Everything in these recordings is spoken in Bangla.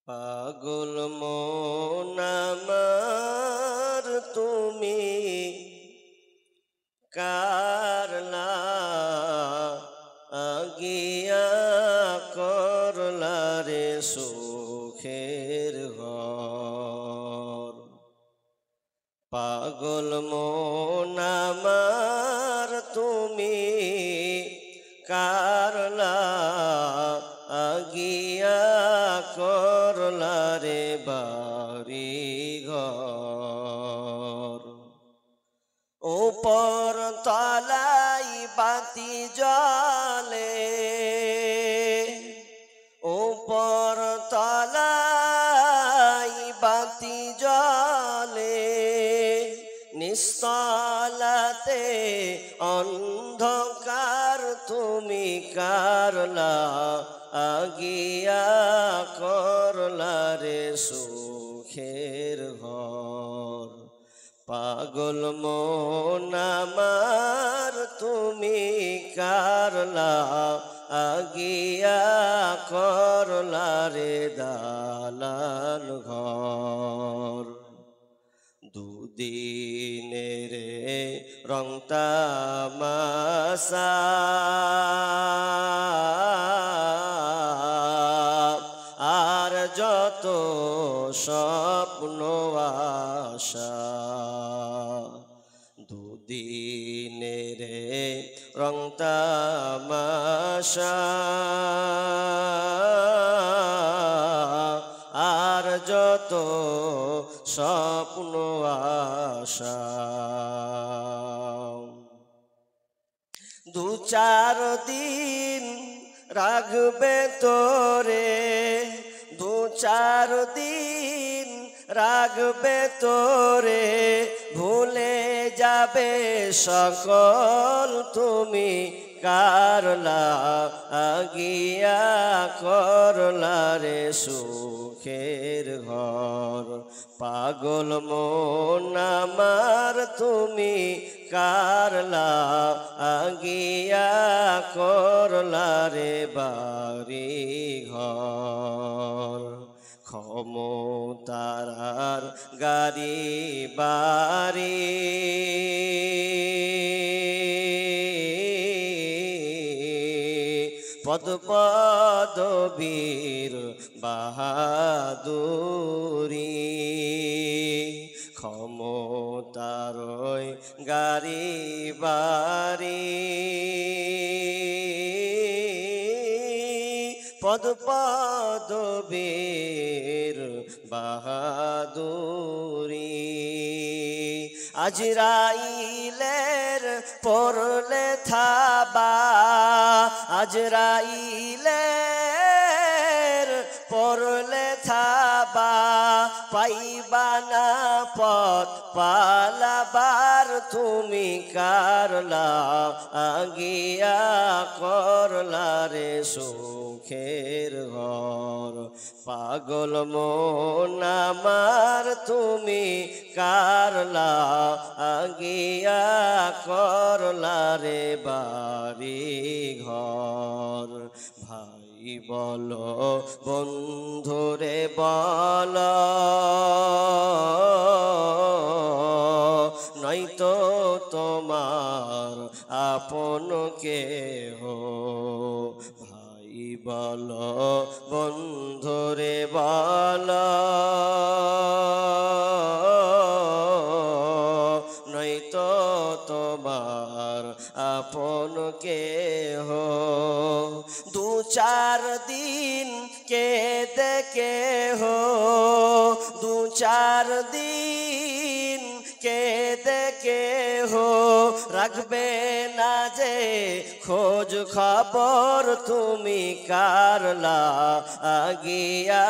পাগল মন আমার তুমি কারলা আগিয়া করলা রে সুখের ঘর। পাগল মন আমার তুমি কারলা আগিয়া করলা রে বাড়ি ঘর। উপর তলাই বাতি জ্বলে, উপর তলাই বাতি জ্বলে, নিস্তলাতে অন্ধকার তুমি কারলা আগিয়া করলা রে সুখের ঘর। পাগল মন আমার তুমি কারলা আগিয়া করলা রে দালান ঘর। দুদিনের রং তামাশা আর যত স্বপ্ন আশা, দুদিনের রং তামাশা আর যত স্বপ্ন আশা। দু চার দিন রাখবে তোরে, দু চার দিন রাখবে তোরে, ভুলে যাবে সকল তুমি কারলা আগিয়া করলা রে সুখের ঘর। পাগল মন আমার তুমি কারলা আগিয়া করলা রে বাড়ি ঘর। ক্ষমতার গাড়ি বাড়ি পদ পদবীর বাহাদুরি, ক্ষমতার গাড়ি বাড়ি পদ পদবীর বাহাদুরি। আজরাইলের পরলে থাবা, আজরাইলের পরলে থাবা, পাইবা না পথ পালাবার তুমি কারলা আগিয়া করলা রে সুখের ঘর। পাগল মন আমার তুমি কারলা আগিয়া করলা রে বাড়ি ঘর। ভাই বলো বন্ধুরে বলো, নয়তো তোমার আপন কেহ। ভাই বলো বন্ধুরে বলো, নয়তো তোমার আপন কেহ। দু চার দিন কেঁদে কেহ, দু চার দিন কেঁদে কেহ, রাখবে না যে খোঁজ খবর তুমি কারলা আগিয়া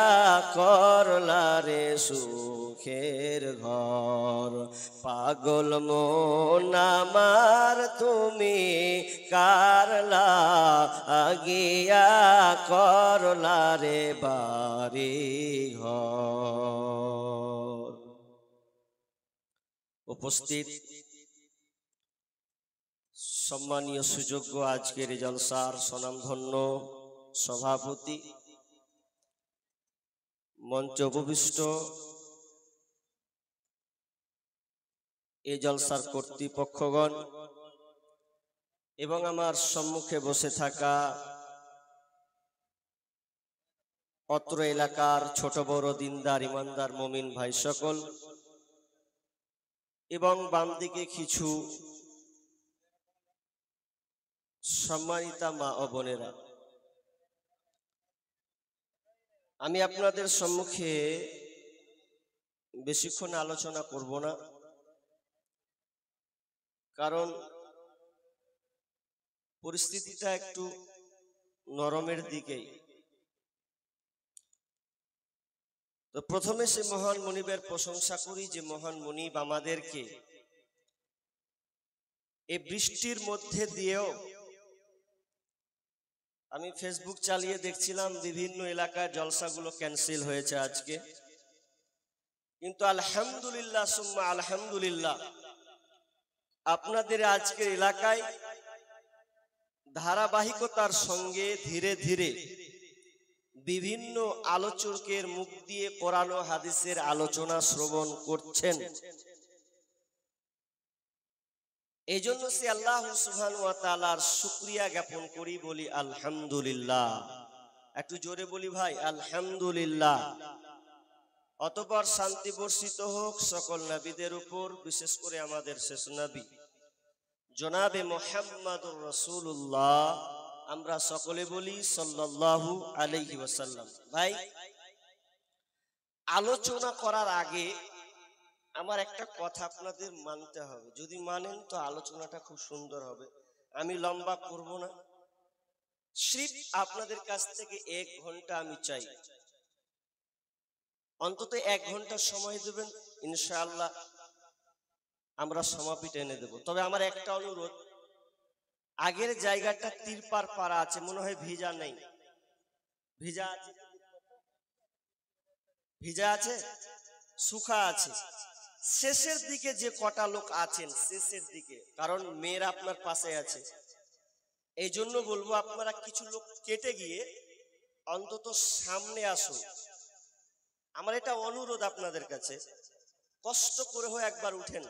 করলা রে সুখের ঘর। পাগল মন আমার তুমি কারলা আগিয়া করলা রে বাড়ি ঘর। উপস্থিত সম্মানীয় সুযোগ্য আজকের জলসার স্বনামধন্য সভাপতি মঞ্চে উপবিষ্ট এই জলসার কর্তৃপক্ষগণ এবং আমার সম্মুখে বসে থাকা অত্র এলাকার ছোট বড় দিনদার ইমানদার মুমিন ভাই সকল এবং বাম দিকে কিছু সম্মানিতা মা ও বোনেরা, আমি আপনাদের সম্মুখে বেশিক্ষণ আলোচনা করব না, কারণ পরিস্থিতিটা একটু নরমের দিকেই। তো প্রথমে সে মহান মনিবের প্রশংসা করি যে মহান মনিব আমাদেরকে এই বৃষ্টির মধ্যে দিয়েও, আমি ফেসবুক চালিয়ে দেখছিলাম বিভিন্ন এলাকায় জলসাগুলো ক্যান্সেল হয়েছে আজকে, কিন্তু আলহামদুলিল্লাহ সুম্মা আলহামদুলিল্লাহ আপনাদের আজকের এলাকায় ধারাবাহিকতার সঙ্গে ধীরে ধীরে বিভিন্ন আলোচকের মুখ দিয়ে কোরআন ও হাদিসের আলোচনা শ্রবণ করছেন। এই জন্য সে আল্লাহ সুবহানাহু ওয়া তাআলার শুকরিয়া জ্ঞাপন করি, বলি আলহামদুলিল্লাহ। একটু জোরে বলি ভাই আলহামদুলিল্লাহ। অতঃপর শান্তি বর্ষিত হোক সকল নবীদের উপর, বিশেষ করে আমাদের শেষ নবী জনাবে মুহাম্মদুর রাসূলুল্লাহ, আমরা সকলে বলি সাল্লাল্লাহু আলাইহি ওয়াসাল্লাম। ভাই, আলোচনা করার আগে আমার একটা কথা আপনাদের মানতে হবে, যদি মানেন তো আলোচনাটা খুব সুন্দর হবে। আমি লম্বা করব না, সির্ফ আপনাদের কাছ থেকে 1 ঘন্টা আমি চাই, অন্তত 1 ঘন্টা সময় দেবেন, ইনশাআল্লাহ আমরা সমাপিত এনে দেব। তবে আমার একটা অনুরোধ, আগের জায়গাটা তিরপার পাড়া আছে, মনে হয় ভিজা নেই, ভিজা আছে, ভিজা আছে, শুকা আছে। শেষের দিকে যে কটা লোক আছেন শেষের দিকে, কারণ মেয়েরা আপনার পাশে আছে, এই জন্য বলবো আপনারা কিছু লোক কেটে গিয়ে অন্তত সামনে আসুন। আমার এটা অনুরোধ আপনাদের কাছে, কষ্ট করে হয় একবার উঠেন।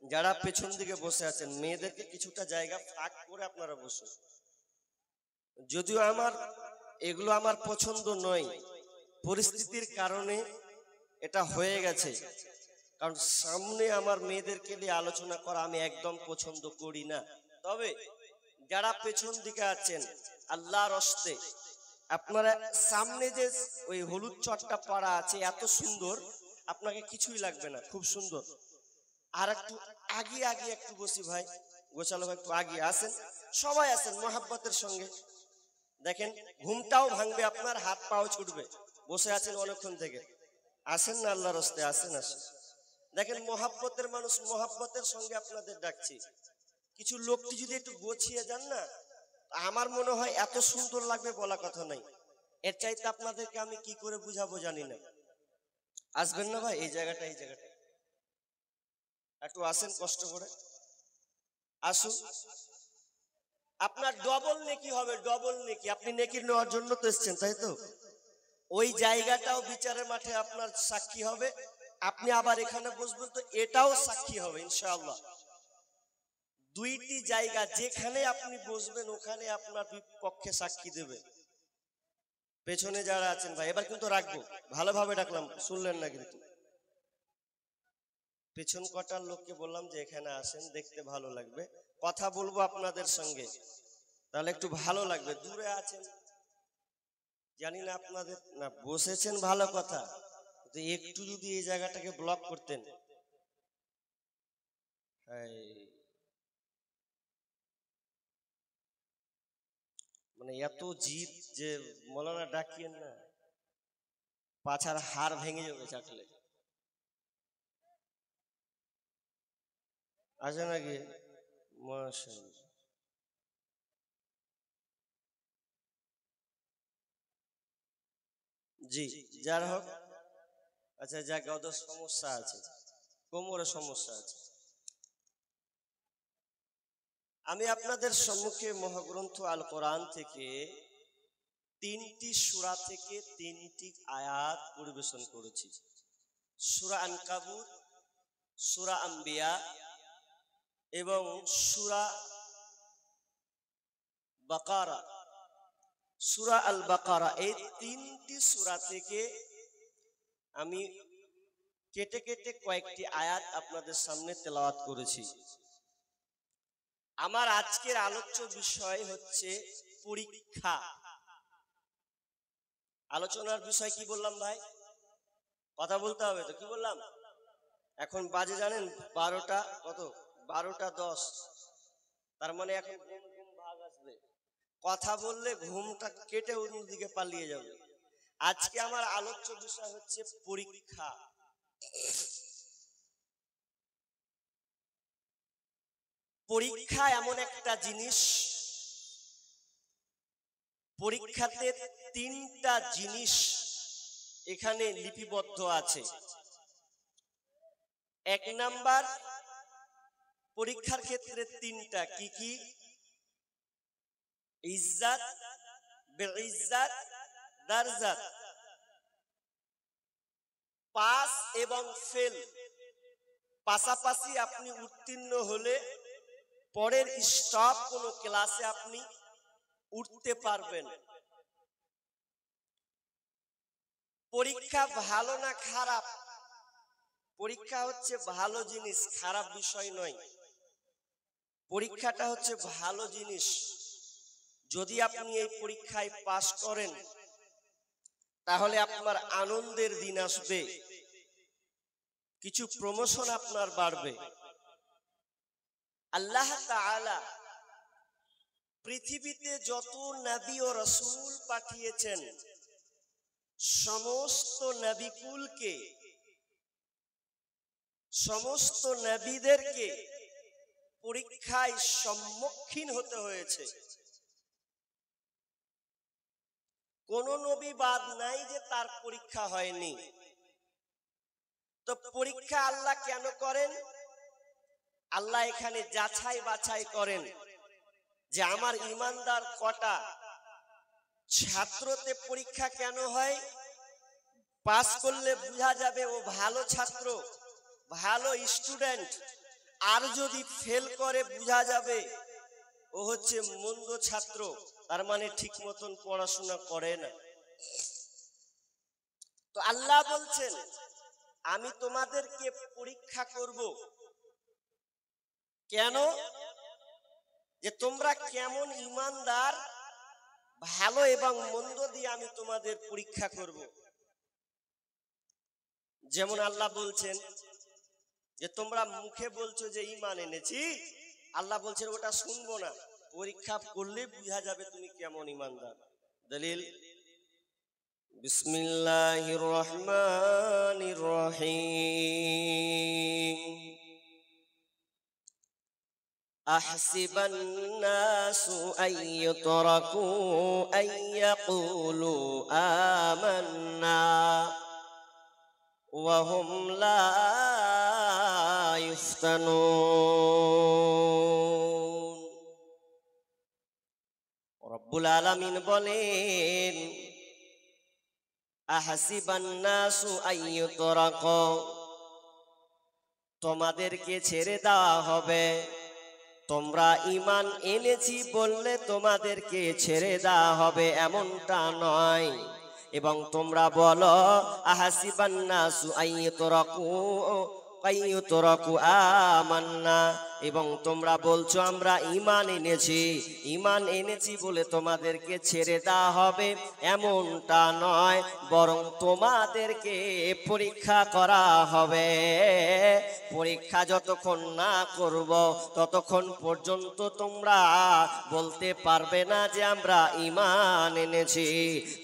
যারা পেছন দিকে বসে আছেন মেয়েদেরকে কিছুটা জায়গা ফাঁক করে আপনারা বসুন। যদিও এগুলো আমার পছন্দ নয়, পরিস্থিতির কারণে এটা হয়ে গেছে, কারণ সামনে আমার মেয়েদেরকে নিয়ে আলোচনা করা আমি একদম পছন্দ করি না। তবে যারা পেছন দিকে আছেন আল্লাহর হস্তে, আপনারা সামনে যে ওই হলুদ চটটা পাড়া আছে এত সুন্দর, আপনাকে কিছুই লাগবে না, খুব সুন্দর। আর একটু আগে আগে একটু বসি ভাই, গোছালো ভাই, একটু আগে আসেন, সবাই আসেন মহাব্বতের সঙ্গে। দেখেন ঘুমটাও ভাঙবে আপনার, হাত পাও ছুটবে, বসে আছেন অনেকক্ষণ থেকে। আসেন না আল্লাহর হস্তে, আসেন আসেন। দেখেন মহাব্বতের মানুষ, মহাব্বতের সঙ্গে আপনাদের ডাকছি। কিছু লোকটি যদি একটু গোছিয়ে যান না, আমার মনে হয় এত সুন্দর লাগবে বলা কথা নাই। এর চাইতে আপনাদেরকে আমি কি করে বুঝাবো জানি না। আসবেন না ভাই, এই জায়গাটা একটু আসেন, কষ্ট করে আসুন। আপনার ডবল নেকি হবে, ডবল নেকি। আপনি নেকি নেওয়ার জন্য তো এসছেন, তাই তো? ওই জায়গাটাও বিচারের মাঠে আপনার সাক্ষী হবে, আপনি আবার এখানে বসবেন তো এটাও সাক্ষী হবে ইনশাআল্লাহ। দুইটি জায়গা, যেখানে আপনি বসবেন ওখানে আপনার বিপক্ষে সাক্ষী দেবে। পেছনে যারা আছেন ভাই, এবার কিন্তু রাখবো, ভালোভাবে ডাকলাম, শুনলেন না কিন্তু। পেছন কটার লোককে বললাম যে এখানে আসেন, দেখতে ভালো লাগবে, কথা বলবো আপনাদের সঙ্গে, তাহলে একটু ভালো লাগবে। দূরে আছেন জানি না আপনাদের, না বসেছেন ভালো কথা, তো একটু যদি এই জায়গাটাকে ব্লক করতেন। মানে এত জিদ যে মৌলানা ডাকিয়েন না, পাছার হাড় ভেঙে যাবে চাকলে। আছে নাকি? মাশাআল্লাহ। জি, যার হোক, আচ্ছা যাক, ওদের সমস্যা আছে, কোমরে সমস্যা আছে। আমি আপনাদের সম্মুখে মহাগ্রন্থ আল কোরআন থেকে তিনটি সূরা থেকে তিনটি আয়াত পরিবেশন করেছি। সূরা আনকাবুত, সূরা আম্বিয়া এবং সূরা বাকারা। সূরা আল বাকারা, এই তিনটি সূরা থেকে আমি কেটে কেটে কয়েকটি আয়াত আপনাদের সামনে তেলাওয়াত করেছি। আমার আজকের আলোচ্য বিষয় হচ্ছে পরীক্ষা। আলোচনার বিষয় কি বললাম ভাই? কথা বলতে হবে তো, কি বললাম? এখন বাজে জানেন 12টা কত? 12:10। তার মানে এখন ঘুম ঘুম ভাগ আসবে। কথা বললে ঘুমটা কেটে অন্যদিকে পালিয়ে যাবে। আজকে আমার আলোচ্য বিষয় হচ্ছে পরীক্ষা। পরীক্ষা এমন একটা জিনিস, পরীক্ষাতে তিনটা জিনিস এখানে লিপিবদ্ধ আছে। এক নাম্বার, পরীক্ষার ক্ষেত্রে তিনটা, কি কি? ইজ্জাত, বেইজ্জাত, দারজাত। পাস এবং ফেল, পাশাপাশি আপনি উত্তীর্ণ হলে পরের স্টপ কোন ক্লাসে আপনি উঠতে পারবেন। পরীক্ষা ভালো না খারাপ? পরীক্ষা হচ্ছে ভালো জিনিস, খারাপ বিষয় নয়। পরীক্ষাটা হচ্ছে ভালো জিনিস। যদি আপনি এই পরীক্ষায় পাস করেন তাহলে আপনার আনন্দের দিন আসবে, কিছু প্রমোশন আপনার বাড়বে। আল্লাহ তাআলা পৃথিবীতে যত নবী ও রাসূল পাঠিয়েছেন সমস্ত নবীকুলকে, সমস্ত নবীদেরকে পরীক্ষায় সম্মুখীন হতে হয়েছে। কোন নবী বাদ নাই যে তার পরীক্ষা হয়নি। তো পরীক্ষা আল্লাহ কেন করেন? আল্লাহ এখানে যাচাই বাছাই করেন যে আমার ঈমানদার কটা। ছাত্রতে পরীক্ষা কেন হয়? পাস করলে বোঝা যাবে ও ভালো ছাত্র, ভালো স্টুডেন্ট। আর যদি ফেল করে বোঝা যাবে ও হচ্ছে মন্দ ছাত্র, তার মানে ঠিক মতন পড়াশোনা করে না। তো আল্লাহ বলছেন আমি তোমাদেরকে পরীক্ষা করব। কেন? যে তোমরা কেমন ঈমানদার, ভালো এবং মন্দ দিয়ে আমি তোমাদের পরীক্ষা করব। যেমন আল্লাহ বলছেন যে তোমরা মুখে বলছো যে ঈমান এনেছি, আল্লাহ বলছেন ওটা শুনবো না, পরীক্ষা করলে বোঝা যাবে তুমি কেমন ঈমানদার। দলিল, বিসমিল্লাহির রহমানির রহিম। আহসিবান নাসু আইয়ুতরাকু আইয়াকুলু আমান্না ওয়া হুম লা ইফতানুন। রব্বুল আলামিন বলেন আহসিবান নাসু আইয়ুতরাকু, তোমাদেরকে ছেড়ে দেওয়া হবে। তোমরা ঈমান এনেছি বললে তোমাদেরকে ছেড়ে দেওয়া হবে এমনটা নয়। এবং তোমরা বলো আহসিবান নাসু আইয়ুতরাকু আমান্না, এবং তোমরা বলছো আমরা ঈমান এনেছি, ঈমান এনেছি বলে তোমাদেরকে ছেড়ে দেওয়া হবে এমনটা নয়, বরং তোমাদেরকে পরীক্ষা করা হবে। পরীক্ষা যতক্ষণ না করব ততক্ষণ পর্যন্ত তোমরা বলতে পারবে না যে আমরা ঈমান এনেছি।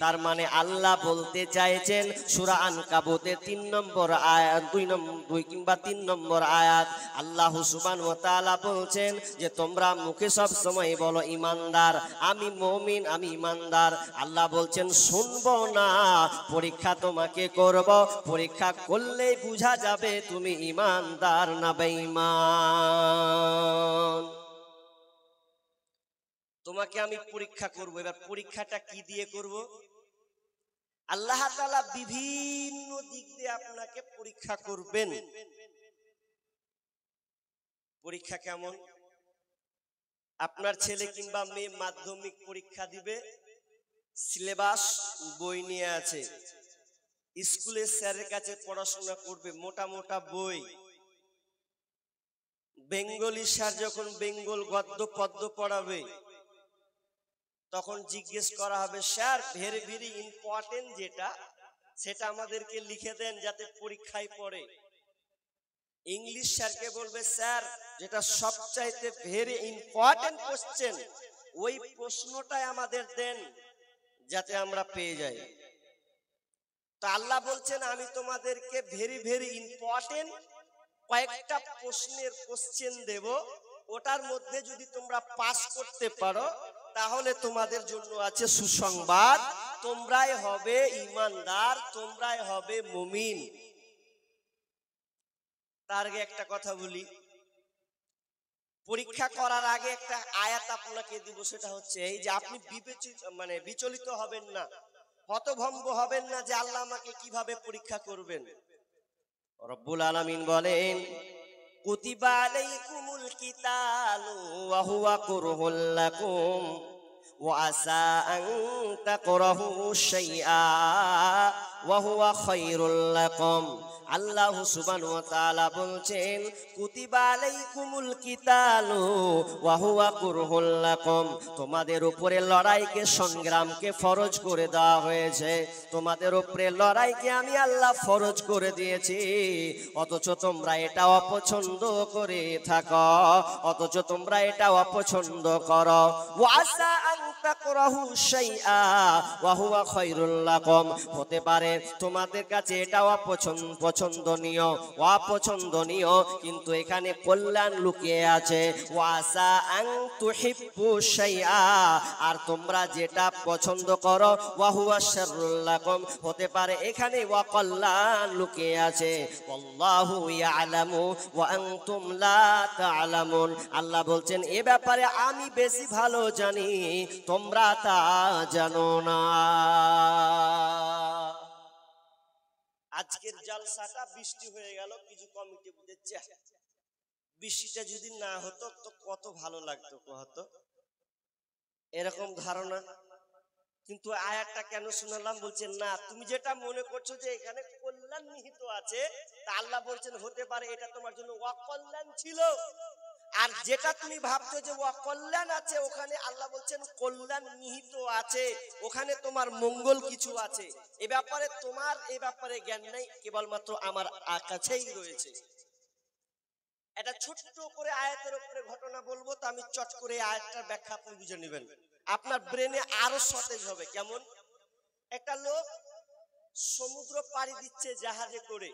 তার মানে আল্লাহ বলতে চাইছেন সূরা আনকাবুতের 3 নম্বর আয়াত, 2 কিংবা 3 নম্বর আয়াত, আল্লাহ সুবহানাহু ওয়া তাআলা বলছেন যে তোমরা মুখে সব সময় বলো ঈমানদার, আমি মুমিন, আমি ঈমানদার। আল্লাহ বলছেন শুনবো না, পরীক্ষা তোমাকে করব, পরীক্ষা করলেই বোঝা যাবে তুমি ঈমানদার না বেঈমান। তো তোমাকে আমি পরীক্ষা করব। এবার পরীক্ষাটা কি দিয়ে করব? আল্লাহ তাআলা বিভিন্ন দিক দিয়ে আপনাকে পরীক্ষা করবেন। পরীক্ষা কেমন? আপনার ছেলে কিংবা মেয়ে মাধ্যমিক পরীক্ষা দিবে, সিলেবাস বই নিয়ে আছে, স্কুলে স্যারের কাছে পড়াশোনা করবে, মোটা মোটা বই। বেঙ্গলি স্যার যখন বেঙ্গল গদ্য পদ্য পড়াবে, তখন জিজ্ঞেস করা হবে, স্যার ভেরি ভেরি ইম্পর্টেন্ট যেটা, সেটা আমাদেরকে লিখে দেন যাতে পরীক্ষায় পড়ে। ইংলিশ স্যারকে বলবে, স্যার যেটা সবচাইতে ভেরি ইম্পর্টেন্ট কোশ্চেন, ওই প্রশ্নটাই আমাদের দেন যাতে আমরা পেয়ে যাই। তো আল্লাহ বলছেন, আমি তোমাদেরকে ভেরি ভেরি ইম্পর্টেন্ট কয়েকটা প্রশ্নের কোশ্চেন দেব, ওটার মধ্যে যদি তোমরা পাস করতে পারো তাহলে তোমাদের জন্য আছে সুসংবাদ, তোমরাই হবে ঈমানদার, তোমরাই হবে মুমিন। তার আগে একটা কথা বলি, পরীক্ষা করার আগে একটা আয়াত আপনাকে দিব, সেটা হচ্ছে এই যে আপনি বিচলিত হবেন না, হতভম্ব হবেন না যে আল্লাহ আমাকে কিভাবে পরীক্ষা করবেন। রব্বুল আলামিন বলেন, কুতিবা আলাইকুমুল কিতালু ওয়া হুয়া কুরহুল লাকুম ওয়া আসা আন তাকরাহু শাইআ ওয়া হুয়া খায়রুল লাকুম। আল্লাহ সুবহানাহু ওয়া তাআলা বলছেন, কুতিবা আলাইকুমুল কিতালু ওয়া হুয়া কুরহুল লাকুম, তোমাদের উপরে লড়াইকে, সংগ্রামকে ফরজ করে দেওয়া হয়েছে। তোমাদের উপরে লড়াইকে আমি আল্লাহ ফরজ করে দিয়েছি, অথচ তোমরা এটা অপছন্দ করে থাকো, অথচ তোমরা এটা অপছন্দ করো। ওয়া আসা আন তাকরাহু শাইআ ওয়া হুয়া খায়রুল লাকুম, হতে পারে তোমাদের কাছে এটা অপছন্দনীয়, কিন্তু এখানে কল্যাণ লুকিয়ে আছে। ওয়া আসা আন তুহিব্বু শাইআ, আর তোমরা যেটা পছন্দ করো, ওয়া হুয়া শাররুল লাকুম, হতে পারে এখানে কল্যাণ লুকিয়ে আছে। আল্লাহু ইয়ালামু ওয়া আনতুম লা তা'লামুন, আল্লাহ বলছেন এ ব্যাপারে আমি বেশি ভালো জানি, তোমরা তা জানো না। আজকের জালসাটা বৃষ্টি হয়ে গেল, কিছু কমিটি বুঝেছে, বৃষ্টিটা যদি না হতো তো কত ভালো লাগতো কত, এরকম ধারণা। কিন্তু আয়াতটা কেন শোনালাম? বলছেন না, তুমি যেটা মনে করছো যে এখানে কল্যাণ নিহিত আছে, তা আল্লাহ বলছেন হতে পারে এটা তোমার জন্য অকল্যাণ ছিল। আর যেটা তুমি ভাবছো যে অকল্যাণ আছে, ওখানে আল্লাহ বলছেন কল্যাণ নিহিত আছে, ওখানে তোমার মঙ্গল কিছু আছে। এ ব্যাপারে তোমার এ ব্যাপারে জ্ঞান নেই, কেবলমাত্র আমার কাছেই রয়েছে। এটা ছোট্ট করে আয়াতের উপরে ঘটনা বলবো, তো আমি চট করে আয়াতটার ব্যাখ্যা আপনি বুঝে নেবেন, আপনার ব্রেনে আরো সতেজ হবে। কেমন? একটা লোক সমুদ্র পাড়ি দিচ্ছে জাহাজে করে,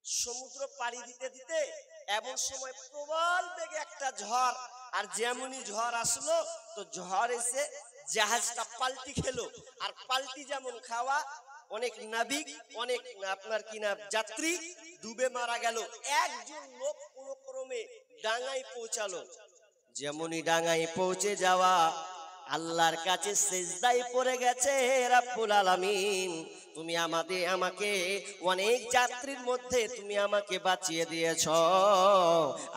সমুদ্র পাড়ি দিতে দিতে এমন সময় প্রবল বেগে একটা ঝড়, আর যেমনই ঝড় আসলো তো ঝড় এসে জাহাজটা পাল্টি খেলো। আর পাল্টি যেমন খাওয়া, অনেক নাবিক, অনেক আপনার কিনা যাত্রী ডুবে মারা গেল। একজন লোক কোনো ক্রমে ডাঙায় পৌঁছালো। যেমনই ডাঙায় পৌঁছে যাওয়া, আল্লাহর কাছে সিজদায় পড়ে গেছে, রাব্বুল আলামিন তুমি আমাকে অনেক যাত্রীর মধ্যে তুমি আমাকে বাঁচিয়ে দিয়েছো,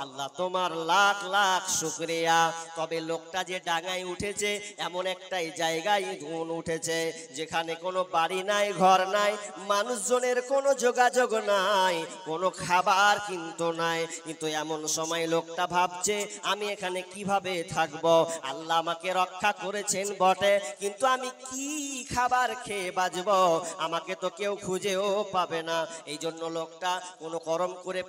আল্লাহ তোমার লাখ লাখ শুকরিয়া। তবে লোকটা যে ডাঙায় উঠেছে, এমন একটাই জায়গায় উঠেছে যেখানে কোনো বাড়ি নাই, ঘর নাই, মানুষজনের কোনো যোগাযোগ নাই, কোনো খাবার কিন্তু নাই। কিন্তু এমন সময় লোকটা ভাবছে, আমি এখানে কিভাবে থাকবো? আল্লাহ আমাকে রক্ষা করেছেন বটে, কিন্তু আমি কি খাবার খেয়ে বাঁচবো? আমাকে তো কেউ খুঁজেও পাবে না। এই জন্য লোকটা কোনো করম করে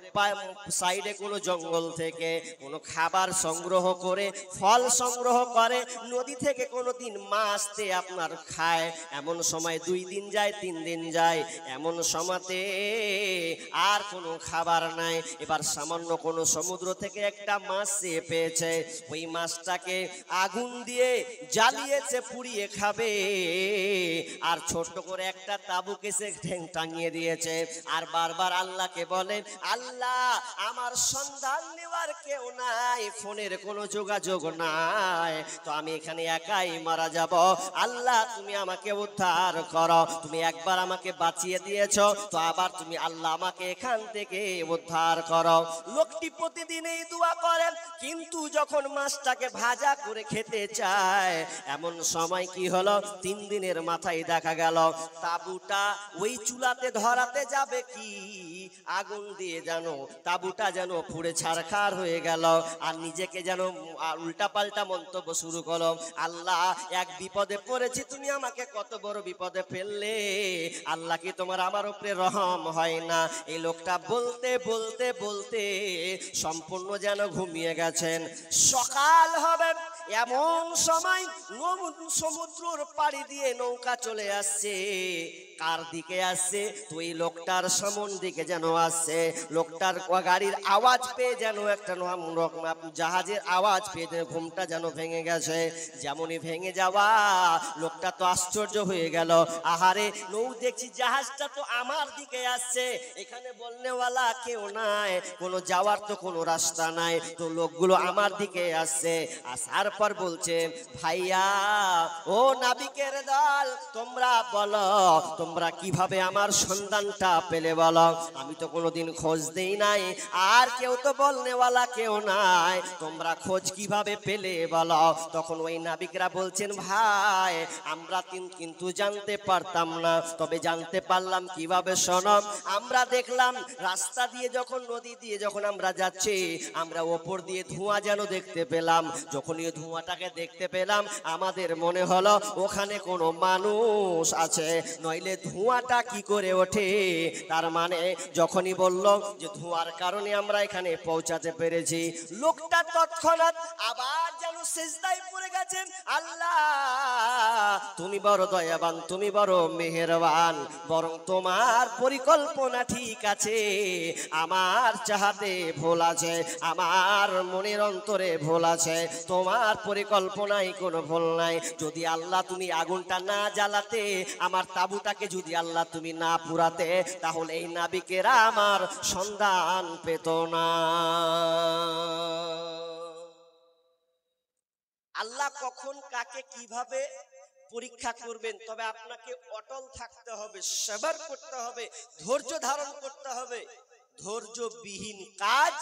সাইডে কোনো জঙ্গল থেকে কোনো খাবার সংগ্রহ করে, ফল সংগ্রহ করে, নদী থেকে কোনোদিন মাছতে আপনার খায়। এমন সময় 2 দিন যায়, 3 দিন যায়, এমন সময়তে আর কোনো খাবার নাই। এবার সামান্য কোনো সমুদ্র থেকে একটা মাছ পেয়েছে, ওই মাছটাকে আগুন দিয়ে জ্বালিয়েছে, পুড়িয়ে খাবে। আর ছোট্ট করে একটা তাবুকে সে টাঙিয়ে দিয়েছে আর বারবার আল্লাহকে বলে, আল্লাহ আমার সন্ধান নেওয়ার কেউ নাই, ফোনের কোনো যোগাযোগ নাই, তো আমি এখানে একাই মারা যাব। আল্লাহ তুমি আমাকে উদ্ধার করো, তুমি একবার আমাকে বাঁচিয়ে দিয়েছো, তো আবার তুমি আল্লাহ আমাকে এখান থেকে উদ্ধার করো। লোকটি প্রতিদিন এই দোয়া করে, কিন্তু যখন মাছটাকে ভাজা করে খেতে চায়, এমন সময় কি হলো, 3 দিনের মাথায় দেখা গেল তাবুটা ওই চুলাতে ধরাতে যাবে কি আগুন দিয়ে যেন তাবুটা যেন পুড়ে ছারখার হয়ে গেল। আর নিজেকে যেন উল্টা পাল্টা মন্তব্য শুরু করলো, আল্লাহ এক বিপদে পড়েছি, তুমি আমাকে কত বড় বিপদে ফেললে, আল্লাহ কি তোমার আমার উপরে রহম হয় না? এই লোকটা বলতে বলতে বলতে সম্পূর্ণ যেন ঘুমিয়ে গেছেন। সকাল হবে এমন সময় সমুদ্রের পাড়ি দিয়ে নৌকা চলে আসছে। কার দিকে আসছে? তো এই লোকটার সামন দিকে যেন আসছে। লোকটার গাড়ির আওয়াজ পেয়ে যেন একটা জাহাজের আওয়াজ পেয়ে যেন ঘুমটা যেন ভেঙে গেছে। যেমনই ভেঙে যাওয়া, লোকটা তো আশ্চর্য হয়ে গেল, আহারে নৌ দেখছি জাহাজটা তো আমার দিকে আসছে, এখানে বলনেওয়ালা কেউ নাই, কোনো যাওয়ার তো কোনো রাস্তা নাই, তো লোকগুলো আমার দিকে আসছে। আসার পর বলছে, ভাইয়া ও নাবিকের দল, তোমরা বলো তোমরা কিভাবে আমার সন্ধানটা পেলে বলো, আমি তো কোনোদিন খোঁজ দেই নাই, আর কেউ তো বলনেওয়ালা কেউ নাই, তোমরা খোঁজ কিভাবে পেলে বলো। তখন ওই নাবিকরা বলছেন, ভাই আমরা কিন্তু জানতে পারতাম না, তবে জানতে পারলাম কিভাবে, শোনো, আমরা দেখলাম রাস্তা দিয়ে যখন নদী দিয়ে যখন আমরা যাচ্ছি, আমরা ওপর দিয়ে ধোঁয়া যেন দেখতে পেলাম, যখন এই ধোঁয়াটাকে দেখতে পেলাম আমাদের মনে হলো ওখানে কোনো মানুষ আছে, নইলে ধোঁয়াটা কি করে ওঠে। তার মানে যখনই বলল যে ধোঁয়ার কারণে আমরা এখানে পৌঁছাতে পেরেছি, লোকটা তৎক্ষণাৎ আবার যেন সিজদায় পড়ে গেছেন, আল্লাহ তুমি বড় দয়াবান, তুমি বড় মেহেরবান, বরং তোমার পরিকল্পনা ঠিক আছে, আমার চাহাতে ভুল আছে, আমার মনের অন্তরে ভুল আছে, তোমার পরিকল্পনায় কোনো ভুল নাই। যদি আল্লাহ তুমি আগুনটা না জ্বালাতে, আমার তাবুটাকে যদি আল্লাহ তুমি না পুরাতে, তাহলে এই নাবিকেরা আমার সন্ধান পেত না। আল্লাহ কখন কাকে কিভাবে পরীক্ষা করবেন, তবে আপনাকে অটল থাকতে হবে, সবর করতে হবে, ধৈর্য ধারণ করতে হবে। ধৈর্যবিহীন কাজ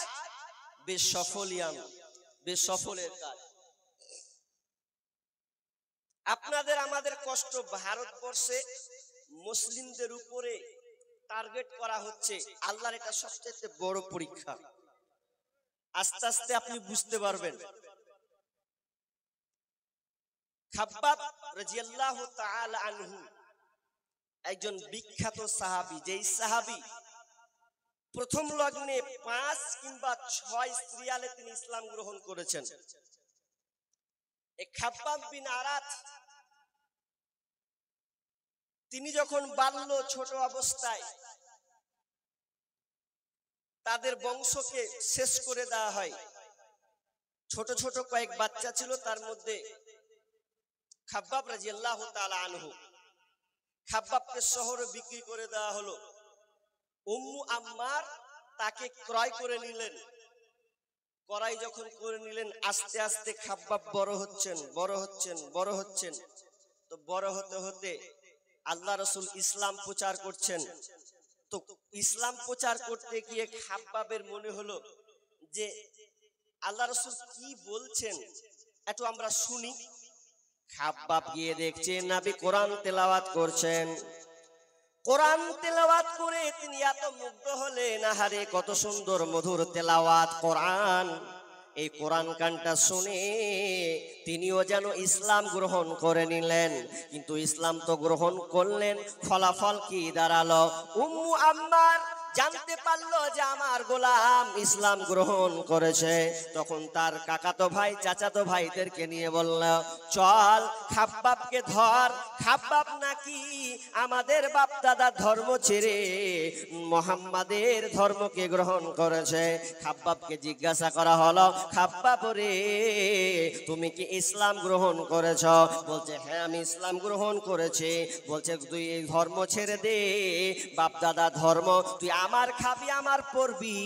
বেসফলের কাজ। আপনাদের আমাদের কষ্ট ভারতবর্ষে মুসলিমদের উপরে টার্গেট করা হচ্ছে, আল্লাহর এটা সবচেয়ে বড় পরীক্ষা। আস্তে আস্তে আপনি বুঝতে পারবেন। খাব্বাব রাদিয়াল্লাহু তাআলা আনহু একজন বিখ্যাত সাহাবী, যেই সাহাবী প্রথম লগ্নে 5 কিংবা 6 স্ত্রীয়ালে তিনি ইসলাম গ্রহণ করেছেন। এই খাব্বাব বিন আরাত তিনি যখন বাল্য ছোট অবস্থায় তাদের বংশকে শেষ করে দেওয়া হয়, ছোট ছোট কয়েক বাচ্চা ছিল, তার মধ্যে খাব্বাব রাদিয়াল্লাহু তাআলা আনহু। খাব্বাবকে শহরে বিক্রি করে দেওয়া হলো। উম্মু আম্মার তাকে ক্রয় করে নিলেন। ক্রয় যখন করে নিলেন, আস্তে আস্তে খাব্বাব বড় হচ্ছেন। তো বড় হতে হতে আল্লাহ রাসূল ইসলাম প্রচার করছেন। তো ইসলাম প্রচার করতে গিয়ে খাব্বাবের মনে হলো যে আল্লাহ রাসূল কি বলছেন, একটু আমরা শুনি। খাব্বাব গিয়ে দেখছে নবী কোরআন তেলাওয়াত করছেন। কোরআন তেলাওয়াত করে তিনি এত মুগ্ধ হলেন, আহারে কত সুন্দর মধুর তেলাওয়াত কোরআন। এই কোরআন গানটা শুনে তিনিও যেন ইসলাম গ্রহণ করে নিলেন। কিন্তু ইসলাম তো গ্রহণ করলেন, ফলাফল কি দাঁড়ালো? উম্মু আম্মার জানতে পারলো যে আমার গোলাম ইসলাম গ্রহণ করেছে, তখন তার কাকাতো ভাই চাচাতো ভাইদেরকে নিয়ে বলল, চল খাব্বাবকে ধর। খাব্বাব নাকি আমাদের বাপ দাদার ধর্ম ছেড়ে মুহাম্মাদের ধর্মকে গ্রহণ করেছে। খাব্বাবকে জিজ্ঞাসা করা হলো, খাব্বাব রে, তুমি কি ইসলাম গ্রহণ করেছ? বলছে, হ্যাঁ আমি ইসলাম গ্রহণ করেছি। বলছে, তুই এই ধর্ম ছেড়ে দে, বাপ দাদা ধর্ম, তুই আমার খাবি আমার পড়বি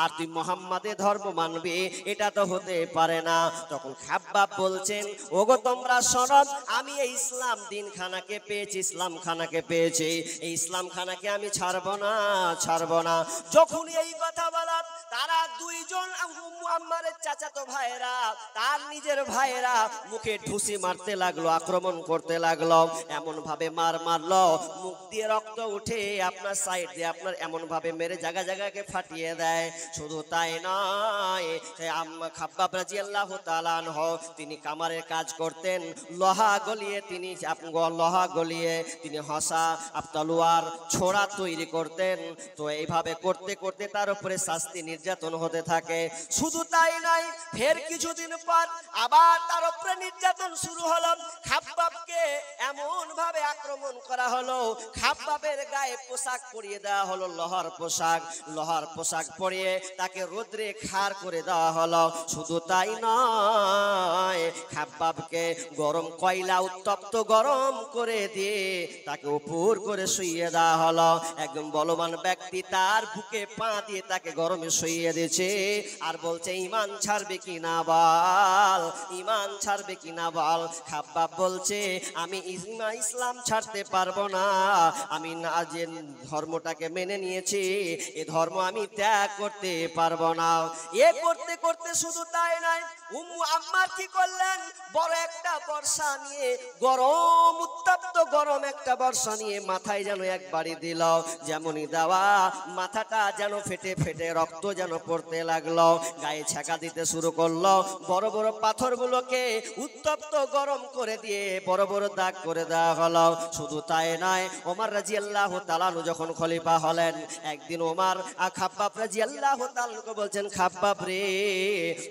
আর তুই মুহাম্মাদের ধর্ম মানবি, এটা তো হতে পারে না। তখন খাব্বাব বলছেন, ওগো তোমরা শোনো, আমি এই ইসলাম দিনখানাকে পেয়েছি, ইসলাম খানাকে পেয়েছি, এই ইসলাম খানাকে আমি ছাড়বো না, ছাড়বো না। যখন এই কথা বলা, তারা দুইজন মুহাম্মাদের চাচাতো ভাইরা, তার নিজের ভাইরা মুখে ঢুসি মারতে লাগলো, আক্রমণ করতে লাগলো। এমন ভাবে মারলো, মুখ দিয়ে রক্ত উঠে আপনার সাইড দিয়ে আপনার এমন ভাবে মেরে জায়গা জায়গাকে ফাটিয়ে দেয়। শুধু তাই নয়, খাব্বাব রাদিয়াল্লাহু তাআলা আনহু তিনি কামারের কাজ করতেন, লোহা গলিয়ে তিনি হসা তলোয়ার ছোড়া তৈরি করতেন। তো এইভাবে করতে করতে তার উপরে শাস্তি নির্যাতন হতে থাকে। শুধু তাই নয়, ফের কিছুদিন পর আবার তার উপরে নির্যাতন শুরু হলো। খাব্বাবকে এমন ভাবে আক্রমণ করা হলো, খাব্বাবের গায়ে পোশাক পরিয়ে দেওয়া হলো, লোহার পোশাক পরিয়ে তাকে রোদ্রে খাড় করে দেওয়া হলো। শুধু তাই নয়, খাব্বাবকে গরম কয়লা উত্তপ্ত গরম করে দিয়ে তাকে উপর করে শুইয়ে দেওয়া হলো। একদম বলবান ব্যক্তি তার বুকে পা দিয়ে তাকে গরমে শুইয়ে দিয়েছে আর বলছে, ঈমান ছাড়বে কি না বল, ঈমান ছাড়বে কি না বল। খাব্বাব বলছে, আমি ইসলাম ছাড়তে পারবো না, আমি না যে ধর্মটাকে মেনে নিয়েছি এ ধর্ম আমি ত্যাগ করতে পারবো না। এ করতে করতে শুধু তাই নয়, উম্মু আম্মার কি করলেন, বড় একটা বর্ষা নিয়ে, গরম উত্তপ্ত গরম একটা বর্ষা নিয়ে মাথায় যেন এক বাড়ি দিল। যেমনই দেওয়া, মাথাটা যেন ফেটে ফেটে রক্ত যেন পড়তে লাগলো, গায়ে ছ্যাঁকা দিতে শুরু করলো। বড় বড় পাথরগুলোকে উত্তপ্ত গরম করে দিয়ে বড় বড় দাগ করে দেওয়া হলো। শুধু তাই নয়, ওমর রাদিয়াল্লাহু তাআলা যখন খলিফা হলেন, একদিন ওমর খাব্বাব রাদিয়াল্লাহু তাআলাকে বলছেন, খাব্বাব রে,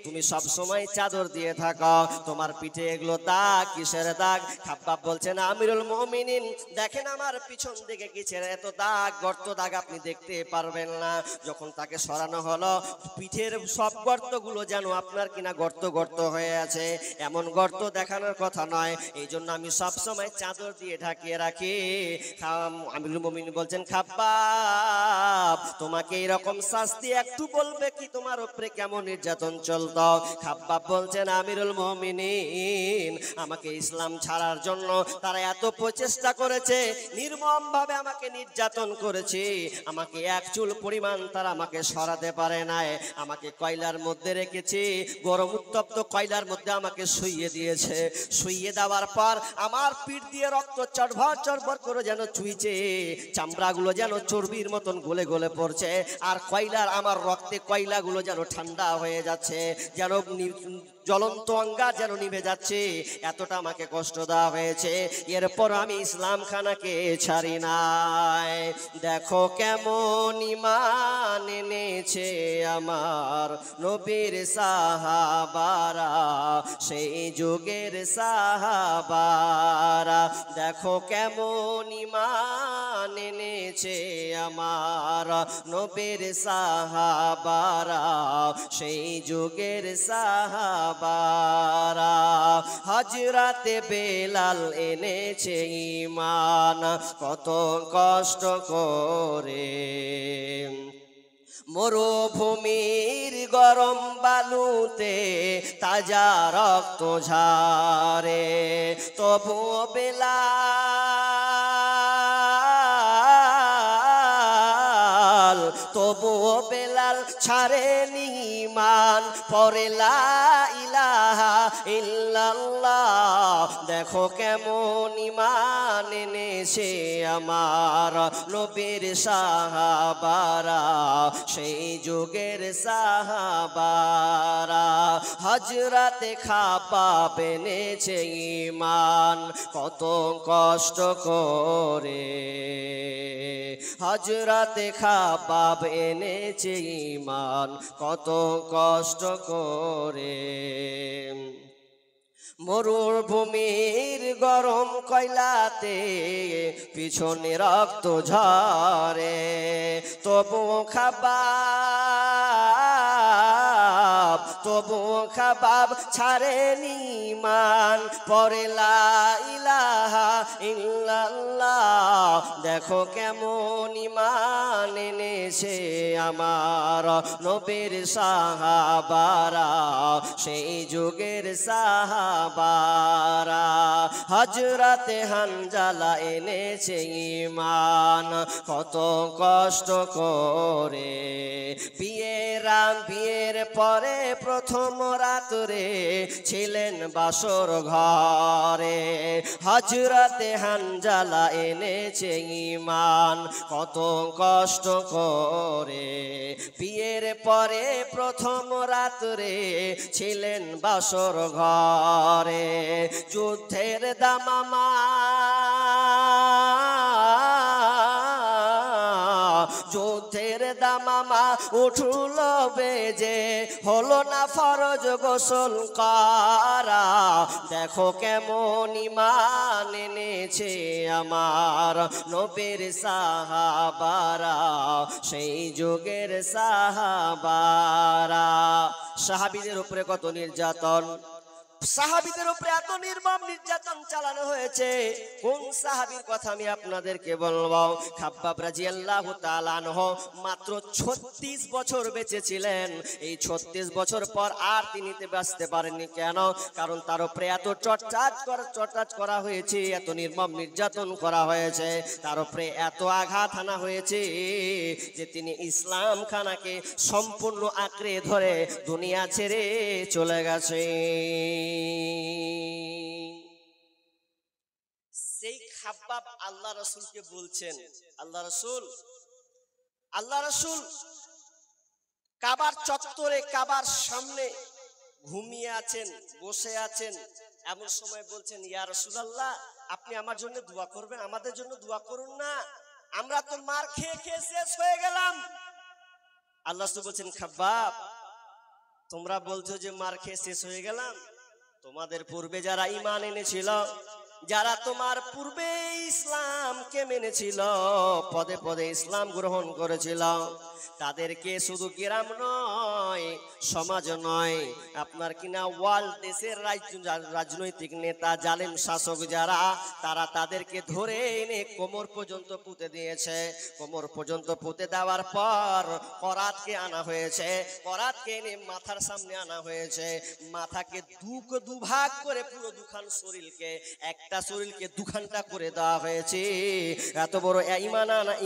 তুমি সব সময় চাদর দিয়ে থাকো, তোমার পিঠে এগুলো দাগ, কিসের দাগ? খাব্বাব বলছেন, আমিরুল মুমিনিন, দেখেন আমার পিছন দিকে কিসের এত দাগ, গর্ত দাগ আপনি দেখতে পারবেন না। যখন তাকে সরানো হলো, পিঠের সব গর্তগুলো যেন আপনার কিনা গর্ত গর্ত হয়ে আছে, এমন গর্ত দেখানোর কথা নয়, এই জন্য আমি সব সময় চাদর দিয়ে ঢাকিয়ে রাখি। আমিরুল মুমিনিন বলছেন, খাব্বাব, তোমাকে এরকম শাস্তি একটু বলবে কি তোমার উপরে কেমন নির্যাতন চলতো? খাব্বাব বলছেন, আমিরুল মুমিনিন, আমাকে ইসলাম ছাড়ার জন্য তারা এত প্রচেষ্টা করেছে, নির্মম ভাবে আমাকে নির্যাতন করেছে, আমাকে এক চুল পরিমাণ তারা আমাকে সরাতে পারে নাই, আমাকে কয়লার মধ্যে রেখেছে, গরম উত্তপ্ত কয়লার মধ্যে আমাকে শুইয়ে দিয়েছে। শুইয়ে দেওয়ার পর আমার পিঠ দিয়ে রক্ত চড়ভর চড়ভর করে যেন চুইছে, চামড়াগুলো যেন চর্বির মতন গলে গলে পড়ছে, আর কয়লার আমার রক্তে কয়লাগুলো যেন ঠান্ডা হয়ে যাচ্ছে, যেন জ্বলন্ত অঙ্গার যেন নিভে যাচ্ছে, এতটা আমাকে কষ্ট দেওয়া হয়েছে। এরপর আমি ইসলাম খানাকে ছাড়ি নাই। দেখো কেমন ঈমান এনেছে আমার নবীর সাহাবারা, সেই যুগের সাহাবারা, দেখো কেমন ঈমান এনেছে আমার নবীর সাহাবারা, সেই যুগের সাহাবারা। হযরত বেলাল এনেছে ঈমান কত কষ্ট করে, মরুভূমির গরম বালুতে তাজা রক্ত ঝরে, তবুও বেলাল ছাড়েনি ঈমান, পড়ে লা ইলাহা ইল্লাল্লাহ। দেখো কেমন ঈমান এনেছে আমার নবীর সাহাবারা, সেই যুগের সাহাবারা। হযরত খাব্বাব এনেছে ঈমান কত কষ্ট করে, হযরতে খাব্বাব এনেছে ঈমান কত কষ্ট করে। মরুভূমির গরম কয়লাতে পিছনে রক্ত ঝরে, তবু খাব্বাব ছাড়েনি ঈমান, পড়ে লা ইলাহা ইল্লাল্লাহ। দেখো কেমন ঈমান এনেছে আমার নবীর সাহাবারা, সেই যুগের সাহাবারা। হযরতে হানজালা এনেছে ঈমান কত কষ্ট করে। বিয়ের পরে প্রথম রাত্রে ছিলেন বাসর ঘরে, হযরতে হানজালা এনেছে ঈমান কত কষ্ট করে। বিয়ের পরে প্রথম রাত্রে ছিলেন বাসর ঘরে, যুদ্ধের দামামা উঠল বেজে, হলো না ফরজ গোসল করা। দেখো কেমন ঈমান এনেছে আমার নবীর সাহাবারা, সেই যুগের সাহাবারা। সাহাবীদের উপরে কত নির্যাতন, সাহাবীদের উপরে এত নির্মম নির্যাতন চালানো হয়েছে। কোন সাহাবীর কথা আমি আপনাদেরকে বলবো? খাব্বাব রাদিয়াল্লাহু তাআলা আনহু মাত্র 36 বছর বেঁচে ছিলেন। এই 36 বছর পর আর তিনি বাঁচতে পারেননি। কেন? কারণ তার উপরে এত টর্চার করা হয়েছে, এত নির্মম নির্যাতন করা হয়েছে, তার উপরে এত আঘাত আনা হয়েছে যে তিনি ইসলাম খানাকে সম্পূর্ণ আঁকড়ে ধরে দুনিয়া ছেড়ে চলে গেছে। সেই খাব্বাব আল্লাহ রাসূলকে বলছেন, আল্লাহ রাসূল কাবার চত্বরে, কাবার সামনে ঘুমিয়ে আছেন, বসে আছেন। এমন সময় বলছেন, ইয়া রাসূলুল্লাহ, আপনি আমার জন্য দোয়া করবেন, আমাদের জন্য দোয়া করুন না, আমরা তো মার খেয়ে খেয়ে শেষ হয়ে গেলাম। আল্লাহ রাসূল বলছেন, খাব্বাব, তোমরা বলছো যে মার খেয়ে শেষ হয়ে গেলাম, তোমাদের পূর্বে যারা ঈমান এনেছিল, যারা তোমার পূর্বে ইসলামকে মেনেছিল, পদে পদে ইসলাম গ্রহণ করেছিল, তাদেরকে শুধু গ্রাম নয়, সমাজ নয়, আপনার কিনা ওয়ার্ল্ড দেশের রাজনৈতিক নেতা, জালেম শাসক যারা, তারা তাদেরকে ধরে এনে কোমর পর্যন্ত পুঁতে দিয়েছে। কোমর পর্যন্ত পুঁতে দেওয়ার পর করাতকে আনা হয়েছে, করাতকে এনে মাথার সামনে আনা হয়েছে, মাথাকে দুভাগ করে পুরো দুখান শরীরকে, একটা শরীরকে দুখানটা করে দেওয়া হয়েছে। এত বড়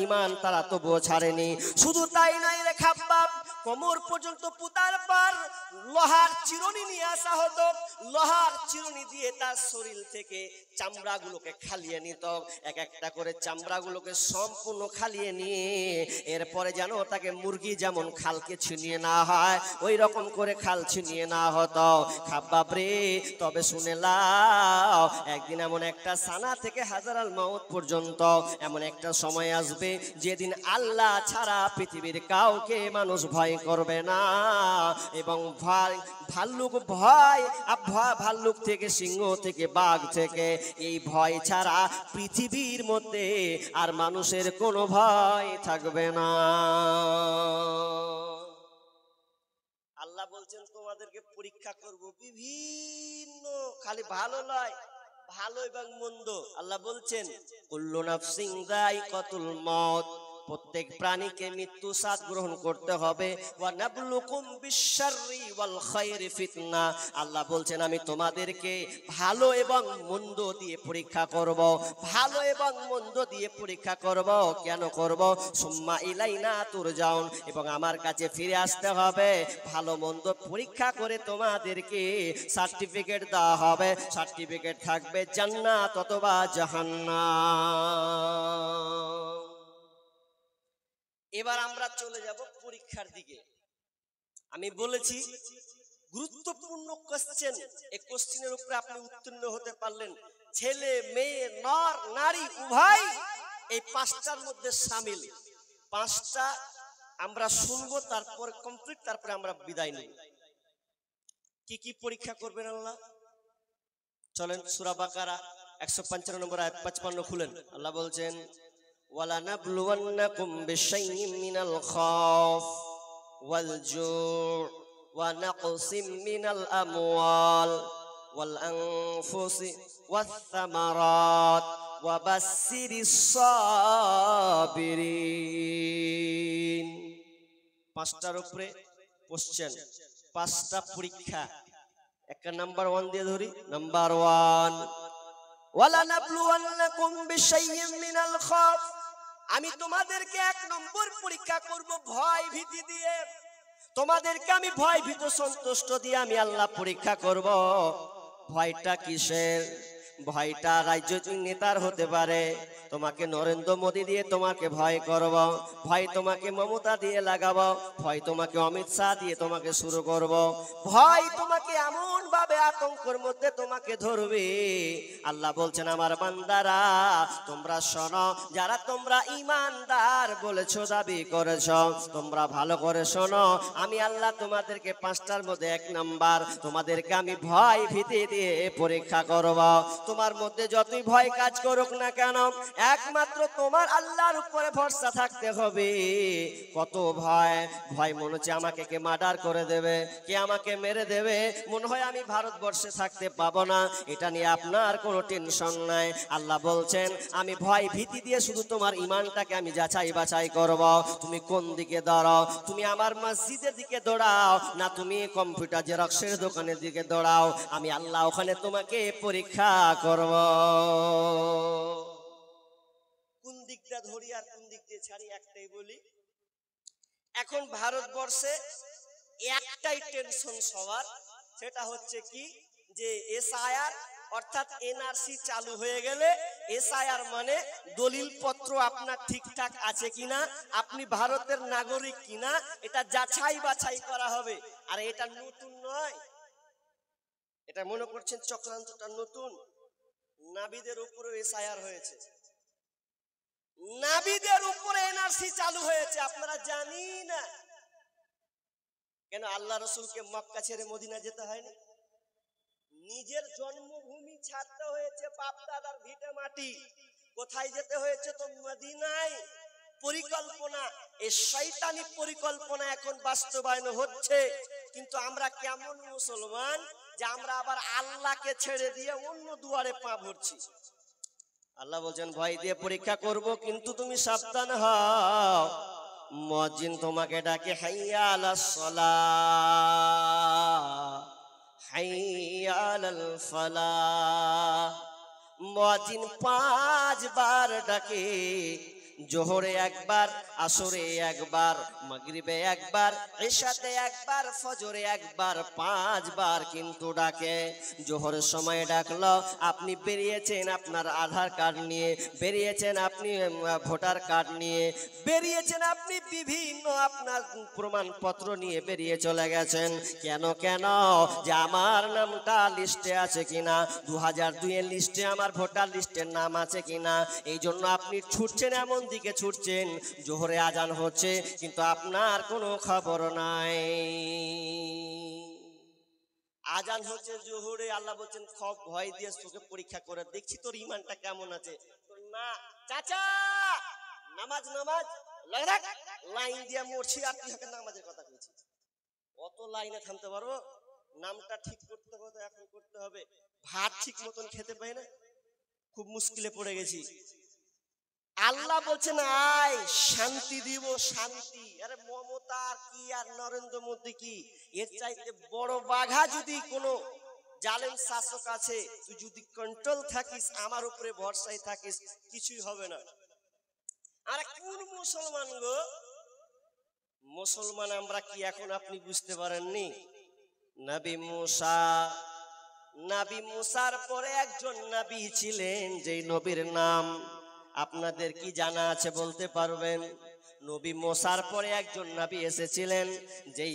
ঈমান তারা তবুও ছাড়েনি। শুধু তাই নাই রে খাব্বাব, কোমর পর্যন্ত পুতার পর লোহার চিরুনি নিয়ে আসা হতো, লোহার চিরুনি দিয়ে তার শরীর থেকে চামড়াগুলোকে খালিয়ে নিত, এক একটা করে চামড়াগুলোকে সম্পূর্ণ খালিয়ে নিয়ে এরপরে যেন তাকে মুরগি যেমন খালকে ছিনিয়ে না হয়, ওই রকম করে খাল ছিনিয়ে না হতো। খাব্বাব রে, তবে শুনে লাও, একদিন এমন একটা সানা থেকে হাজারাল মাউত পর্যন্ত এমন একটা সময় আসবে যেদিন আল্লাহ ছাড়া পৃথিবীর কাউকে মানুষ ভয় করবে না, এবং ভাল্লুক থেকে, সিংহ থেকে, বাঘ থেকে, এই ভয় ছাড়া পৃথিবীর মধ্যে আর মানুষের কোনো ভয় থাকবে না। আল্লাহ বলছেন, তোমাদেরকে পরীক্ষা করব বিভিন্ন, খালি ভালো নয়, ভালো এবং মন্দ। আল্লাহ বলছেন, কুল্লু নাফসিন যায়িকাতুল মউত, প্রত্যেক প্রাণীকে মৃত্যু স্বাদ গ্রহণ করতে হবে। ওয়া নাবলুকুম বিশ-শাররি ওয়াল খায়রি ফিতনা, আল্লাহ বলছেন আমি তোমাদেরকে ভালো এবং মন্দ দিয়ে পরীক্ষা করব, ভালো এবং মন্দ দিয়ে পরীক্ষা করব। কেন করব? সুম্মা ইলাইনা তুরজাউন, এবং আমার কাছে ফিরে আসতে হবে। ভালো মন্দ পরীক্ষা করে তোমাদেরকে সার্টিফিকেট দেওয়া হবে, সার্টিফিকেট থাকবে জান্নাত অথবা জাহান্নাম। এবার আমরা চলে যাব পরীক্ষার দিকে। আমি বলেছি গুরুত্বপূর্ণ কোশ্চেন, এই কোশ্চেনের উপরে আপনি উত্তীর্ণ হতে পারলেন, ছেলে মেয়ে নর নারী উভয় এই পাঁচটার মধ্যে শামিল। পাঁচটা আমরা শুনবো, তারপর কমপ্লিট, তারপরে আমরা বিদায় নিব। কি কি পরীক্ষা করবেন আল্লাহ? চলেন সূরা বাকারা 155 নম্বর আয়াত 55 খুলেন। আল্লাহ বলছেন, ওয়ালা নাবলুওয়ান্নাকুম বিশাইইম মিনাল খাউফ ওয়াল জু' ওয়া নাকসিম মিনাল আমওয়াল ওয়াল আনফুসি ওয়াস সামারাত ওয়া বাশশিরিস সাবিরিন। পাঁচটার উপরে কোশ্চেন, পাঁচটা পরীক্ষা। একটা নাম্বার 1 দিয়ে ধরি। নাম্বার 1, ওয়ালা নাবলুওয়ান্নাকুম বিশাইইম মিনাল খাউফ, আমি তোমাদেরকে 1 নম্বর পরীক্ষা করব ভয় ভীতি দিয়ে। তোমাদেরকে আমি ভয় ভীত সন্তুষ্ট দিয়ে আমি আল্লাহ পরীক্ষা করব। ভয়টা কিসের? ভয়টা রাজনৈতিক নেতার হতে পারে, তোমাকে নরেন্দ্র মোদী দিয়ে তোমাকে ভয় করব, ভয় তোমাকে মমতা দিয়ে লাগাবো, ভয় তোমাকে অমিত শাহ দিয়ে তোমাকে শুরু করব, ভয় তোমাকে এমন ভাবে আতঙ্কের মধ্যে তোমাকে ধরবে। আল্লাহ বলছেন, আমার বান্দারা তোমরা শোনো, যারা তোমরা ঈমানদার বলেছো, দাবি করেছো, তোমরা ভালো করে শোনো। আমি আল্লাহ তোমাদেরকে 5টার মধ্যে 1 নাম্বার, তোমাদেরকে আমি ভয় ভীতি দিয়ে পরীক্ষা করব। তোমার মধ্যে যতই ভয় কাজ করুক না কেন, একমাত্র তোমার আল্লাহর উপরে ভরসা থাকতে হবে। কত ভয়! ভয় মনে হচ্ছে আমাকে কে মার্ডার করে দেবে, কে আমাকে মেরে দেবে, মনে হয় আমি ভারতবর্ষে থাকতে পাবো না। এটা নিয়ে আপনার কোনো টেনশন নাই। আল্লাহ বলছেন, আমি ভয় ভীতি দিয়ে শুধু তোমার ঈমানটাকে আমি যাচাই বাছাই করব। তুমি কোন দিকে দাঁড়াও? তুমি আমার মসজিদের দিকে দৌড়াও, না তুমি কম্পিউটার জেরক্সের দোকানের দিকে দৌড়াও? আমি আল্লাহ ওখানে তোমাকে পরীক্ষা করব। কোন দিকটা ধরি আর কোন দিক দিয়ে ছাড়ি একটাই বলি। এখন ভারতবর্ষে একটাই টেনশন সবার, সেটা হচ্ছে কি, যে এসআইআর অর্থাৎ এনআরসি চালু হয়ে গেলে, এসআইআর মানে দলিল পত্র আপনার ঠিকঠাক আছে কিনা, আপনি ভারতের নাগরিক কিনা, এটা যাচাই বাছাই করা হবে। আর এটা নতুন নয়, এটা মনে করছেন চক্রান্তটা নতুন। নাবিদের উপরে এসআইআর হয়েছে, নাবিদের উপরে এনআরসি চালু হয়েছে, আপনারা জানি না কেন? আল্লাহ রসুলকে মক্কা ছেড়ে মদিনা যেতে হয়নি, নিজের জন্মভূমি ছাড়তে হয়েছে, বাপ দাদার ভিটে মাটি। কোথায় যেতে হয়েছে? তো মদিনায়। পরিকল্পনা, এই শয়তানি পরিকল্পনা এখন বাস্তবায়ন হচ্ছে। কিন্তু আমরা কেমন মুসলমান যে আমরা আবার আল্লাহকে ছেড়ে দিয়ে অন্য দুয়ারে পা ভরছি। আল্লাহ বলছেন, ভয় দিয়ে পরীক্ষা করব, কিন্তু তুমি সাবধান হও। মুয়াজ্জিন তোমাকে ডাকে, হাইয়া আলাস সালাহ, হাইয়া আলাল ফালাহ। মুয়াজ্জিন 5 বার ডাকে, জোহরে একবার, আসরে একবার, মাগরিবে একবার, ইশাতে একবার, ফজরে একবার, 5 বার কিন্তু ডাকে। জোহরের সময় ডাকলো, আপনি বেরিয়েছেন আপনার আধার কার্ড নিয়ে, বেরিয়েছেন আপনি ভোটার কার্ড নিয়ে, বেরিয়েছেন আপনি বিভিন্ন আপনার প্রমাণপত্র নিয়ে বেরিয়ে চলে গেছেন। কেন কেন? যে আমার নামটা লিস্টে আছে কিনা, 2002 এর লিস্টে আমার ভোটার লিস্টের নাম আছে কিনা। এই জন্য আপনি ছুটছেন, এমন দিকে ছুটছেন, জোহরে আজান হচ্ছে কিন্তু আপনার কোনো খবর নাই। আজান হচ্ছে জোহরে, আল্লাহ বলছেন ভয় দিয়ে তোকে পরীক্ষা করে দেখছি তোর ঈমানটা কেমন আছে। না চাচা, নামাজ নামাজ লাইন দিয়ে মরছি, আর তুই নামাজের কথা বলছিস? অত লাইনে থামতে পারবো? নামটা ঠিক করতে হবে, এখন করতে হবে। ভাত ঠিক মতন খেতে পাই না, খুব মুশকিলে পড়ে গেছি। আল্লাহ বলছেন, আয় শান্তি দিব, শান্তি। আরে মমতা কি আর নরেন্দ্র মোদী কি, এর চাইতে বড় বাঘা যদি কোনো জালেম শাসক আছে, তুই যদি কন্ট্রোল থাকিস, আমার উপরে ভরসায় থাকিস, কিছুই হবে না। আর কোন মুসলমান গো? মুসলমান আমরা কি এখন আপনি বুঝতে পারেননি? নবী মুসা, নবী মুসার পরে একজন নবী ছিলেন, যেই নবীর নাম আপনাদের কি জানা আছে বলতে পারবেন? নবী মুসার পরে একজন নবী এসেছিলেন, যেই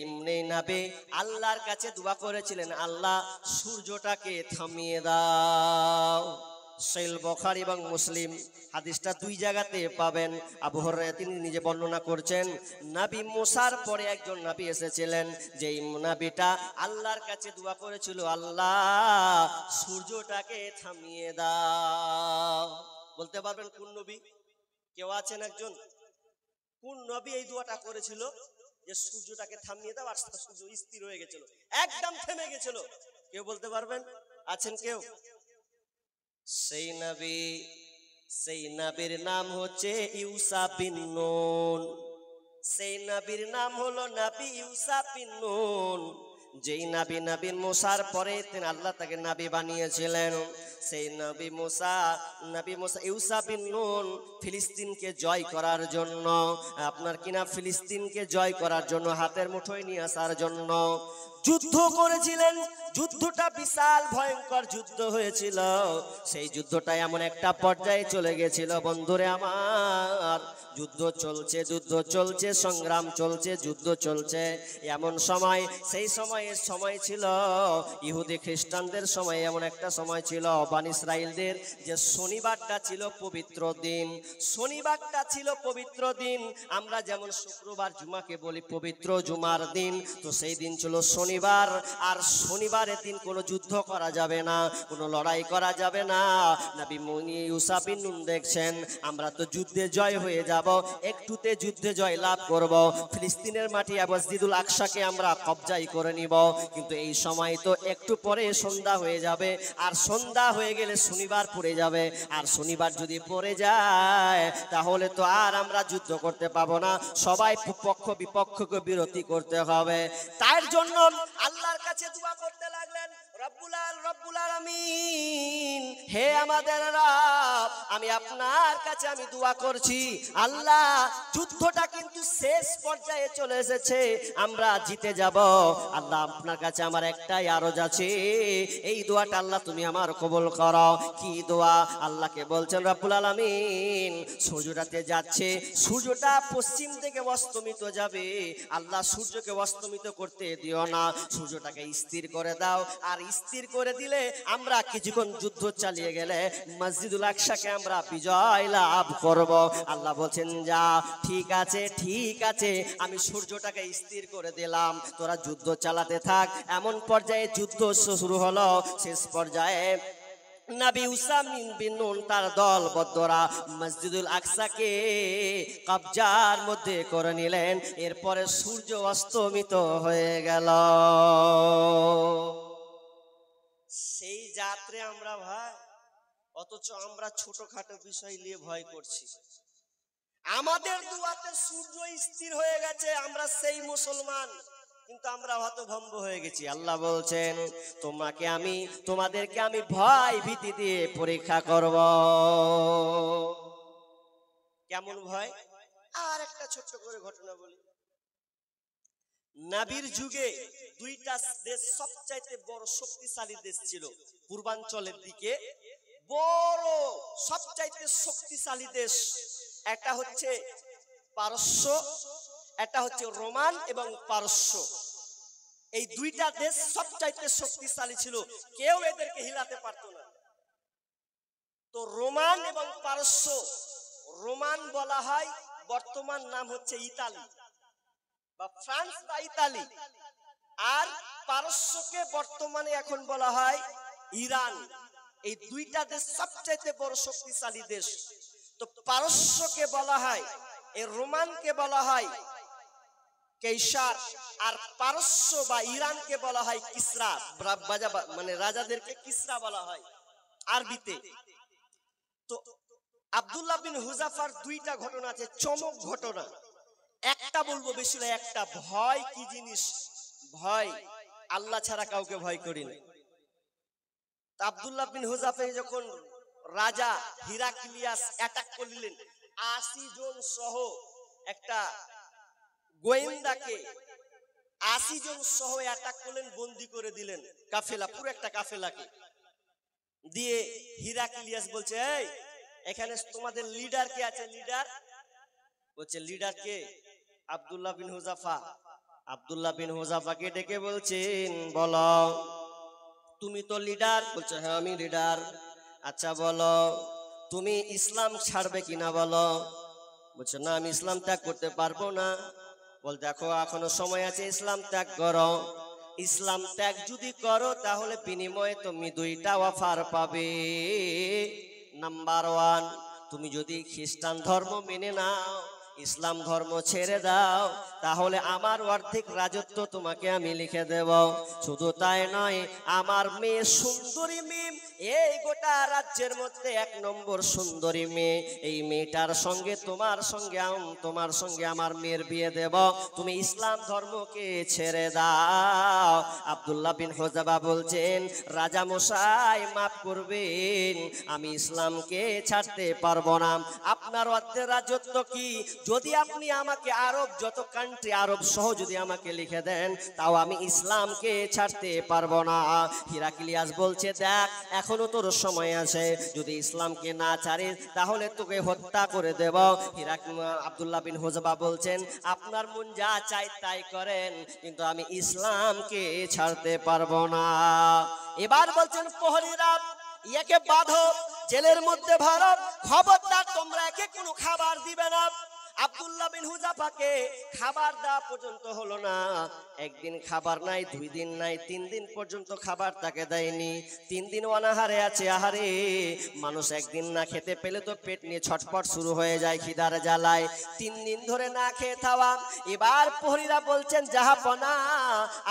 নবী আল্লাহর কাছে দোয়া করেছিলেন, আল্লাহ সূর্যটাকে থামিয়ে দাও। সহিহ বুখারী এবং মুসলিম, হাদিসটা দুই জায়গাতে পাবেন। আবু হুরায়রা তিনি নিজে বর্ণনা করছেন, নবী মুসার পরে একজন নবী এসেছিলেন, যেই নবীটা আল্লাহর কাছে দোয়া করেছিল, আল্লাহ সূর্যটাকে থামিয়ে দাও। বলতে পারবেন কোন নবী? কেউ আছেন একজন? কোন নবী এই দোয়াটা করেছিল যে সূর্যটাকে থামিয়ে দাও, আর সূর্য স্থির হয়ে গেছিল, একদম থেমে গেছিল? কেউ বলতে পারবেন? আছেন কেউ? সেই নবীর নাম হচ্ছে ইউসা বিন নুন। সেই নবীর নাম হলো নবী ইউসা বিন নুন। যেই নবী মুসার পরে তিনি আল্লাহ তাকে নবী বানিয়েছিলেন। সেই নবী মুসা ইউসা বিন নুন ফিলিস্তিনকে জয় করার জন্য, আপনার কিনা ফিলিস্তিনকে জয় করার জন্য, হাতের মুঠোয় নিয়ে আসার জন্য যুদ্ধ করেছিলেন। যুদ্ধটা বিশাল ভয়ঙ্কর যুদ্ধ হয়েছিল। সেই যুদ্ধটা এমন একটা পর্যায়ে চলে গেছিল, বন্ধুরে আমার, যুদ্ধ চলছে, সংগ্রাম চলছে, যুদ্ধ চলছে। এমন সময়, সেই সময় ছিল ইহুদি খ্রিস্টানদের সময়, এমন একটা সময় ছিল বনী ইসরাইলদের, যে শনিবারটা ছিল পবিত্র দিন। শনিবারটা ছিল পবিত্র দিন। আমরা যেমন শুক্রবার জুমাকে বলি পবিত্র জুমার দিন, তো সেই দিন ছিল শনিবার। আর শনিবারের দিন কোনো যুদ্ধ করা যাবে না, কোনো লড়াই করা যাবে না। নবী ইউসা বিন নুন দেখছেন, আমরা তো যুদ্ধে জয় হয়ে যাব, একটুতে যুদ্ধে জয় লাভ করব, ফিলিস্তিনের মাটি মসজিদুল আকসাকে আমরা কবজাই করে নিব। কিন্তু এই সময় তো একটু পরে সন্ধ্যা হয়ে যাবে, আর সন্ধ্যা হয়ে গেলে শনিবার পড়ে যাবে, আর শনিবার যদি পড়ে যায় তাহলে তো আর আমরা যুদ্ধ করতে পাবো না, সবাই পক্ষ বিপক্ষকে বিরতি করতে হবে। তার জন্য আল্লাহর কাছে দোয়া করতে লাগলেন, রব্বুল আলামিন, হে আমাদের রব, আমি আপনার কাছে আমি দোয়া করছি, আল্লাহ যুদ্ধটা কিন্তু শেষ পর্যায়ে চলে এসেছে, আমরা জিতে যাব। আল্লাহ আপনার কাছে আমার একটাই আরজ আছে, এই দোয়াটা আল্লাহ তুমি আমার কবুল করো। কি দোয়া? আল্লাহকে বলছেন রব্বুল আলামিন, সূর্যটাতে যাচ্ছে, সূর্যটা পশ্চিম থেকে অস্তমিত যাবে, আল্লাহ সূর্যকে অস্তমিত করতে দিও না, সূর্যটাকে স্থির করে দাও। আর স্থির করে দিলে আমরা কিছুক্ষণ যুদ্ধ চালিয়ে গেলে মসজিদুল আকসাকে আমরা বিজয় লাভ করব। আল্লাহ বলছেন, যা, ঠিক আছে, আমি সূর্যটাকে স্থির করে দিলাম, তোরা যুদ্ধ চালাতে থাক। এমন পর্যায়ে যুদ্ধ শুরু হলো। শেষ পর্যায়ে নবী ইউসা বিন নুন তার দল বদ্দরা মসজিদুল আকসাকে কবজার মধ্যে করে নিলেন। এরপরে সূর্য অস্তমিত হয়ে গেল। সেই যাত্রে আমরা ভাই, অথচ আমরা ছোটখাটো বিষয় নিয়ে ভয় করছি। আমাদের দুয়াতে সূর্য স্থির হয়ে গেছে, আমরা সেই মুসলমান, কিন্তু আমরা হতভম্ব হয়ে গেছি। আল্লাহ বলছেন, তোমাদেরকে আমি ভয় ভীতি দিয়ে পরীক্ষা করব। কেমন ভয়? আর একটা ছোট্ট করে ঘটনা বলি। নবীর যুগে দুইটা দেশ সবচাইতে বড় শক্তিশালী দেশ ছিল পূর্বাঞ্চলের দিকে, বড় সবচাইতে শক্তিশালী দেশ, একটা হচ্ছে পারস্য, একটা হচ্ছে রোমান এবং পারস্য। এই দুইটা দেশ সবচাইতে শক্তিশালী ছিল, কেউ এদেরকে হিলাতে পারতো না। তো রোমান এবং পারস্য, রোমান বলা হয়, বর্তমান নাম হচ্ছে ইতালি বা ফ্রান্স বা ইতালি, আর পারস্যকে বর্তমানে এখন বলা হয় ইরান। এই দুইটা দেশ সবচাইতে বড় শক্তিশালী দেশ। তো পারস্যকে বলা হয়, এই রোমানকে বলা হয় কেইসার, আর পারস্য বা ইরানকে বলা হয় কিসরা, মানে রাজাদেরকে কিসরা বলা হয় আরবিতে। তো আব্দুল্লাহ বিন হুযাফার দুইটা ঘটনা আছে, চমক ঘটনা। একটা বলবো, বেশি না, একটা। ভয় কি জিনিস? ভয়, আল্লাহ ছাড়া কাউকে ভয় করি না। আব্দুল্লাহ বিন হুযাফা যখন রাজা হিরাক্লিয়াস অ্যাটাক করলেন, ৮০ জন সহ একটা গোয়েন্দাকে ৮০ জন সহ অ্যাটাক করলেন, বন্দী করে দিলেন কাফেলা, পুরো একটা কাফেলাকে দিয়ে। হিরাক্লিয়াস বলছে, এই এখানে তোমাদের লিডার কে আছে? লিডার বলছে, লিডার কে? আব্দুল্লাহ বিন হুযাফা। আব্দুল্লাহ বিন হুযাফাকে ডেকে বলছেন, বলো তুমি তো লিডার। বলছে, হ্যাঁ আমি লিডার। আচ্ছা বলো তুমি ইসলাম ছাড়বে কিনা বলো। বলছে না আমি ইসলাম ত্যাগ করতে পারবো না। বল দেখো এখনো সময় আছে, ইসলাম ত্যাগ করো। ইসলাম ত্যাগ যদি করো তাহলে বিনিময়ে তুমি দুইটা অফার পাবে। নাম্বার ওয়ান, তুমি যদি খ্রিস্টান ধর্ম মেনে নাও, ইসলাম ধর্ম ছেড়ে দাও, তাহলে আমার অর্ধেক রাজত্ব তোমাকে আমি লিখে দেব। শুধু তাই নয়, আমার মেয়ে সুন্দরী মেয়ে, এই গোটা রাজ্যের মধ্যে এক নম্বর সুন্দরী মেয়ে, এই মেয়েটার সঙ্গে তোমার সঙ্গে আমার মেয়ের বিয়ে দেব। তুমি ইসলাম ধর্মকে ছেড়ে দাও। আব্দুল্লাহ বিন হুযাফা বলছেন, রাজা মশাই মাফ করবেন, আমি ইসলামকে ছাড়তে পারবো না। আপনার অর্ধেক রাজত্ব কি, যদি আপনি আমাকে আরব যত কান্ট্রি আরব সহ যদি আমাকে লিখে দেন, তাও আমি ইসলামকে ছাড়তে পারবো না। হিরাক্লিয়াস বলছে, দেখ এখনো তোর সময় আছে, যদি ইসলামকে না ছাড়িস তাহলে তোকে হত্যা করে দেব। আব্দুল্লাহ বিন হুযাফা বলছেন, আপনার মন যা চাই তাই করেন, কিন্তু আমি ইসলামকে ছাড়তে পারবো না। এবার বলছেন, প্রহরীরা একে বাঁধো, জেলের মধ্যে ভরো, খবরদার তোমরা একে কোনো খাবার দিবে না। আব্দুল্লাহ বিন হুযাফাকে খাবার দেওয়া পর্যন্ত হলো না। একদিন খাবার নাই, 2 দিন নাই, 3 দিন পর্যন্ত খাবার তাকে দেয়নি। 3 দিন অনাহারে আছে। আহারে, মানুষ একদিন না খেতে পেলে তো পেট নিয়ে ছটফট শুরু হয়ে যায় খিদার জ্বালায়। 3 দিন ধরে না খেয়ে থাওয়া। এবার প্রহরীরা বলছেন, জাহাপনা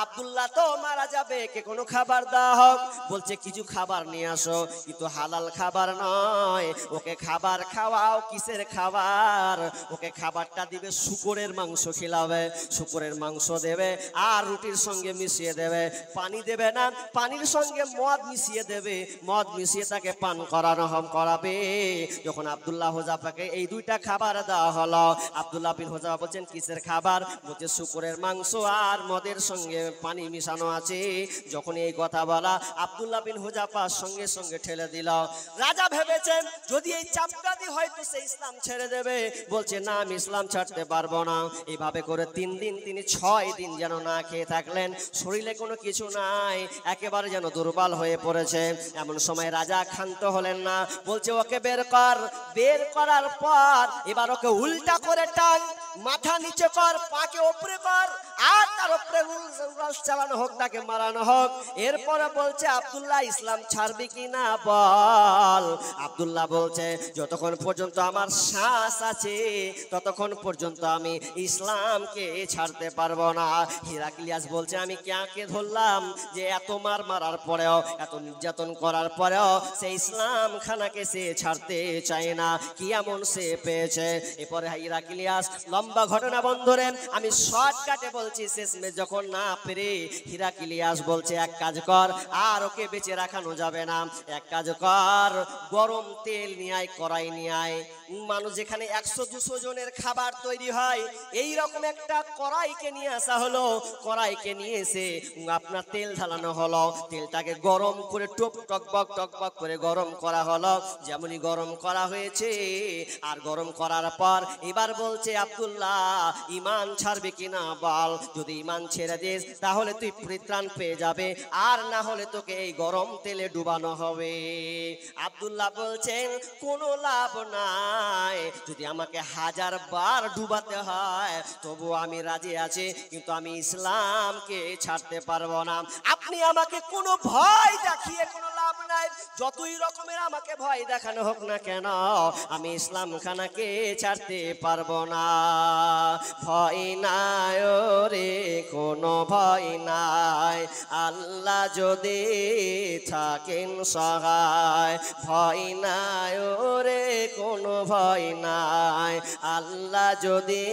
আব্দুল্লাহ তো মারা যাবে, কে কোনো খাবার দেওয়া হোক। বলছে কিছু খাবার নিয়ে আসো, কিন্তু হালাল খাবার নয়। ওকে খাবার খাওয়াও। কিসের খাবার? ওকে খাবারটা দিবে শুকরের মাংস খিলাবে, শুকরের মাংস দেবে আর রুটির সঙ্গে মিশিয়ে দেবে। পানি দেবে না, পানির সঙ্গে মদ মিশিয়ে দেবে, মদ মিশিয়ে তাকে পান করাবে। যখন আব্দুল্লাহ হুযাফাকে এই 2টা খাবার দেওয়া হলো, আব্দুল্লাহ বিন হুযাফা বলছেন, কিসের খাবার? বলছে শুকরের মাংস আর মদের সঙ্গে পানি মিশানো আছে। যখন এই কথা বলা, আব্দুল্লাহ বিন হুযাফা সঙ্গে সঙ্গে ঠেলে দিল। রাজা ভেবেছেন যদি এই চাপকাদি হয়তো সে ইসলাম ছেড়ে দেবে। বলছে না, আমি ইসলাম ছাড়তে পারবো না। এইভাবে করে 3 দিন, তিনি 6 দিন যেন না খেয়ে থাকলেন। শরীরে কোনো কিছু নাই, একেবারে যেন দুর্বল হয়ে পড়েছে। এমন সময় রাজা ক্ষান্ত হলেন না। বলছে ওকে বের কর। বের করার পর এবার ওকে উল্টা করে টান, মাথা নিচে কর, পাকে উপরে কর, আর তার উপরে চালানো হোক, তাকে মারানো হোক। এরপরে বলছে, আব্দুল্লাহ ইসলাম ছাড়বি কি না বল। আব্দুল্লাহ বলছে, যতক্ষণ পর্যন্ত আমার শ্বাস আছে ততক্ষণ পর্যন্ত আমি ইসলামকে ছাড়তে পারবো না। হিরাক্লিয়াস বলছে, আমি কাকে ধরলাম যে এত মারার পরেও, এত নির্যাতন করার পরেও সে ইসলাম খানাকে সে ছাড়তে চায় না, কি এমন সে পেয়েছে? এরপরে হিরাক্লিয়াস, লম্বা ঘটনা বন্ধুরে, আমি শর্টকাটে বলছি, শেষমে যখন না পেরে হিরাক্লিয়াস বলছে, এক কাজ কর, আর ওকে বেঁচে রাখানো যাবে না, এক কাজ কর, গরম তেল নিয়ে আয়, কড়াই নিয়ে আয়। মানুষ যেখানে 100-200 জনের খাবার তৈরি হয়, এই রকম একটা কড়াইকে নিয়ে আসা হলো। কড়াইকে নিয়ে এসে আপনার তেল ঢালানো হলো। তেলটাকে গরম করে টকবক করে গরম করা হলো। যেমনই গরম করা হয়েছে, আর গরম করার পর এবার বলছে, আব্দুল্লাহ ঈমান ছাড়বে কিনা বল। যদি ঈমান ছেড়ে দিস তাহলে তুই পরিত্রাণ পেয়ে যাবে, আর না হলে তোকে এই গরম তেলে ডুবানো হবে। আব্দুল্লাহ বলছেন, কোনো লাভ নাই, যদি আমাকে 1000 বার ডুবাতে হয় তবু আমি রাজি আছি, কিন্তু আমি ইসলামকে ছাড়তে পারবো না। আপনি আমাকে কোনো ভয় দেখিয়ে কোনো লাভ নাই, যতই রকমের আমাকে ভয় দেখানো হোক না কেন, আমি ইসলাম খানাকে ছাড়তে পারবো না। ভয় নাই রে, কোনো ভয় নাই, আল্লাহ যদি থাকেন সহায়। ভয় নাই রে, কোনো ভয় নাই, আল্লাহ যদি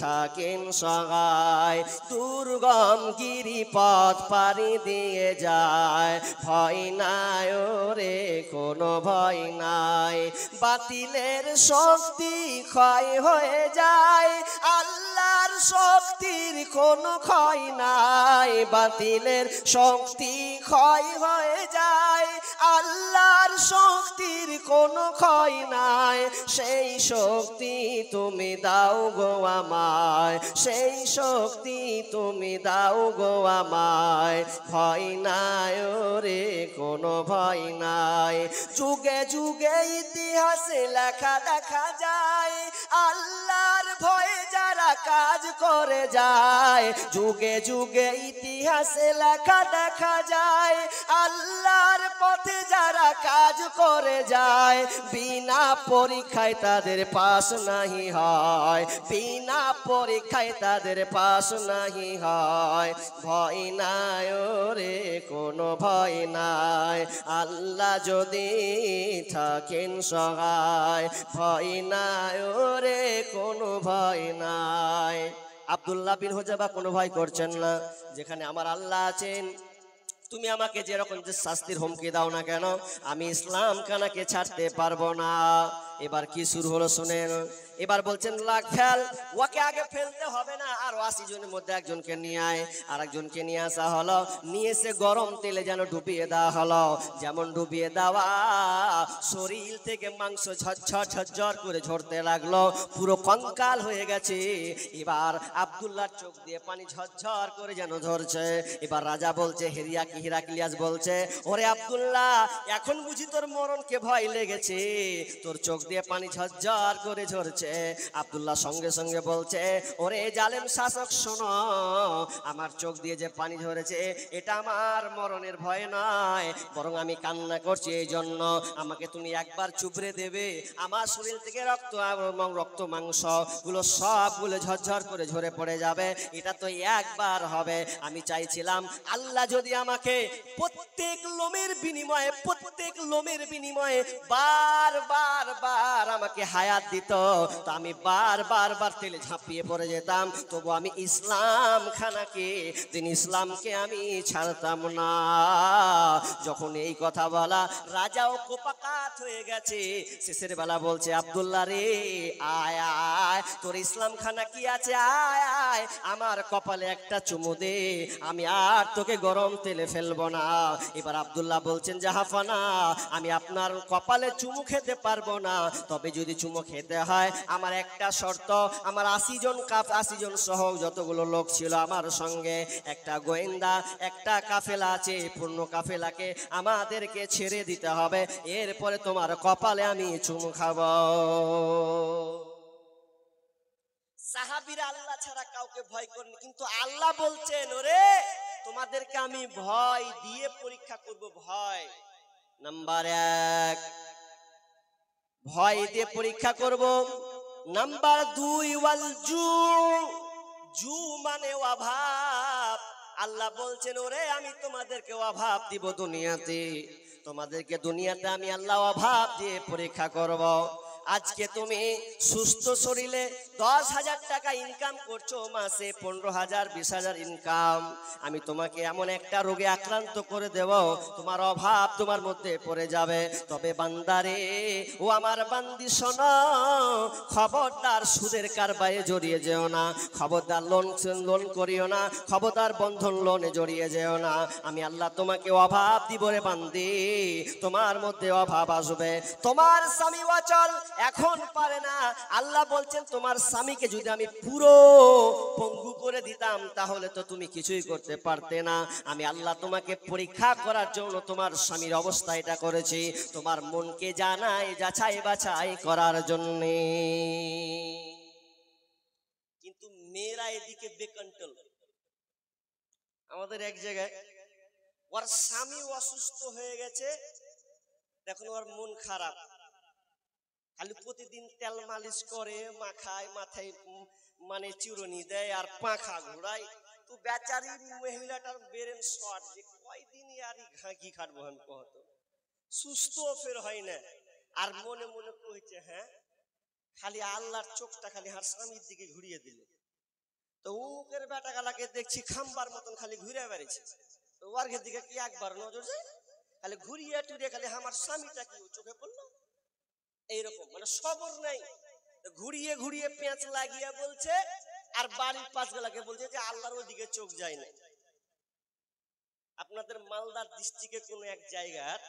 থাকেন সহায়। দুর্গম গিরিপথ পাড়ি দিয়ে যায়, ভয় নাই রে, কোনো ভয় নাই। বাতিলের শক্তি ক্ষয় হয়ে যায়, আল্লাহর শক্তির কোনো ক্ষয় নাই। বাতিলের শক্তি ক্ষয় হয়ে যায়, আল্লাহর শক্তির কোনো ক্ষয় নাই, সেই শক্তি তুমি দাও গো আমায়, সেই শক্তি তুমি দাও গো আমায়। ভয় নাই ওরে কোনো ভয় নাই, যুগে যুগে ইতিহাসে লেখা দেখা যায়, আল্লাহর ভয়ে যারা কাজ করে যায়। যুগে যুগে ইতিহাসে লেখা দেখা যায়, আল্লাহর পথে যারা কাজ করে যায়, বিনা পরীক্ষায় তাদের পাস নাহি হয়, বিনা পরীক্ষায় তাদের পাস নাহি হয়। ভয় নাই ওরে কোনো ভয় নাই, আল্লাহ যদি থাকেন সহায়। ভয় নাই ওরে কোনো ভয় নাই। আব্দুল্লাহ বিন হুযাফা কোনো ভয় করছেন না, যেখানে আমার আল্লাহ আছেন, তুমি আমাকে যেরকম যে শাস্তির হুমকি দাও না কেন, আমি ইসলাম খানাকে ছাড়তে পারবো না। এবার কি শুরু হলো শুনেন। এবার বলছেন লাগ ফেল, ওকে আগে ফেলতে হবে না, আর 80 জনের মধ্যে একজনকে নিয়ে আয়। আর একজনকে নিয়ে আসা হলো, নিয়ে এসে গরম তেলে যেন ডুবিয়ে দেওয়া হলো। যেমন ডুবিয়ে দেওয়া, শরীর থেকে মাংস ঝরঝর ঝরঝর করে ঝরতে লাগলো, পুরো কঙ্কাল হয়ে গেছে। এবার আব্দুল্লাহর চোখ দিয়ে পানি ঝরঝর করে যেন ঝরছে। এবার রাজা বলছে, হিরাক্লিয়াস বলছে, ওরে আব্দুল্লাহ, এখন বুঝি তোর মরণকে ভয় লেগেছে, তোর চোখ দিয়ে পানি ঝরঝর করে ঝরছে। আব্দুল্লাহ সঙ্গে সঙ্গে বলছে, ওরে জালেম শাসক শোনো, আমার চোখ দিয়ে যে পানি ঝরেছে এটা আমার মরণের ভয় নয়, বরং আমি কান্না করছি এই জন্য আমাকে তুমি একবার চুবড়ে দেবে, আমার শরীর থেকে রক্ত মাংস গুলো সবগুলো ঝরঝর করে ঝরে পড়ে যাবে, এটা তো একবার হবে। আমি চাইছিলাম আল্লাহ যদি আমাকে প্রত্যেক লোমের বিনিময়ে বার বার বার আমাকে হায়াত দিত, তো আমি বার তেলে ঝাঁপিয়ে পড়ে যেতাম, তবু আমি ইসলাম খানাকে, দিন ইসলামকে আমি ছাড়তাম না। যখন এই কথা বলা, রাজাও কোপাকাত হয়ে গেছে। শেষের বেলা বলছে, আব্দুল্লাহ রে, আয় আয়, তোর ইসলাম খানা কি আছে, আয় আয়, আমার কপালে একটা চুমু দে, আমি আর তোকে গরম তেলে ফেলবো না। এবার আব্দুল্লাহ বলছেন, জাহাফানা, আমি আপনার কপালে চুমু খেতে পারবো না, তবে যদি চুমু খেতে হয় আমার একটা শর্ত, আমার 80 জন সহ যতগুলো লোক ছিল আমার সঙ্গে, একটা গোয়েন্দা, একটা কাফেলা আছে, পূর্ণ কাফেলাকে আমাদেরকে ছেড়ে দিতে হবে, এরপরে তোমার কপালে আমি চুমু খাবো। সাহাবীরা আল্লাহ ছাড়া কাউকে ভয় করেন, কিন্তু আল্লাহ বলছেন, ওরে তোমাদেরকে আমি ভয় দিয়ে পরীক্ষা করব। ভয় নাম্বার 1, ভয় দিয়ে পরীক্ষা করব। নাম্বার 2, ওয়াল জু মানে অভাব। আল্লাহ বলছেন, ওরে আমি তোমাদেরকে অভাব দিব দুনিয়াতে, তোমাদেরকে দুনিয়াতে আমি আল্লাহ অভাব দিয়ে পরীক্ষা করব। আজকে তুমি সুস্থ শরীরে 10,000 টাকা ইনকাম করছো, মাসে 15,000 20,000 ইনকাম, আমি তোমাকে এমন একটা রোগে আক্রান্ত করে দেব, তোমার অভাব তোমার মধ্যে পড়ে যাবে। তবে বান্দারে, ও আমার বান্দি শোনো, খবরদার সুদের কারবারে জড়িয়ে যেও না, খবরদার লোন করিও না, খবরদার বন্ধন লোনে জড়িয়ে যেও না। আমি আল্লাহ তোমাকে অভাব দিব রে বান্দি, তোমার মধ্যে অভাব আসবে। তোমার স্বামী অচল, এখন পারে না, আল্লাহ বলছেন তোমার স্বামীকে যদি আমি পুরো পঙ্গু করে দিতাম তাহলে তো তুমি কিছুই করতে পারতে না। আমি আল্লাহ তোমাকে পরীক্ষা করার জন্য তোমার স্বামীর অবস্থা এটা করেছি, তোমার মনকে যাচাই বাছাই করার জন্য। কিন্তু মেয়েরা এদিকে বেকন্ট্রোল। আমাদের এক জায়গায় ওর স্বামী অসুস্থ হয়ে গেছে, দেখুন ওর মন খারাপ, খালি প্রতিদিন তেল মালিশ করে, মাখায়, মাথায় মানে চিরুনি দেয় আর পাখা ঘোরায়, তো বেচারি মহিলাটার ব্রেন শর্ট, যে কয়দিন আর ঘি খাটবো আমি, কত সুস্থ ফের হয় না, আর মনে মনে কইছে, হ্যাঁ খালি আল্লাহর চোখটা খালি হার স্বামীর দিকে ঘুরিয়ে দিল, তো ওকের বেটা গালাকে দেখছি খাম্বার মতন খালি ঘুরে বেড়েছে, তো ওর দিকে কি একবার নজর যায়, খালি ঘুরিয়ে টুরিয়ে খালি আমার স্বামীটা কি চোখে পড়লো, এইরকম মানে সবর নাই, ঘুরিয়ে ঘুরিয়ে পেঁচ লাগিয়ে বলছে, আর বাড়ির পাঁচগুলাকে বলছে যে আল্লাহর ওইদিকে চোখ যায় না। আপনাদের মালদার ডিস্ট্রিক্টে কোন এক জায়গার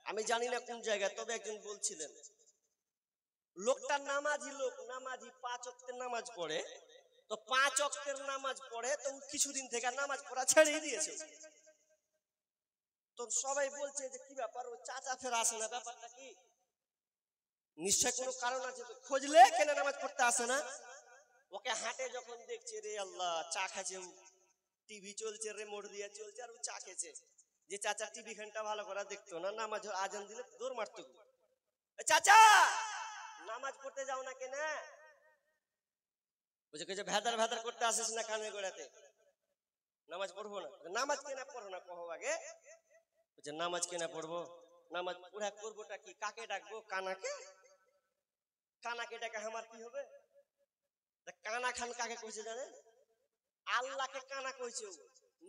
আমি জানি না কোন জায়গায়, তবে একজন বলছিলেন লোকটা নামাজি লোক, নামাজি 5 ওয়াক্তের নামাজ পড়ে, তো 5 ওয়াক্তের নামাজ পড়ে তো কিছুদিন থেকে নামাজ পড়া ছেড়েই দিয়েছে। তো সবাই বলছে যে কি ব্যাপার, ও চাচা ফের আসে না, ব্যাপারটা কি? নিশ্চয় কোনো কারণ আছে, তো খুঁজলে কেন নামাজ পড়তে আসে না? ওকে হাটে যখন দেখছে, রে আল্লাহ, চা খাচ্ছে, টিভি চলছে, রিমোট দিয়ে চলছে, আর ও চা খেছে। যে চাচা টিভি খানটা ভালো করে দেখতো না, নামাজ আজান দিলে দৌড় মারতো, চাচা নামাজ পড়তে যাও না কেন? বুঝে কে ভেদার ভেদার করতে আসিস না কানে গোড়াতে, নামাজ পড়বো না। নামাজ কেনা পড়ো না কহো আগে। বলছে নামাজ কেনা পড়বো, নামাজ পুরা করবোটা কি? কাকে ডাকবো? কানাকে। কানাকে ডাকে আমার কি হবে? কানা খান কাকে কইছে জানেন? আল্লাহকে কানা কইছে।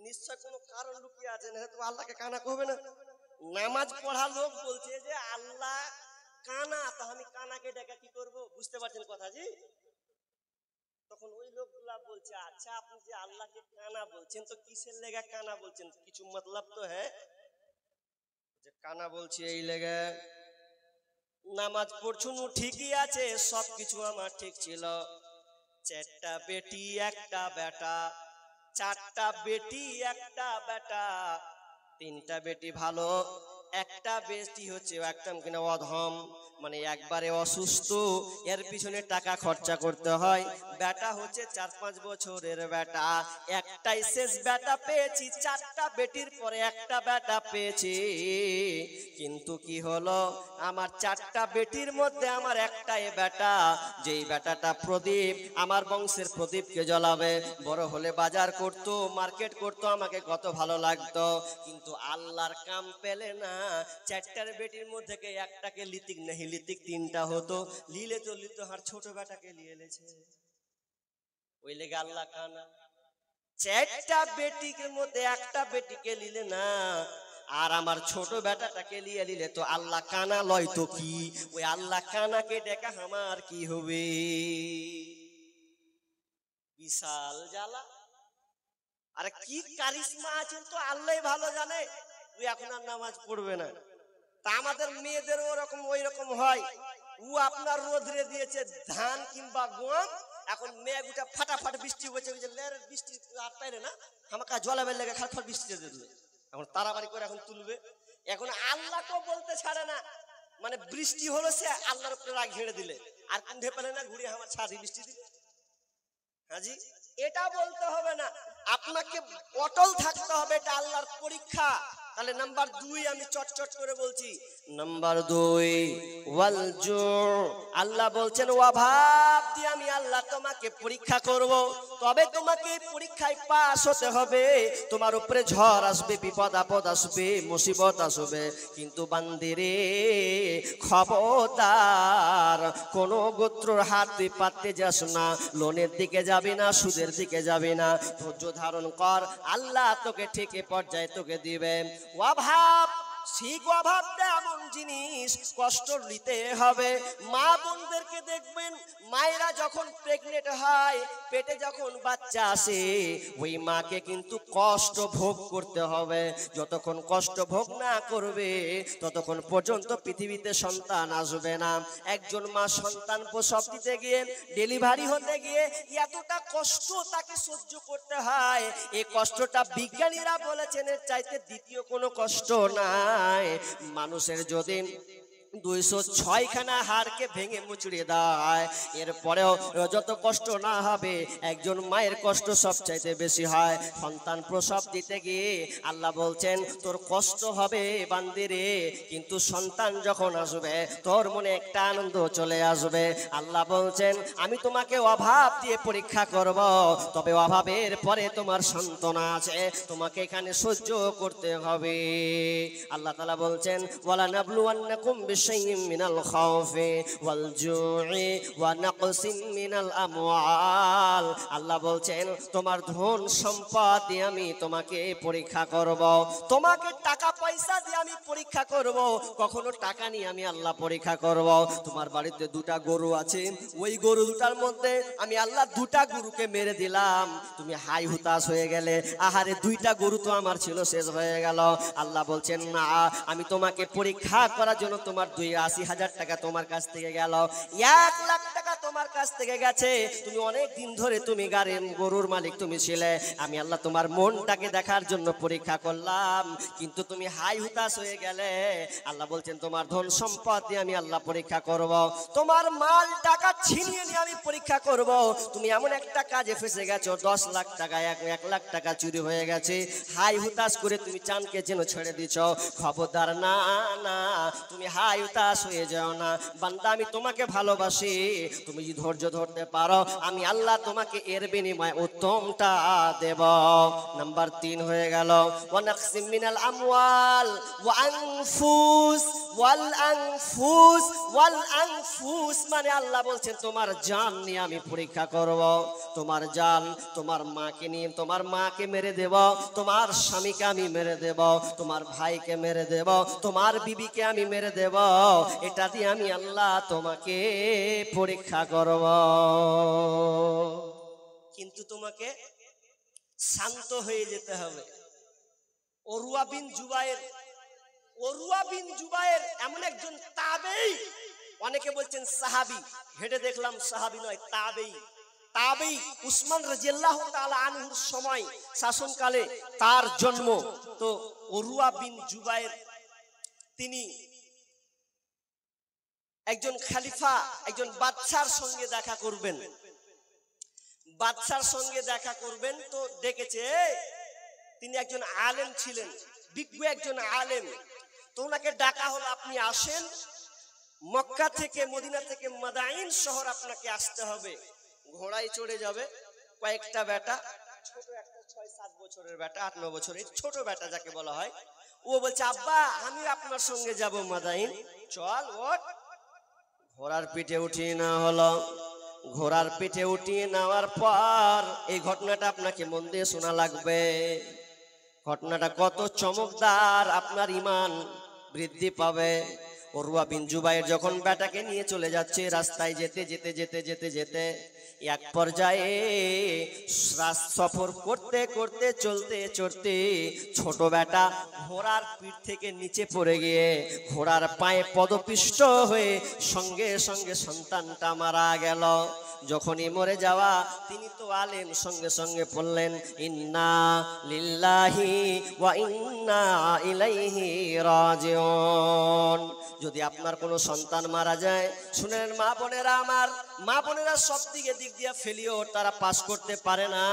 নিশ্চয় কোনো কারণ লুকিয়ে আছে, না তো আল্লাহকে কানা কবে না। নামাজ পড়া লোক বলছে যে আল্লাহ কানা, তো আমি কানাকে ডেকে কি করব? বুঝতে পারছেন কথা জি? তখন ওই লোকগুলা বলছে, আচ্ছা আপনি যে আল্লাহকে কানা বলছেন, তো কিসের লেগে কানা বলছেন? কিছু মতলব তো হ্যাঁ, যে কানা বলছি এই লেগে নামাজ পড়ছুন ঠিকই আছে, সবকিছু আমার ঠিক ছিল, 4টা বেটি 1টা বেটা, 4টা বেটি 1টা বেটা, 3টা বেটি ভালো, 1টা বেটি হচ্ছে একদম কিনা অধম, মানে একবারে অসুস্থ, এর পিছনে টাকা খরচা করতে হয়। বেটা হচ্ছে 4-5 বছরের বেটা, একটাই শেষ বেটা পেয়েছি, 4টা বেটির পরে 1টা বেটা পেয়েছি। কিন্তু কি হলো, আমার 4টা বেটির মধ্যে আমার একটাই বেটা, যেই বেটাটা প্রদীপ, আমার বংশের প্রদীপকে জ্বলাবে, বড় হলে বাজার করতো, মার্কেট করতো, আমাকে কত ভালো লাগতো। কিন্তু আল্লাহর কাম পেলে না, 4টার বেটির মধ্যে একটাকে লিতিক নেই, লিতিক 3টা হতো, লিলে তো লিত, আর ছোট বেটাকে লিয়ে লেছে, ওই লেগে আল্লাহ কানা। 4টা বেটির মধ্যে 1টা বেটিকে লিলে না, আর আমার ছোট বেটাটাকে লিয়ে নিলে তো আল্লাহ কানা লয় তো কি? ওই আল্লাহ কানাকে ডেকা আমার কি হবে? বিশাল জ্বালা। আর কি কারিশমা আছে তো আল্লাহ ভালো জানে। তুই এখন আর নামাজ পড়বে না, তা আমাদের মেয়েদের ওরকম ওই রকম হয়। ও আপনার রোদ্রে দিয়েছে ধান কিংবা গম, এখন মেয়েগুটা ফাটাফাট বৃষ্টি হয়েছে, বৃষ্টি আর পাইলে না, আমাকে জলাবের লেগে খাটফাট বৃষ্টি দিল, এখন তাড়াতাড়ি করে এখন তুলবে। এখন আল্লাহকেও বলতে ছাড়ে না, মানে বৃষ্টি হলো সে আল্লাহর উপরে রাগ ঝেড়ে দিলে, আর কুণ্ঠে পেলে না ঘুরে আমার ছাড়ি বৃষ্টি দিলে। হাজি এটা বলতে হবে না, আপনাকে অটল থাকতে হবে, এটা আল্লাহর পরীক্ষা। তাহলে নাম্বার 2 আমি চটচট করে বলছি। নাম্বার 2 ওয়াল জু, আল্লাহ বলছেন অভাব দিয়ে আমি আল্লাহ তোমাকে পরীক্ষা করব, তবে তোমাকে এই পরীক্ষায় পাস হতে হবে। তোমার উপরে ঝড় আসবে, বিপদ আপদ আসবে, মুসিবত আসবে, কিন্তু বান্দিরে খবরদার কোনো গোত্রর হাত তুই পাততে যাস না, লোনের দিকে যাবি না, সুদের দিকে যাবি না, ধৈর্য ধারণ কর, আল্লাহ তোকে ঠিক পর্যায়ে তোকে দিবে। অভাব, ঠিক অভাবটা এমন জিনিস, কষ্ট নিতে হবে। মা বোনদেরকে দেখবেন, মায়েরা যখন প্রেগনেন্ট হয়, পেটে যখন বাচ্চা আসে, ওই মাকে কিন্তু কষ্ট ভোগ করতে হবে। যতক্ষণ কষ্ট ভোগ না করবে, ততক্ষণ পর্যন্ত পৃথিবীতে সন্তান আসবে না। একজন মা সন্তান প্রসব দিতে গিয়ে, ডেলিভারি হতে গিয়ে এতটা কষ্ট তাকে সহ্য করতে হয়, এই কষ্টটা বিজ্ঞানীরা বলেছেন এর চাইতে দ্বিতীয় কোনো কষ্ট নাই। মানুষের যদি 206 খানা হাড়কে ভেঙে মুচড়িয়ে দেয়, এরপরেও যত কষ্ট না হবে, একজন মায়ের কষ্ট সবচাইতে বেশি হয় সন্তান প্রসব দিতে গিয়ে। আল্লাহ বলছেন তোর কষ্ট হবে বান্দিরে, কিন্তু সন্তান যখন আসবে তোর মনে একটা আনন্দ চলে আসবে। আল্লাহ বলছেন আমি তোমাকে অভাব দিয়ে পরীক্ষা করব, তবে অভাবের পরে তোমার সান্ত্বনা আছে, তোমাকে এখানে সহ্য করতে হবে। আল্লাহ তাআলা বলছেন ওয়ালা নাবলুওয়ান্নাকুম বিশাইইন মিনাল খাউফি ওয়াল জুই ওয়া নাকসিম মিনাল আমওয়াল। আল্লাহ বলছেন তোমার ধন সম্পদ দিয়ে আমি তোমাকে পরীক্ষা করব, তোমাকে টাকা পয়সা দিয়ে আমি পরীক্ষা করব, কখনো টাকা নিয়ে আমি আল্লাহ পরীক্ষা করব। তোমার বাড়িতে দুটা গরু আছে, ওই গরু দুটার মধ্যে আমি আল্লাহ দুটা গরুকে মেরে দিলাম, তুমি হাই হুতাশ হয়ে গেলে, আহারে দুইটা গরু তো আমার ছিল, শেষ হয়ে গেল। আল্লাহ বলছেন না, আমি তোমাকে পরীক্ষা করার জন্য তোমার 82,000 টাকা তোমার কাছ থেকে গেল, 1 লাখ টাকা তোমার কাছ থেকে গেছে, তুমি অনেক দিন ধরে তুমি গরুর মালিক তুমি ছিলে, আমি আল্লাহ তোমার মনটাকে দেখার জন্য পরীক্ষা করলাম, কিন্তু তুমি হাই হুতাশ হয়ে গেলে। আল্লাহ বলছেন তোমার ধন সম্পদ দিয়ে আমি আল্লাহ পরীক্ষা করব, তোমার মাল টাকা ছিনিয়ে নিয়ে আমি পরীক্ষা করব। তুমি এমন একটা কাজে ফেসে গেছো, 10 লাখ টাকা 1 লাখ টাকা চুরি হয়ে গেছে, হাই হুতাশ করে তুমি চাঁদকে যেন ছেড়ে দিছ। খবরদার, না না, তুমি হাই হুতাশ হয়ে যাও না বান্দা, আমি তোমাকে ভালোবাসি, তুমি যদি ধৈর্য ধরতে পারো আমি আল্লাহ তোমাকে এর বিনিময়ে উত্তমটা দেব। নাম্বার 3 হয়ে গেল ওয়া নাকসিম মিনাল আমওয়াল ওয়া আনফুস ওয়াল আনফুস ওয়াল আনফুস, মানে আল্লাহ বলছেন তোমার জান নিয়ে আমি পরীক্ষা করব, তোমার জান, তোমার মাকে নিয়ে, তোমার মাকে মেরে দেব, তোমার স্বামীকে আমি মেরে দেব, তোমার ভাইকে মেরে দেব, তোমার বিবিকে আমি মেরে দেব, এটা দিয়ে আমি আল্লাহ তোমাকে পরীক্ষা করব। কিন্তু তোমাকে শান্ত হয়ে যেতে হবে। উরওয়া বিন জুবায়ের এমন একজন তাবেঈ, অনেকে বলছেন সাহাবী, হেঁটে দেখলাম সাহাবী নয়, তাবেঈ। উসমান রাদিয়াল্লাহু তাআলা আনহুর সময় শাসনকালে তার জন্ম। তো উরওয়া বিন জুবায়ের তিনি একজন খলিফা, একজন বাদশার সঙ্গে দেখা করবেন, তো ডেকেছে, তিনি একজন আলেম ছিলেন, বিজ্ঞ একজন আলেম, তো ওনাকে ডাকা হলো, আপনি আসেন, মক্কা থেকে, মদিনা থেকে মাদাইন শহর আপনাকে আসতে হবে, ঘোড়ায় চড়ে যাবে, কয়েকটা বেটা, ছোট একটা 6-7 বছরের বেটা, 8-9 বছরের ছোট বেটা যাকে বলা হয়, ও বলছে আব্বা আমি আপনার সঙ্গে যাব মাদাইন, চল ওঠ। ঘোড়ার পিঠে উঠিয়ে নেওয়া হলো, ঘোড়ার পিঠে উঠিয়ে নেওয়ার পর এই ঘটনাটা আপনাকে মন দিয়ে শোনা লাগবে, ঘটনাটা কত চমকদার, আপনার ঈমান বৃদ্ধি পাবে। উরওয়া বিন জুবায়ের যখন বেটাকে নিয়ে চলে যাচ্ছে, রাস্তায় যেতে এক পর্যায়ে সফর করতে চলতে ছোট বেটা ঘোড়ার পিঠ থেকে নিচে পড়ে গিয়ে ঘোড়ার পায়ে পদপিষ্ট হয়ে সঙ্গে সঙ্গে সন্তানটা মারা গেল। যখনই মরে যাওয়া, তিনি তো আলেম, সঙ্গে সঙ্গে বললেন ইন্না লিল্লাহি ওয়া ইন্না ইলাইহি রাজিউন। যদি আপনার কোনো সন্তান মারা যায়, শুনেন মা বোনেরা, আমার মা বোনেরা সব দিক দিয়ে ফেলিও, তারা পাস করতে পারে না,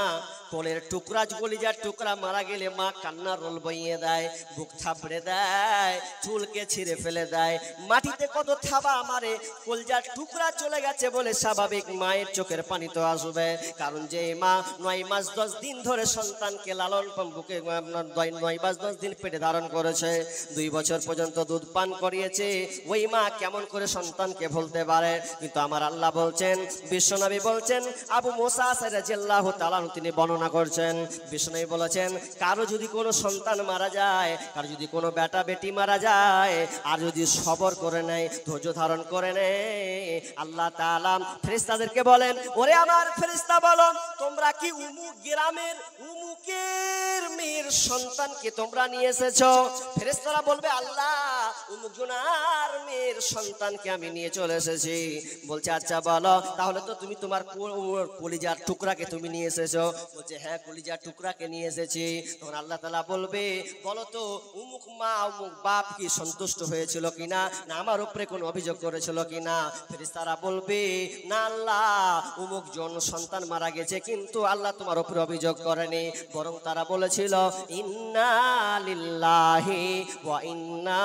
কোলের টুকরা, কলিজার টুকরা মারা গেলে মা কান্নার রোল বইয়ে দেয়, বুক থাপড়ে দেয়, চুলকে ছিঁড়ে ফেলে দেয়, মাটিতে কত থাবা মারে, কলিজার টুকরা চলে গেছে বলে স্বাভাবিক মায়ের চোখের পানি তো আসবে, কারণ যে মা 9 মাস 10 দিন ধরে সন্তানকে লালন বুকে 9 মাস 10 দিন পেটে ধারণ করেছে, 2 বছর পর্যন্ত দুধ পান করিয়েছে, ওই মা কেমন করে সন্তানকে ভুলতে পারে? কিন্তু আমার আল্লাহ বলছেন, বিশ্বনবী বলছেন, আবু মুসা রাদিয়াল্লাহু তাআলা তিনি বর্ণনা করছেন, বিশ্বনবী বলেছেন, কারো যদি কোনো সন্তান মারা যায়, কারো যদি কোনো বেটা বেটি মারা যায়, আর যদি সবর করে নেয়, ধৈর্য ধারণ করে নেয়, আল্লাহ তাআলা ফেরেশতাদেরকে বলেন, ওরে আমার ফেরেশতা বলো, তোমরা কি উমুক গ্রামের উমুকের মেয়ের সন্তানকে তোমরা নিয়ে এসেছো? ফেরেশতারা বলবে, আল্লাহ উমুক জনার মেয়ের সন্তানকে আমি নিয়ে চলে এসেছি। বলছে আচ্ছা বলো, তাহলে তো তুমি তোমার কলিজার টুকরাকে তুমি নিয়ে এসেছো? বলছে হ্যাঁ, কলিজার টুকরাকে নিয়ে এসেছি। তখন আল্লাহ তাআলা বলবে, বলো তো উমুক মা উমুক বাপ কি সন্তুষ্ট হয়েছিল কিনা, না আমার উপরে কোনো অভিযোগ করেছিল কিনা? ফেরেশতারা বলবে, না আল্লাহ, উমুক জন সন্তান মারা গেছে, কিন্তু আল্লাহ তোমার উপরে অভিযোগ করেনি, বরং তারা বলেছিল ইন্না লিল্লাহি ওয়া ইন্না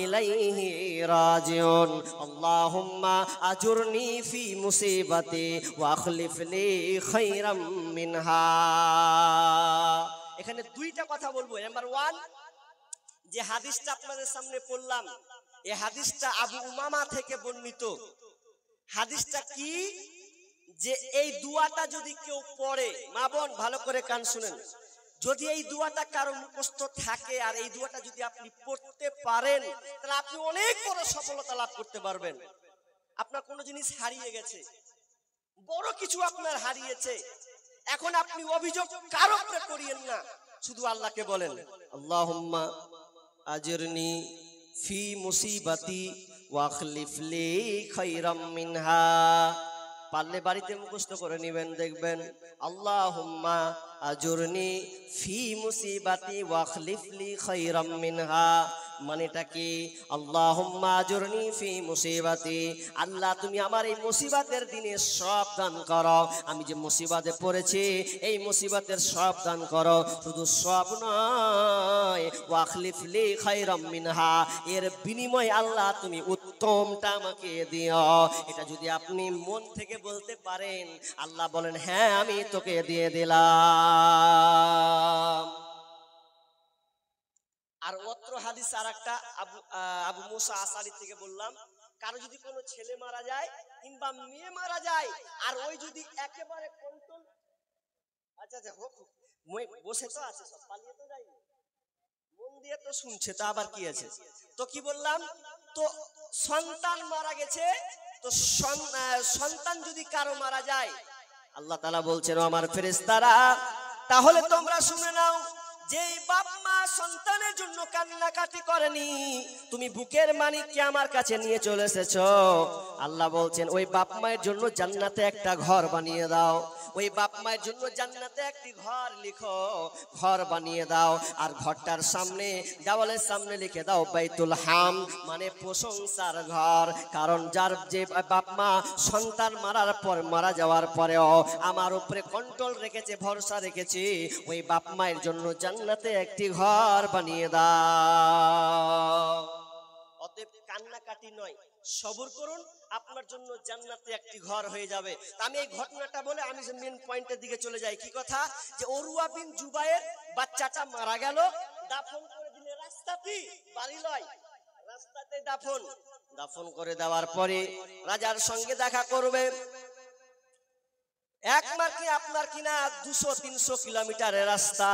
ইলাইহি রাজিউন, আল্লাহুম্মা আজুরনি ফি মুসিবাতি ওয়া আখলিফলি খায়রাম মিনহা। এখানে দুইটা কথা বলবো। নাম্বার 1, যে হাদিসটা আপনাদের সামনে পড়লাম, এই হাদিসটা আবু উমামা থেকে বর্ণিত। হাদিসটা কি, যে এই দোয়াটা যদি কেউ পড়ে, মা বোন ভালো করে কান শুনেন, যদি এই দোয়াটা কারো মুখস্থ থাকে আর এই দোয়াটা যদি আপনি পড়তে পারেন, তাহলে আপনি অনেক বড় সফলতা লাভ করতে পারবেন। আপনার কোনো জিনিস হারিয়ে গেছে, বড় কিছু আপনার হারিয়েছে, এখন আপনি অভিযোগ কারো উপরে করিয়েন না, শুধু আল্লাহকে বলেন আল্লাহুম্মা আজিরনি ফি মুসিবাতি ওয়াখলিফ লি খায়রাম মিনহা। পারলে বাড়িতে মুখস্থ করে নেবেন, দেখবেন আল্লাহুম্মা আজুরনি ফি মুসিবাতি ওয়াখলিফ লি খায়রাম মিনহা। মানেটা কি? আল্লাহুম্মা আজুরনি ফি মুসিবাতি, আল্লাহ তুমি আমার এই মুসিবতের দিনে সব দান করো, আমি যে মুসিবতে পড়েছি এই মুসিবতের সব দান করো, শুধু সব নয় ওয়াখলিফ লি খায়রাম মিনহা, এর বিনিময়ে আল্লাহ তুমি উত্তমটা আমাকে দিও। এটা যদি আপনি মন থেকে বলতে পারেন, আল্লাহ বলেন হ্যাঁ আমি তোকে দিয়ে দিলাম। আর অত্র হাদিস আর একটা আবু মুসা আশআরী থেকে বললাম, কারো যদি কোনো ছেলে মারা যায় কিংবা মেয়ে মারা যায়, আর ওই যদি একেবারে কন্ট্রোল, আচ্ছা বসে তো আছে, সব পালিয়ে তো যায়নি, মন দিয়ে তো শুনছে, তা আবার কি আছে। তো কি বললাম, তো সন্তান মারা গেছে, তো সন্তান যদি কারো মারা যায়, আল্লাহ তাআলা বলছেন আমার ফেরেশতারা তাহলে তোমরা শুনে নাও, যে বাপ মা সন্তানের জন্য কান্নাকাটি করেনি, তুমি বুকের মানিককে আমার কাছে নিয়ে চলে এসেছো, আল্লাহ বলছেন ওই বাপ মায়ের জন্য জান্নাতে একটা ঘর বানিয়ে দাও, ওই বাপ মায়ের জন্য জান্নাতে একটি ঘর লিখো, ঘর বানিয়ে দাও, আর ঘরটার সামনে দেওয়ালের সামনে লিখে দাও বাইতুল হাম, মানে প্রশংসার ঘর। কারণ যার যে বাপ মা সন্তান মারা যাওয়ার পরেও আমার উপরে কন্ট্রোল রেখেছে, ভরসা রেখেছে, ওই বাপ মায়ের জন্য জান্নাতে একটি ঘর বানিয়ে দাও। অতএব কান্নাকাটি নয়, সবর করুন, আপনার জন্য জান্নাতে একটি ঘর হয়ে যাবে। আমি এই ঘটনাটা বলে আমি মেন পয়েন্টের দিকে চলে যাই। কি কথা, যে উরওয়া বিন জুবায়ের বাচ্চাটা মারা গেল, দাফন করে দিলে রাস্তাতেই, বাড়ি লয়, রাস্তাতে দাফন করে দেওয়ার পরে রাজার সঙ্গে দেখা করবে। একবার কি আপনার কিনা 200-300 কিলোমিটারের রাস্তা।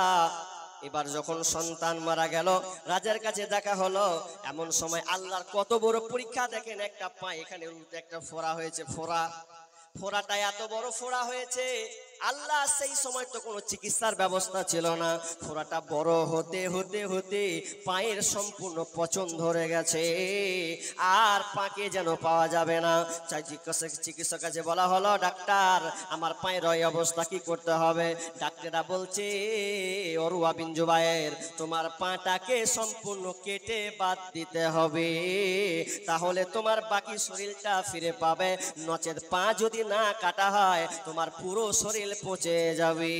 এবার যখন সন্তান মারা গেল, রাজার কাছে দেখা হলো, এমন সময় আল্লাহর কত বড় পরীক্ষা দেখেন, একটা পা এখানে একটা ফোড়া হয়েছে, ফোড়াটা এত বড় ফোড়া হয়েছে, আল্লাহ সেই সময় তো কোনো চিকিৎসার ব্যবস্থা ছিল না, ফোড়াটা বড় হতে হতে হতে পায়ের সম্পূর্ণ পচন ধরে গেছে, আর পাকে যেন পাওয়া যাবে না। চাই চিকিৎসক কাছে বলা হলো, ডাক্তার আমার পায়ের এই অবস্থা কি করতে হবে? ডাক্তাররা বলছে উরওয়া বিন জুবায়ের তোমার পাটাকে সম্পূর্ণ কেটে বাদ দিতে হবে, তাহলে তোমার বাকি শরীরটা ফিরে পাবে, নচেত পা যদি না কাটা হয় তোমার পুরো শরীর পচে যাবে।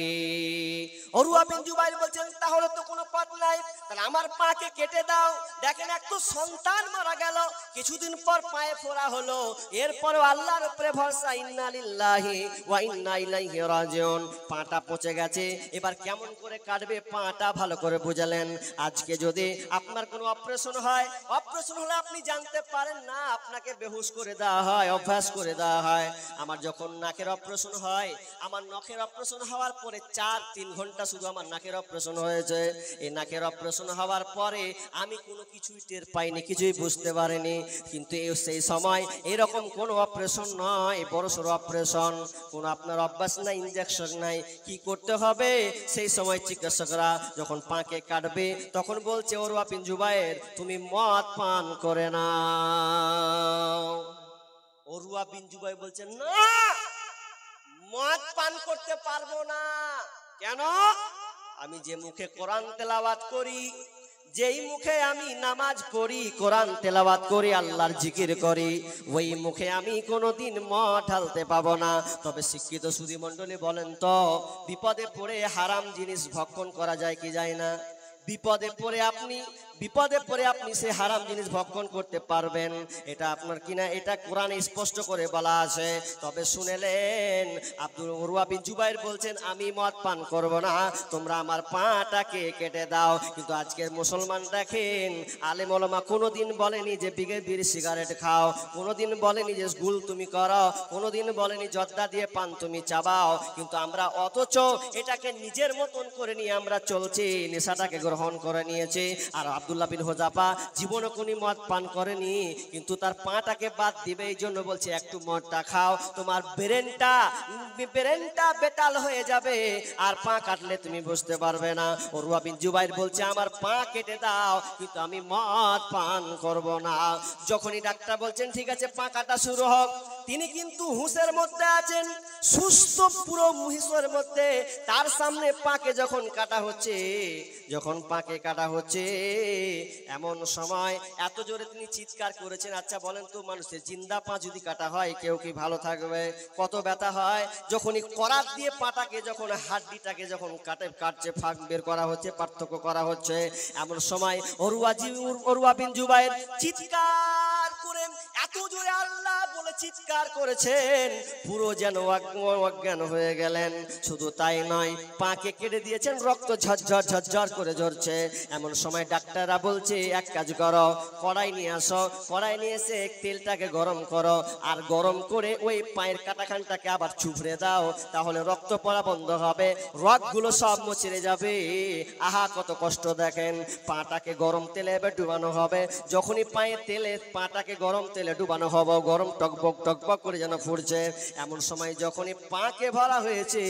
উরওয়া বিন জুবায়ের বলছেন তাহলে তো কোনো পথ নাই, তাহলে আমার পাকে কেটে দাও। দেখেন এক তো সন্তান মারা গেল, কিছুদিন পর পায়ে ফোড়া হলো, এরপরও আল্লাহর উপরে ভরসা, ইন্না লিল্লাহি ওয়া ইন্না ইলাইহি রাজিউন, পাটা পচে গেছে, এবার কেমন করে কাটবে পাটা ভালো করে বুঝালেন। আজকে যদি আপনার কোনো অপারেশন হয়, অপারেশন হলে আপনি জানতে পারেন না, আপনাকে বেহুশ করে দেওয়া হয়, অভ্যাস করে দেওয়া হয়। আমার যখন নাকের অপারেশন হয়, আমার নখের অপারেশন হওয়ার পরে 4-3 ঘন্টা শুধু আমার নাকের অপারেশন হয়েছে। এই নাকের অপারেশন হওয়ার পরে আমি কোনো কিছুই টের পাইনি, কিছুই বুঝতে পারিনি, কিন্তু সেই সময় এরকম কোনো অপারেশন নয়, বড়সড় অপারেশন, কোনো আপনার অভ্যাস নাই, ইনজেকশন নাই, কি করতে হবে? সেই সময় চিকিৎসকরা যখন পাকে কাটবে তখন বলছে উরওয়া বিন জুবায়ের তুমি মদ পান করে নাও। উরওয়া বিন জুবায়ের বলছেন না, মদ পান করতে পারবো না। কেন? আমি যে মুখে কোরআন তেলাওয়াত করি, যেই মুখে আমি নামাজ পড়ি, কোরআন তেলাওয়াত করি, আল্লাহর জিকির করি, ওই মুখে আমি কোনোদিন মদ ঢালতে পাবো না। তবে শিক্ষিত সুধী মণ্ডলী বলেন তো, বিপদে পড়ে হারাম জিনিস ভক্ষণ করা যায় কি যায় না? বিপদে পড়ে আপনি বিপদে পড়ে আপনি সে হারাম জিনিস ভক্ষণ করতে পারবেন, এটা আপনার কিনা এটা কোরআনে স্পষ্ট করে বলা আছে। তবে শুনেলেন আব্দুল উরওয়া বিন জুবাইর বলছেন আমি মদ পান করব না, তোমরা আমার পাটাকে কেটে দাও। কিন্তু আজকের মুসলমান দেখেন আলেম ওলামা কোনোদিন বলেনি যে বিড়ি সিগারেট খাও, কোনোদিন বলেনি যে গুল তুমি করো, কোনোদিন বলেনি জর্দা দিয়ে পান তুমি চাবাও, কিন্তু আমরা অথচ এটাকে নিজের মতন করে নিয়ে আমরা চলছি, নেশাটাকে গ্রহণ করে নিয়েছি। আর আব্দুল্লাহ বিন হোজাফা জীবনে কোনো মদ পান করেনি, কিন্তু তার পাটাকে বাদ দিবে, এই জন্য বলছে একটু মদটা খাও, তোমার ব্রেনটা বেতাল হয়ে যাবে, আর পা কাটলে তুমি বুঝতে পারবে না। উরওয়া বিন জুবাইর বলছে আমার পা কেটে দাও, কিন্তু আমি মদ পান করব না। যখনই ডাক্তার বলছেন ঠিক আছে পা কাটা শুরু হোক, তিনি কিন্তু হুঁশের মধ্যে আছেন, সুস্থ পুরো হুঁশের মধ্যে, তার সামনে পাকে যখন কাটা হচ্ছে, যখন পাকে কাটা হচ্ছে, এমন সময় এত জোরে তিনি চিৎকার করেছেন। আচ্ছা বলেন তো, মানুষের জিন্দা পা যদি কাটা হয় কেউ কি ভালো থাকবে? কত ব্যথা হয়। যখনই করাত দিয়ে পাটাকে, যখন হাড্ডিটাকে যখন কাটছে, ফাঁক বের করা হচ্ছে, পার্থক্য করা হচ্ছে, এমন সময় উরওয়া বিন জুবাইর চিৎকার করে এত জোরে আল্লাহ বলে চিৎকার করেছেন, পুরো যেন অজ্ঞান হয়ে গেলেন। শুধু তাই নয়, পাকে কেটে দিয়েছেন, রক্ত ঝরঝর ঝরঝর করে ঝরছে। এমন সময় ডাক্তাররা বলছে এক কাজ করো, কড়াই নিয়ে আসো, কড়াই নিয়ে এসে তেলটাকে গরম করো, আর গরম করে ওই পায়ের কাটাখানটাকে আবার চুপড়ে দাও, তাহলে রক্ত পড়া বন্ধ হবে, রগগুলো সব মুচড়ে যাবে। আহা কত কষ্ট দেখেন। পাটাকে গরম তেলে এবার ডুবানো হবে, যখনই পায়ে তেলে পাটাকে গরম তেলে ডুবানো হবে, গরম টকবক টকবক করে যেন ফুটছে। এমন সময় যখনই পাকে ভরা হয়েছে,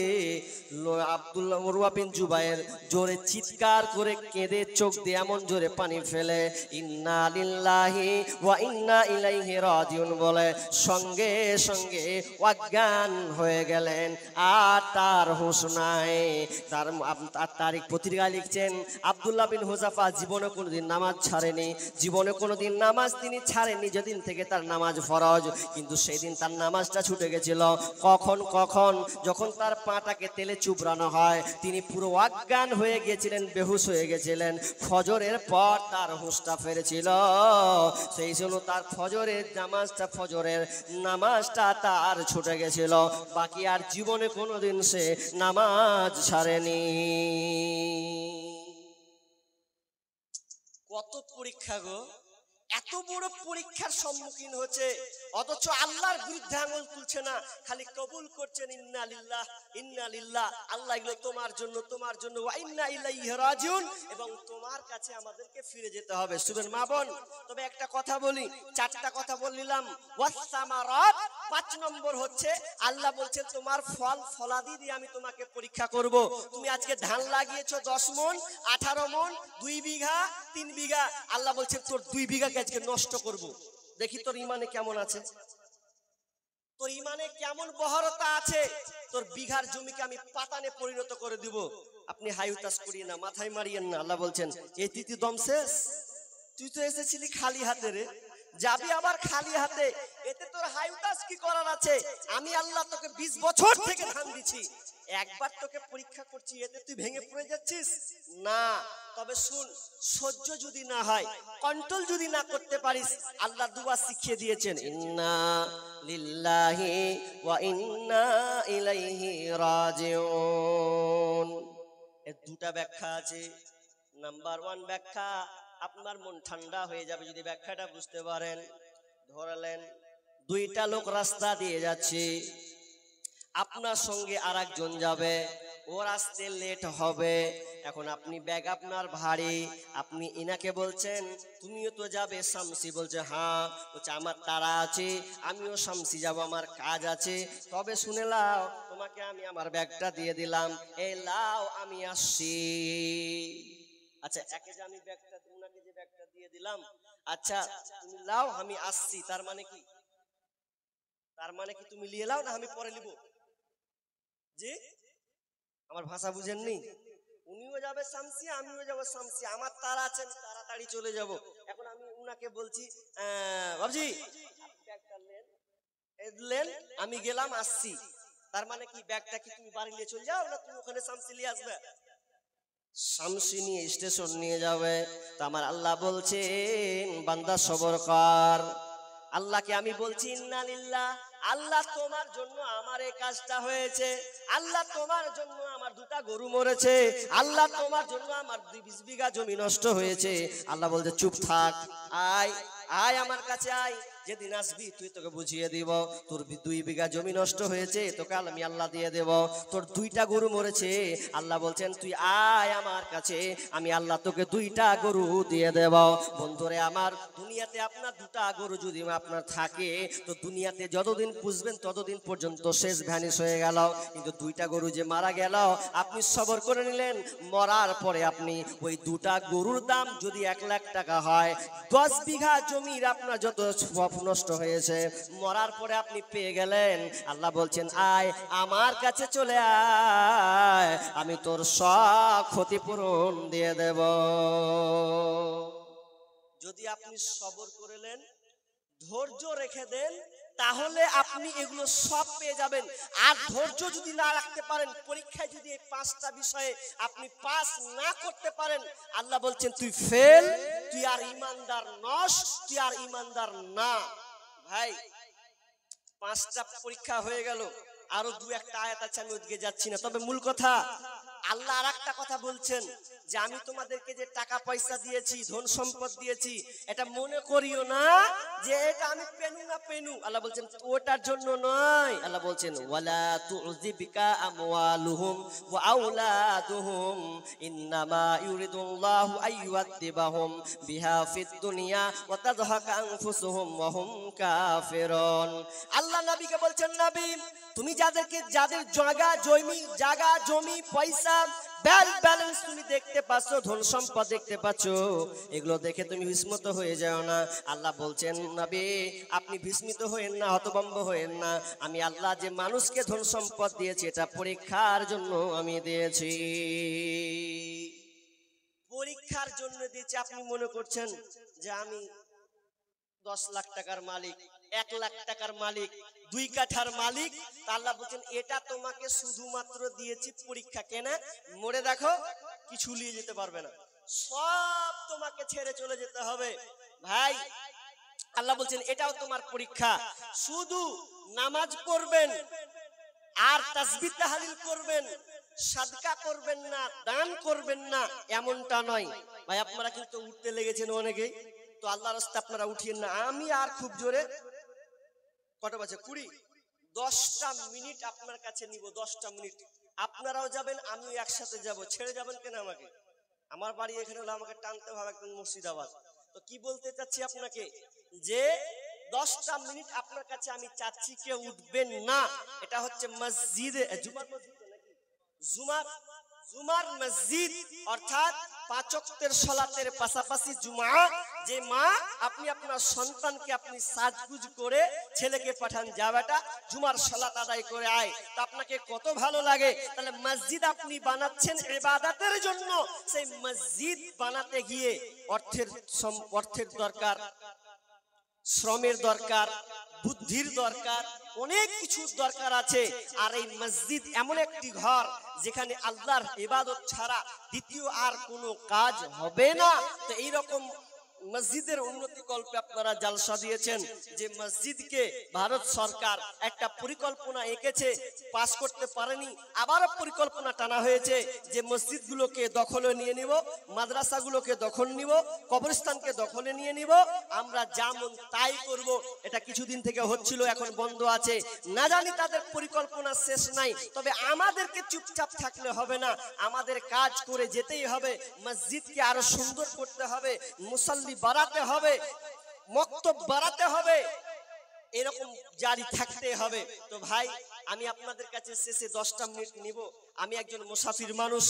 আব্দুল্লাহ উরওয়া বিন জুবাইর জোরে চিৎকার করে কেঁদে চোখ দিয়ে এমন জোরে পানি ফেলে ইন্না লিল্লাহি ওয়া ইন্না ইলাইহি রাজিউন বলে সঙ্গে সঙ্গে অজ্ঞান হয়ে গেলেন, আর তার হুঁশ নাই। তার তারিখ পত্রিকা লিখছেন আব্দুল্লাহ বিন হোজাফা জীবনে কোনোদিন নামাজ ছাড়েনি, জীবনে কোনোদিন নামাজ তিনি ছাড়েনি, যেদিন থেকে তার নামাজ ফরজ, কিন্তু সেই দিন তার নামাজটা ছুটে গেছিল। কখন যখন তার পাটাকে তেলে চুবড়ানো হয়, তিনি পুরো অজ্ঞান হয়ে গিয়েছিলেন, বেহুশ হয়ে গেছিলেন। ফজরের পর তার হুঁশটা ফিরেছিল, সেই জন্য তার ফজরের নামাজটা তার ছুটে গেছিল, বাকি আর জীবনে কোনোদিন সে নামাজ ছাড়েনি। কত পরীক্ষা গো, এত বড় পরীক্ষার সম্মুখীন হচ্ছে, অথচ আল্লাহর বিরুদ্ধে আঙুল তুলছে না, খালি কবুল করছেন ইন্না লিল্লাহ ইন্না লিল্লাহ, আল্লাহ এগুলো তোমার জন্য ওয়া ইন্না ইলাইহি রাজিউন, এবং তোমার কাছে আমাদেরকে ফিরে যেতে হবে। শুনেন মা বোন, তবে একটা কথা বলি, চারটা কথা বললাম, ওয়াস সামারাত, 5 নম্বর হচ্ছে আল্লাহ বলছেন তোমার ফল ফলাদি দিয়ে আমি তোমাকে পরীক্ষা করব। তুমি আজকে ধান লাগিয়েছো 10 মণ, 18 মণ, 2 বিঘা, 3 বিঘা, আল্লাহ বলছেন তোর 2 বিঘাকে আজকে নষ্ট করব, দেখি তোর ইমানে কেমন আছে, তোর ইমানে কেমন বহরতা আছে, তোর বিঘার জমিকে আমি পাতানে পরিণত করে দিব। আপনি হাইউতাস করিয়ে না, মাথায় মারিয়েন না। আল্লাহ বলছেন এই তুই দম শেষ, তুই তো এসেছিলি খালি হাতে রে, যাবি আবার খালি হাতে, এতে তোর হাইউতাস কি করার আছে? আমি আল্লাহ তোকে 20 বছর থেকে ধান দিচ্ছি, একবার তোকে পরীক্ষা করছি, এতে তুই ভেঙে পড়ে যাচ্ছিস না। তবে শুন, সহ্য যদি না হয়, কন্ট্রোল যদি না করতে পারিস, আল্লাহ দুয়া শিখিয়ে দিয়েছেন ইন্না লিল্লাহি ওয়া ইন্না ইলাইহি রাজিউন। এর দুটা ব্যাখ্যা আছে। নাম্বার 1 ব্যাখ্যা, আপনার মন ঠান্ডা হয়ে যাবে যদি ব্যাখ্যাটা বুঝতে পারেন। ধরলেন দুইটা লোক রাস্তা দিয়ে যাচ্ছে, আপনার সঙ্গে আরেকজন যাবে, ওর আসতে লেট হবে, এখন আপনি ব্যাগ আপনার ভারী, আপনি ইনাকে বলছেন তুমিও তো যাবে, শামসি বলছে হ্যাঁ, বলছে আমার তাড়া আছে, আমিও শামসি যাব, আমার কাজ আছে, তবে শুনে লাও তোমাকে আমি আমার ব্যাগটা দিয়ে দিলাম, এই লাও আমি আসছি। আচ্ছা একে যে আমি ব্যাগটা উনাকে যে ব্যাগটা দিয়ে দিলাম, আচ্ছা তুমি লাও আমি আসছি, তার মানে কি? তার মানে কি তুমি নিয়ে লাও না আমি পরে নিব? জি, আমার ভাষা বুঝেননি? উনিও যাবে শামসি, আমিও যাব শামসি, আমার তারা আছে, আমি তাড়াতাড়ি চলে যাব। এখন আমি উনাকে বলছি বাবজি ব্যাগটা নেন, আমি গেলাম আসছি, তার মানে কি ব্যাগটা কি তুমি বাড়ি নিয়ে চলে যাও না তুমি ওখানে শামসি নিয়ে আসবে? শামসি নিয়ে স্টেশন নিয়ে যাবে। তো আমার আল্লাহ বলছেন বান্দা সবর কর। আল্লাহকে আমি বলছি ইন্না লিল্লাহ, আল্লাহ তোমার জন্য আমার এই কাজটা হয়েছে, আল্লাহ তোমার জন্য আমার দুটা গরু মরেছে, আল্লাহ তোমার জন্য আমার 20 বিঘা জমি নষ্ট হয়েছে। আল্লাহ বলছে চুপ থাক, আয় আয় আমার কাছে আয়, যেদিন আসবি তুই তোকে বুঝিয়ে দিব। তোর 2 বিঘা জমি নষ্ট হয়েছে, তোকে আমি আল্লাহ দিয়ে দেব। তোর 2টা গরু মরেছে, আল্লাহ বলছেন তুই আয় আমার কাছে, আমি আল্লাহ তোকে 2টা গরু দিয়ে দেব। বন্ধুরে আমার, দুনিয়াতে আপনার 2টা গরু যদি আপনার থাকে, তো দুনিয়াতে যতদিন পুষবেন ততদিন পর্যন্ত শেষ ভ্যানিশ হয়ে গেল। কিন্তু 2টা গরু যে মারা গেল, আপনি সবর করে নিলেন, মরার পরে আপনি ওই 2টা গরুর দাম যদি 1 লাখ টাকা হয়, 10 বিঘা জমির আপনার যত সব নষ্ট হয়েছে, মরার পরে আপনি পেয়ে গেলেন। আল্লাহ বলছেন আয় আমার কাছে চলে আয়, আমি তোর সব ক্ষতিপূরণ দিয়ে দেব। যদি আপনি সবর করলেন, ধৈর্য রেখে দেন, তাহলে আপনি এগুলো সব পেয়ে যাবেন। আর ধৈর্য যদি না রাখতে পারেন, পরীক্ষায় যদি এই 5টা বিষয়ে আপনি পাস না করতে পারেন, আল্লাহ বলছেন তুই ফেল, তুই আর ইমানদার নস, তুই আর ইমানদার না। ভাই 5টা পরীক্ষা হয়ে গেল, আরো 2-1টা আয়াত আছে, আমি ওদিকে যাচ্ছি না। তবে মূল কথা, আল্লাহ আর একটা কথা বলছেন যে আমি তোমাদেরকে যে টাকা পয়সা দিয়েছি, ধন সম্পদ দিয়েছি, এটা মনে করিও না যে এটা আমি পেনু না পেনু। আল্লাহ বলছেন ওটার জন্য নয়। আল্লাহ বলছেন ওয়ালা তুযিবিকা আমওয়ালুহুম ওয়া আওলাদুহুম ইন্নামা ইউরিদুল্লাহু আইয়ুআযিবাহুম বিহা ফিদ দুনিয়া ওয়া তাযহাকা আনফুসুহুম ওয়া হুম কাফিরুন। আল্লাহ নবীকে বলছেন নবী, তুমি যাদের জায়গা জমি পয়সা ব্যালেন্স তুমি দেখতে পাচ্ছ, ধন সম্পদ দেখতে পাচ্ছ, এগুলো দেখে তুমি বিস্মিত হয়ে যাও না। আল্লাহ বলছেন নবী আপনি বিস্মিত হয়েন না, হতভম্ব হয়েন না। আমি আল্লাহ যে মানুষকে ধন সম্পদ দিয়েছি, এটা পরীক্ষার জন্য আমি দিয়েছি, পরীক্ষার জন্য দিয়েছি। আপনি মনে করছেন যে আমি 10 লাখ টাকার মালিক, 1 লাখ টাকার মালিক, 2 কাঠার মালিক। আল্লাহ বলছেন এটা তোমাকে শুধুমাত্র দিয়েছি পরীক্ষা, কেন মরে দেখো কিছু নিয়ে যেতে পারবে না, সব তোমাকে ছেড়ে চলে যেতে হবে। ভাই আল্লাহ বলছেন এটাও তোমার পরীক্ষা। শুধু নামাজ পড়বেন আর তাসবিহ তাহলিল করবেন, সাদকা করবেন না, দান করবেন না, এমনটা নয়। ভাই আপনারা কিন্তু উঠতে লেগেছেন অনেকেই, তো আল্লাহর রাস্তায় আপনারা উঠিয়েন না। আমি আর খুব জোরে কটা বাজে 20, 10টা মিনিট আপনার কাছে নিব, 10টা মিনিট। আপনারাও যাবেন, আমিও একসাথে যাব। ছেড়ে যাবেন কেন আমাকে? আমার বাড়ি এখানে হলে আমাকে টানতে হবে একদম মুর্শিদাবাদ। তো কি বলতে চাচ্ছি আপনাকে, যে 10টা মিনিট আপনার কাছে আমি চাচ্ছি, কেউ উঠবেন না। এটা হচ্ছে মসজিদে জুমার মসজিদ, অর্থাৎ 5 ওয়াক্তের সালাতের পাশাপাশি জুমা। যে মা আপনি আপনার সন্তানকে আপনি সাজগুজ করে ছেলেকে পাঠান, যা বেটা জুমার সালাত আদায় করে আয়, তা আপনাকে কত ভালো লাগে। তাহলে মসজিদ আপনি বানাচ্ছেন ইবাদতের জন্য, সেই মসজিদ বানাতে গিয়ে অর্থের দরকার, শ্রমের দরকার, বুদ্ধির দরকার, অনেক কিছুর দরকার আছে। আর এই মসজিদ এমন একটি ঘর যেখানে আল্লাহর ইবাদত ছাড়া দ্বিতীয় আর কোনো কাজ হবে না। তো এইরকম মসজিদের উন্নতি কল্পে আপনারা জালসা দিয়েছেন, যে মসজিদকে ভারত সরকার একটা পরিকল্পনা এঁকেছে, পাস করতে পারেনি, আবারও পরিকল্পনা টানা হয়েছে যে মসজিদগুলোকে দখলে নিয়ে নিব, মাদ্রাসাগুলোকে দখল নিব, কবরস্থানকে দখলে নিয়ে নিব, আমরা যেমন তাই করব। এটা কিছুদিন থেকে হচ্ছিল, এখন বন্ধ আছে। না জানি তাদের পরিকল্পনা শেষ নাই। তবে আমাদেরকে চুপচাপ থাকলে হবে না, আমাদের কাজ করে যেতেই হবে। মসজিদকে আরো সুন্দর করতে হবে, মুসাল্লি বাড়াতে হবে, মক্তব বাড়াতে হবে, এরকম জারি থাকতে হবে। তো ভাই আমি আপনাদের কাছে শেষে 10টা মিনিট নিব। আমি একজন মুসাফির মানুষ।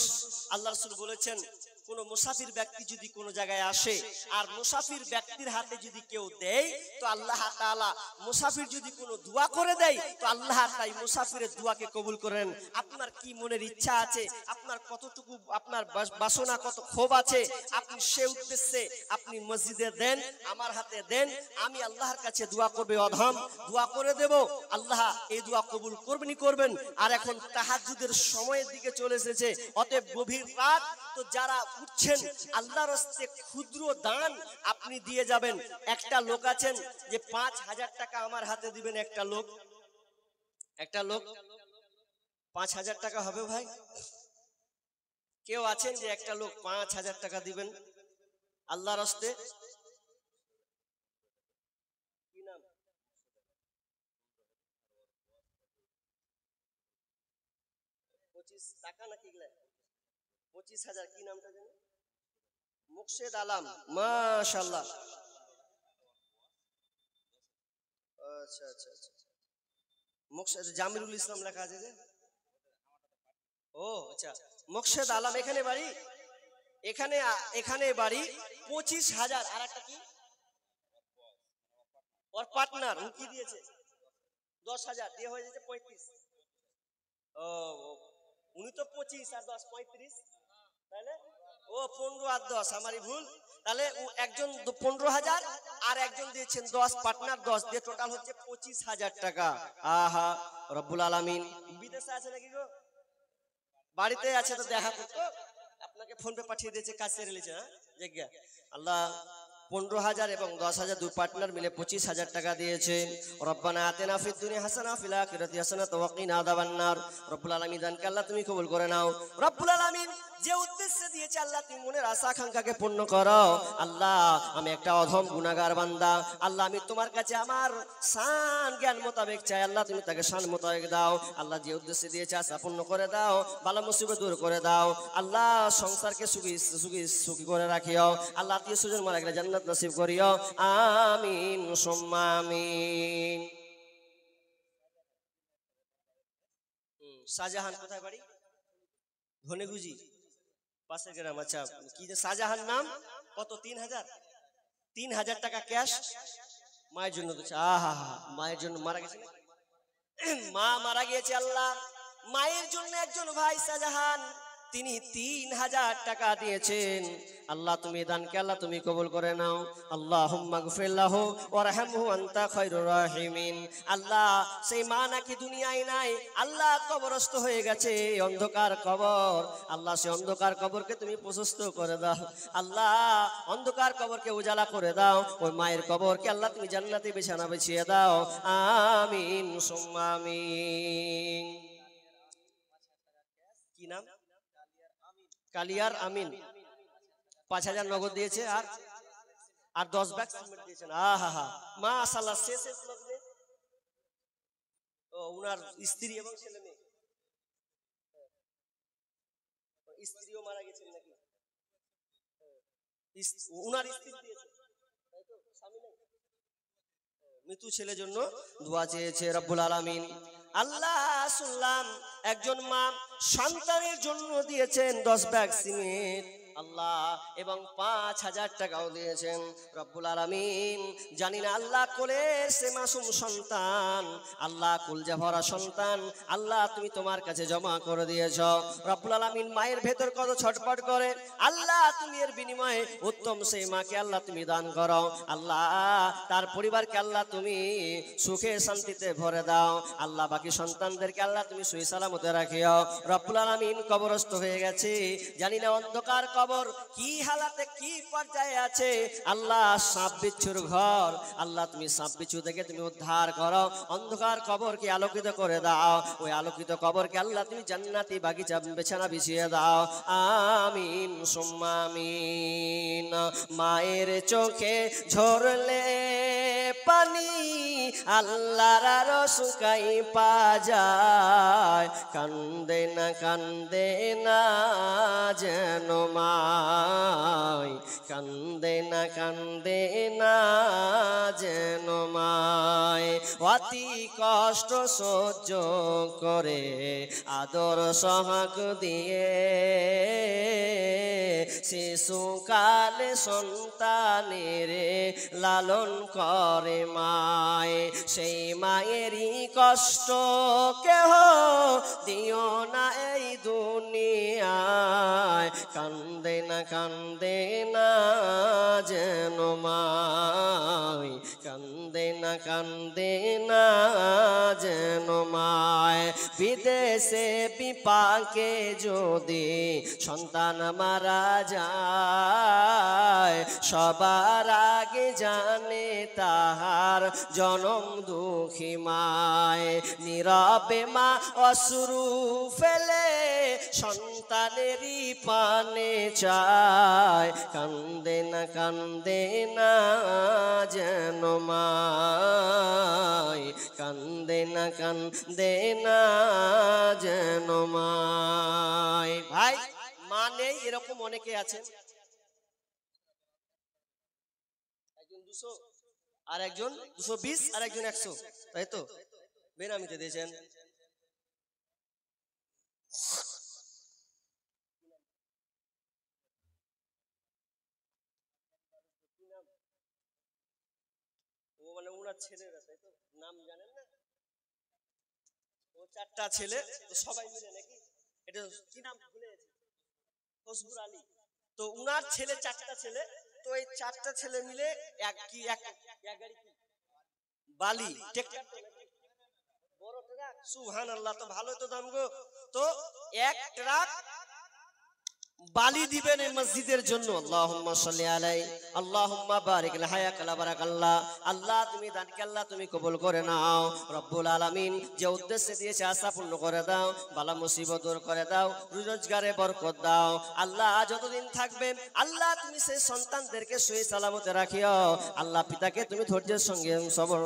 আল্লাহ রাসূল বলেছেন কোনো মুসাফির ব্যক্তি যদি কোনো জায়গায় আসে আর মুসাফির ব্যক্তির হাতে যদি কেউ দেয় তো আল্লাহ তাআলা, মুসাফির যদি কোনো দোয়া করে দেয় তো আল্লাহ তাই মুসাফিরের দোয়াকে কবুল করেন। আপনার কি মনের ইচ্ছা আছে, আপনার কতটুকু আপনার বাসনা কত ক্ষোভ আছে, আপনি সে উদ্দেশ্যে আপনি মসজিদে দেন, আমার হাতে দেন, আমি আল্লাহর কাছে দোয়া করবে অধম দোয়া করে দেব, আল্লাহ এই দোয়া কবুল করবেনই করবেন। আর এখন তাহাজ্জুদের সময়ের দিকে চলে এসেছে, অতএব গভীর রাত, তো যারা উঠছেন আল্লাহর রাস্তে ক্ষুদ্র দান আপনি দিয়ে যাবেন। একটা লোক আছেন যে 5,000 টাকা আমার হাতে দিবেন, একটা লোক 5,000 টাকা হবে ভাই? কেউ আছেন যে একটা লোক 5,000 টাকা দিবেন আল্লাহর রাস্তে? কি নাম? 25 টাকা নাকি? 25,000। কি নামটা জানেন? মুর্শেদ আলম, মাশাআল্লাহ। আচ্ছা আচ্ছা আচ্ছা, মুর্শেদ জামিরুল ইসলাম লেখা আছে যে। ও আচ্ছা, মুর্শেদ আলম এখানে বাড়ি, এখানে বাড়ি। 25,000। আর একটা কি ওর পার্টনার, ও কি দিয়েছে? 10,000 দিয়ে হয়ে যাচ্ছে 35। ও উনি তো 25 আর 10 35, তাহলে ও 15 আর 10, আমারই ভুল। তাহলে ও একজন 15,000 আর একজন দিয়েছেন 10, পার্টনার 10 দিয়ে টোটাল হচ্ছে 25,000 টাকা। আহা, রব্বুল আলামিন। বিদেশে আছে নাকি গো? বাড়িতে আছে তো দেখা করতো, আপনাকে ফোন পে পাঠিয়ে দিয়েছে, কাজ সেরে নিয়েছে। হ্যাঁ জিজ্ঞা, আল্লাহ 15,000 এবং 10,000 দুই পার্টনার মিলে 25,000 টাকা দিয়েছেন। রব্বানা আতিনা ফিদ দুনিয়া হাসানা ফিল আখিরাতি হাসানা ওয়া কিনা আযাবান নার। রব্বুল আলামিন দানকে আল্লাহ তুমি কবুল করে নাও। রব্বুল আলামিন যে উদ্দেশ্যে দিয়েছে আল্লাহ তুমি মনের আশা আকাঙ্ক্ষাকে পূর্ণ করো। আল্লাহ আমি একটা অধম গুনাহগার বান্দা, আল্লাহ আমি তোমার কাছে আমার শান জ্ঞান মোতাবেক চাই, আল্লাহ তুমি তাকে শান মোতাবেক দাও। আল্লাহ যে উদ্দেশ্যে দিয়েছে আশা পূর্ণ করে দাও, বালা মুসিবত দূর করে দাও। আল্লাহ সংসারকে সুখী করে রাখিও। আল্লাহ আত্মীয় স্বজন মারা গেলে জান্নাত নসিব করিও। আমিন সুম্মা আমিন। শাহজাহান কোথায় বাড়ি? ধনেগুজি পাশের গ্রাম। আচ্ছা, কি যে শাহজাহান নাম? কত? 3,000 টাকা ক্যাশ মায়ের জন্য দিচ্ছে। আহা, মায়ের জন্য মারা গেছে নাকি? মা মারা গিয়েছে। আল্লাহ মায়ের জন্য একজন ভাই শাহজাহান, তিনি 3,000 টাকা দিয়েছেন। আল্লাহ তুমি দানকে আল্লাহ তুমি কবুল করে নাও। আল্লাহুম্মা গফির লাহু ওয়ারহামহু আনতা খায়রুর রাহিমিন। আল্লাহ সেই মা নাকি দুনিয়ায় নাই, আল্লাহ কবরস্থ হয়ে গেছে, অন্ধকার কবর। আল্লাহ সেই অন্ধকার কবরকে তুমি প্রশস্ত করে দাও। আল্লাহ অন্ধকার কবরকে উজালা করে দাও। ওই মায়ের কবরকে আল্লাহ তুমি জান্নাতে বিছানা বিছিয়ে দাও। আমিন সুম্মা আমিন। কি নাম? কালিয়ার আমিন। 5,000 নগদ দিয়েছে আর 10 ব্যাগ সিমেন্ট দিয়েছেন। আহা, মাশাআল্লাহ। শেষ লাগবে ও উনার স্ত্রী এবং ছেলে মেয়ে। স্ত্রীও মারা গেছেন নাকি? উনার স্ত্রী দিয়েছে, তাই তো? স্বামী নাই? মৃত্যু ছেলের জন্য দোয়া চেয়েছে রব্বুল আলামিন। আল্লাহ শুনলাম একজন মা সন্তানের জন্য দিয়েছেন 10 ব্যাগ সিমেন্ট, আল্লাহ, এবং 5,000 টাকাও দিয়েছেন রব্বুল আলামিন। জানি না আল্লাহ কোলের সে মাসুম সন্তান, আল্লাহ কুলজা ভরা সন্তান, আল্লাহ তুমি তোমার কাছে জমা করে দিয়েছ রব্বুল আলামিন। মায়ের ভেতর কত ছটফট করে, আল্লাহ তুমি এর বিনিময়ে উত্তম সেই মাকে আল্লাহ তুমি দান করো। আল্লাহ তার পরিবারকে আল্লাহ তুমি সুখে শান্তিতে ভরে দাও। আল্লাহ বাকি সন্তানদেরকে আল্লাহ তুমি সহি সালামতে রাখিও রব্বুল আলামিন। কবরস্থ হয়ে গেছে, জানি না অন্ধকার কবর কি হালাতে কি পর্যায়ে আছে। আল্লাহ সাপ বিচ্ছুর ঘর, আল্লাহ তুমি সাপ বিচ্ছু থেকে তুমি উদ্ধার করো, অন্ধকার কবরকে আলোকিত করে দাও। ওই আলোকিত কবরকে আল্লাহ তুমি জান্নাতি বাগিচা বিছানা বিছিয়ে দাও। আমিন সুম্মা আমিন। মায়ের চোখে ঝরলে পানি আল্লাহর আর শুকাই পা যায়, কান্দে না যেন মাই, কান্দে না যেন মাই। অতি কষ্ট সহ্য করে আদর সহাক দিয়ে শিশুকালে সন্তানের লালন করে মায়, সেই মায়েরই কষ্ট কেহ দিও না এই দুনিয়ায়, কান্দে না যেন মায়, কান্দে না যেন মায়। বিদেশে বিপাকে যদি সন্তান মারা যায়, সবার আগে জানে তাহার জনম দুঃখী মায়। নীরবে মা অশ্রু ফেলে সন্তানেরই পানে চায়, কান্দে না যেন মায়, কান্দে না যেন মায়। ভাই মা নেই এরকম অনেকে আছেন, একজন 200 আর একজন 220 আর একজন 100, তাই তো বেনামিতে দিয়েছেন। ও মানে ওনার ছেলেরা, তাই তো নাম জানেন না? ও 4টা ছেলে তো সবাই মিলে নাকি, এটা কি নাম ভুলে গেছি, ফজলুর আলী। তো উনার ছেলে 4টা ছেলে, তো এই 4টা ছেলে মিলে এক গাড়ি কি বালি ট্রাক্টর, বড় ট্রাক, সুবহানাল্লাহ, তো ভালো তো দাম গো। তো এক ট্রাক বালি দিবেন এই মসজিদের জন্য। আল্লাহুম্মা সাল্লি আলাই, আল্লাহুম্মা বারিক লাহায়াক লা বারাকাল্লাহ। আল্লাহ তুমি দানকে আল্লাহ তুমি কবুল করে নাও। রব্বুল আলামিন যে উদ্দেশ্যে দিয়েছে আশা পূর্ণ করে দাও, বালা মুসিবত দূর করে দাও, রোজগারে বরকত দাও। আল্লাহ যতদিন থাকবে আল্লাহ তুমি সেই সন্তানদেরকে সহি সালামতে রাখিও। আল্লাহ পিতাকে তুমি ধৈর্যের সঙ্গে সবর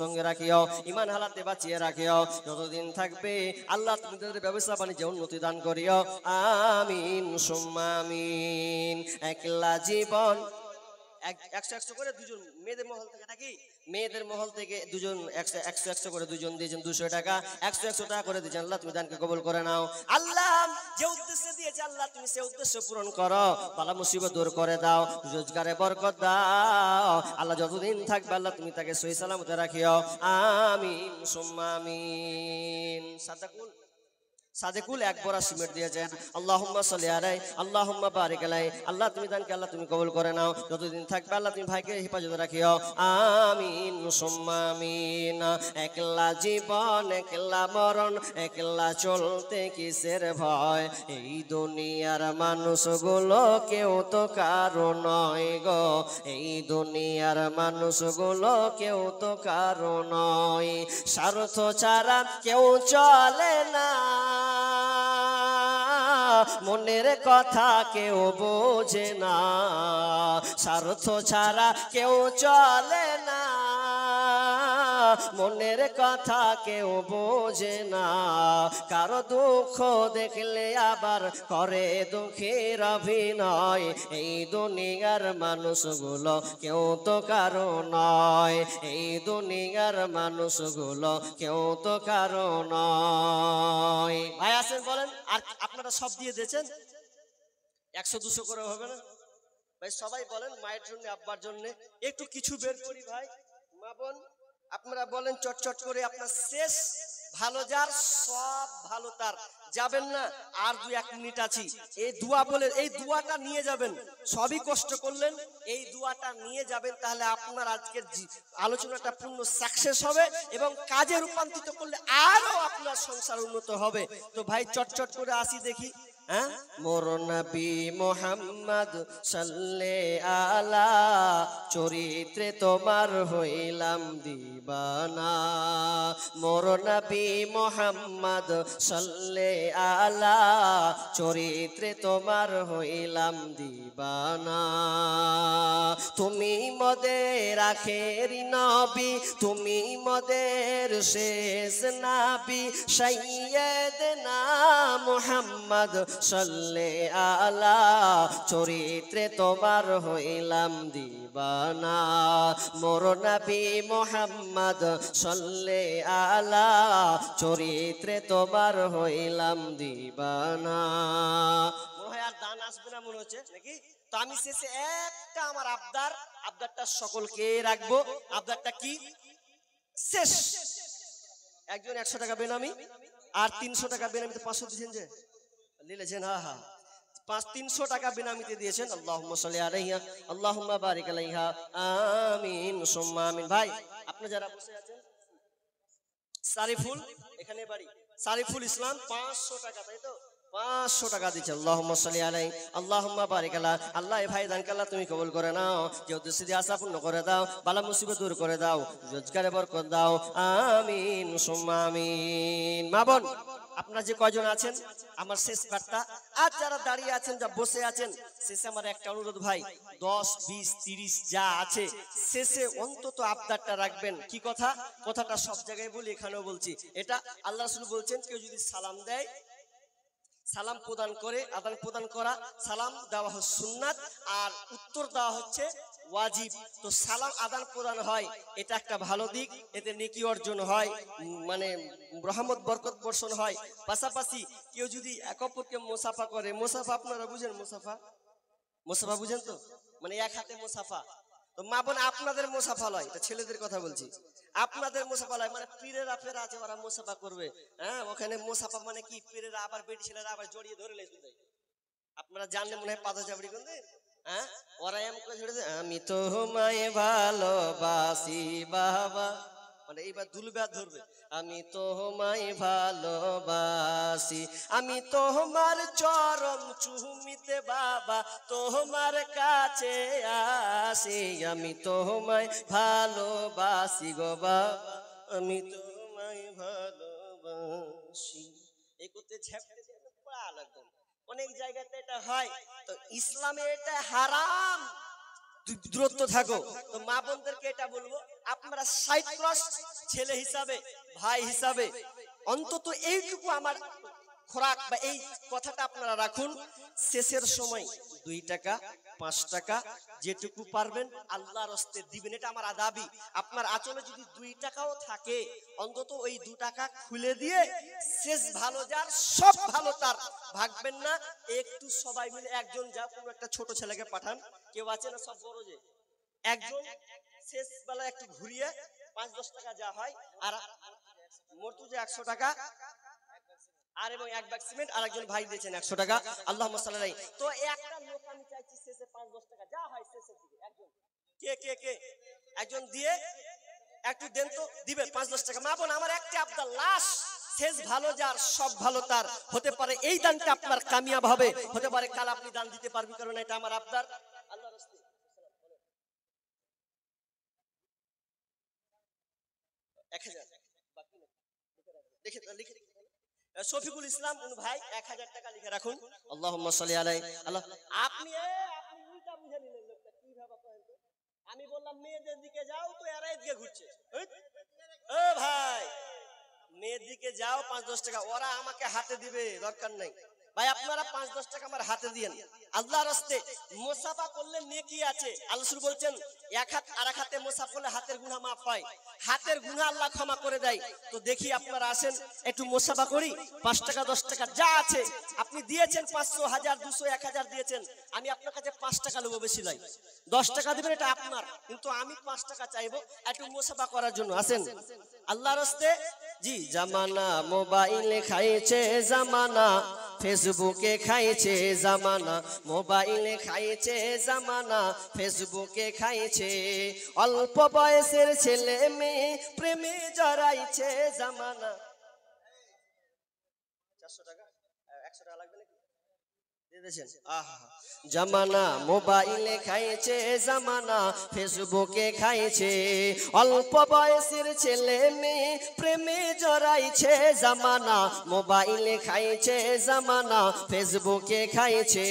সঙ্গে রাখিও, ঈমান হালাতে বাঁচিয়ে রাখিও। যতদিন থাকবে আল্লাহ তুমি তাদের ব্যবসা বাণিজ্যে উন্নতি দান করিও, আমিন সুম্মা আমিন। একলা জীবন 100 করে দুজন মেয়েদের মহল থেকে নাকি, মেয়েদের মহল থেকে দুজন 100 করে দুজন দিয়েছেন 200 টাকা, 100 টাকা করে দিয়েছেন। আল্লাহ তুমি দানকে কবুল করে নাও। আল্লাহ যে উদ্দেশ্যে দিয়েছে আল্লাহ তুমি সেই উদ্দেশ্য পূরণ করো, বালা মুসিবত দূর করে দাও, রোজগারে বরকত দাও। আল্লাহ যতদিন থাকবে আল্লাহ তুমি তাকে সহি সালামতে রাখিও, আমিন সুম্মা আমিন। সাদেকুল এক বড়া সিমেন্ট দিয়েছেন। আল্লাহুম্মা সাল্লি আলাই, আল্লাহুম্মা বারিক আলাই। আল্লাহ তুমি দানকে আল্লাহ তুমি কবুল করে নাও, যতদিন থাকবে আল্লাহ তুমি ভাইকে হেফাজতে রাখিও, আমিন সুম্মা আমিন। একলা জীবন একলা মরণ, একলা চলতে কিসের ভয়, এই দুনিয়ার মানুষগুলো কেউ তো কারো নয় গো, এই দুনিয়ার মানুষগুলো কেউ তো কারো নয়। স্বার্থ ছাড়া কেউ চলে না, মনের কথা কেউ বোঝে না, স্বার্থ ছাড়া কেউ চলে না, মনের কথা কেউ বোঝে না। কারো দুঃখ দেখলে আবার করে দুঃখের অভিনয়, এই দুনিয়ার মানুষগুলো কেউ তো কারো নয়, এই দুনিয়ার মানুষগুলো কেউ তো কারো নয়। ভাই আসেন বলেন, আর আপনারা সব দিয়ে দিয়েছেন 100-200 করে হবে না ভাই? সবাই বলেন মায়ের জন্য আব্বার জন্য একটু কিছু বের করি ভাই। মা বোন আপনারা বলেন চটচট করে, আপনার শেষ ভালো যার সব ভালো তার, যাবেন না আর 2-1 মিনিট আছি। এই দোয়া বলে এই দোয়াটা নিয়ে যাবেন, সবই কষ্ট করলেন, এই দোয়াটা নিয়ে যাবেন, তাহলে আপনার আজকের আলোচনাটা পূর্ণ সাকসেস হবে এবং কাজে রূপান্তরিত করলে আরো আপনার সংসার উন্নত হবে। তো ভাই চটচট করে আসি দেখি। মোর নবী মুহাম্মদ সাল্লাল্লাহু আলা, চরিত্রে তোমার হইলাম দিবানা। মোর নবী মুহাম্মদ সাল্লাল্লাহু আলা, চরিত্রে তোমার হইলাম দিবানা। তুমি মোদের আখেরি নবী, তুমি মোদের শেষ নবী, সাইয়্যিদনা মুহাম্মদ সাল্লাল্লাহু আলা, চরিত্রে তোমার হইলাম দিবানা। মোর নবী মুহাম্মদ সাল্লাল্লাহু আলা, চরিত্রে তোমার হইলাম দিবানা। মনে হয় আর দান আসবে না মনে হচ্ছে নাকি? তো আমি শেষে একটা আমার আবদারটা সকলকে রাখবো। আবদারটা কি? শেষ একজন 100 টাকা বেনামি আর 300 টাকা বেনামিতে 500 দিয়েছেন, যে লিলেছেন, হ্যাঁ হ্যাঁ 300 টাকা বেনামিতে দিয়েছেন। আল্লাহুম্মা সাল্লি আলাইহা আল্লাহুম্মা বারিক আলাইহা আমিন সুম্মা আমিন। ভাই আপনি যারা বসে আছেন, সারিফুল এখানে বাড়ি, সারিফুল ইসলাম 500 টাকা, তাই তো 500 টাকা দিচ্ছে। আল্লাহুম্মা সাল্লি আলাইহি আল্লাহুম্মা বারিক আলা। আল্লাহ এই ভাই দানকে আল্লাহ তুমি কবুল করে নাও, যে উদ্দেশ্য দিয়ে আশা পূর্ণ করে দাও, বালা মুসিবত দূর করে দাও, রোজগারে বরকত দাও, আমিন সুম্মা আমিন। মা বোন আপনারা যে কয়জন আছেন, আমার শেষ বার্তা, আজ যারা দাঁড়িয়ে আছেন, যা বসে আছেন, শেষে আমার একটা অনুরোধ ভাই, 10 20 30 যা আছে শেষে অন্তত আবদারটা রাখবেন। কি কথা? কথাটা সব জায়গায় বলি, এখানেও বলছি। এটা আল্লাহ রাসূল বলছেন, কেউ যদি সালাম দেয়, সালাম প্রদান করে, আদান প্রদান করা, সালাম দেওয়া হচ্ছে সুন্নাত আর উত্তর দেওয়া হচ্ছে ওয়াজিব। তো সালাম আদান প্রদান হয়, এটা একটা ভালো দিক, এতে নেকি অর্জন হয়, মানে রহমত বরকত বর্ষণ হয়। পাশাপাশি কেউ যদি এক অপরকে মুসাফা করে, মুসাফা আপনারা বুঝেন, মুসাফা বুঝেন তো, মানে এক হাতে মুসাফা। তো মা বোন আপনাদের মুসাফা লয়, এটা ছেলেদের কথা বলছি, আপনাদের মুসাফা লয়, মানে পীরেরা ফের আছে ওরা মুসাফা করবে, হ্যাঁ ওখানে মুসাফা মানে কি, পীরেরা আবার বেটি ছেলেরা আবার জড়িয়ে ধরে লেগে দেয়। আপনারা জানলে মনে হয় পাতা চাবড়ি কোন দিন, হ্যাঁ ওরা এম করে ছেড়ে দেয়, আমি তো তোমায় ভালোবাসি বাবা, মানে এইবার দুলবে ধরবে, আমি তোমায় ভালোবাসি, আমি তোমার চরণ চুমিতে বাবা তোমার কাছে আসি, আমি তোমায় ভালোবাসি গো বাবা, আমি তোমায় ভালোবাসি। এই করতে ঝেপটে পাল একদম, অনেক জায়গাতে এটা হয়। তো ইসলামে এটা হারাম, দূরত্ব থাকো। তো মা বোনদেরকে এটা বলবো, আপনারা সাইড ক্রস ছেলে হিসাবে, ভাই হিসাবে অন্তত এইটুকু আমার খোরাক বা এই কথাটা আপনারা রাখুন, শেষের সময় 2 টাকা 5 টাকা যেটুকু পারবেন আল্লাহর রাস্তে দিবেন, এটা আমার দাবি। আপনার আঁচলে যদি 2 টাকাও থাকে, অন্তত ওই 2 টাকা খুলে দিয়ে শেষ ভালো যার সব ভালো তার ভাগবেন না, একটু সবাই মিলে একজন যা, কোনো একটা ছোট ছেলেকে পাঠান, কেউ আছে না সব বড়, যে একজন শেষ বেলা একটু ঘুরিয়ে 5-10 টাকা যা হয়, আর মর্তুজে 100 টাকা আর এবং 1 ব্যাগ সিমেন্ট, আর একজন ভাই দিয়েছেন 100 টাকা। আল্লাহুম্মা সাল্লি আলাইহি। তো একটা লোক আমি চাইছি শেষে 5-10 টাকা যা হয় শেষের দিকে একজন, কে একজন দিয়ে একটু দেন তো, দিবে 5-10 টাকা। মা বোন আমার একটা আবদার, লাশ শেষ ভালো যার সব ভালো তার, হতে পারে এই দানটা আপনার কামিয়াব হবে, হতে পারে কাল আপনি দান দিতে পারবেন, কারণ এটা আমার আবদার। আল্লাহর রাস্তায় 1000 বাকি লিখে শফিকুল ইসলাম কোন ভাই 1000 টাকা লিখে রাখুন। আল্লাহুম্মা সাল্লি আলাইহি আল্লাহ। আপনি উল্টা বুঝে নিলেন লোকটা, কি ভাবা করেন তো? আমি বললাম মেয়েদের দিকে যাও, তো এরা এদিকে ঘুরছে। ও ভাই মেয়ের দিকে যাও, 5-10 টাকা ওরা আমাকে হাতে দিবে, দরকার নাই ভাই, আপনারা 5-10 টাকা আমার হাতে দিয়েন। আল্লাহর রাস্তে মুসাফা করলে নেকি আছে, আল্লাহ রাসূল বলছেন এক হাত আর এক হাতে মুসাফা করলে হাতের গুনাহ মাফ হয়, হাতের গুনাহ আল্লাহ ক্ষমা করে দেয়। তো দেখি আপনারা আসেন একটু মুসাফা করি, 5 টাকা 10 টাকা যা আছে, আপনি দিয়েছেন 500 1000 200 1000 দিয়েছেন, আমি আপনার কাছে 5 টাকা নেবো, বেশি নাই, 10 টাকা দিবেন এটা আপনার, কিন্তু আমি 5 টাকা চাইবো একটু মুসাফা করার জন্য। আসেন আল্লাহর রাস্তে। জি জামানা মোবাইলে খাইছে জামানা, ফেসবুকে খাইছে জামানা, মোবাইলে খাইছে জামানা, ফেসবুকে খাইছে, অল্প বয়সের ছেলে মেয়ে প্রেমে জড়াইছে জামানা। 400 টাকা 100 টাকা লাগবে নাকি? দিয়ে দিয়েছেন। আহা জামানা মোবাইলে খাইছে জামানা, ফেসবুকে খাইছে, অল্প বয়সের ছেলে মেয়ে প্রেমে জড়াইছে জামানা, মোবাইলে খাইছে জামানা, ফেসবুকে খাইছে।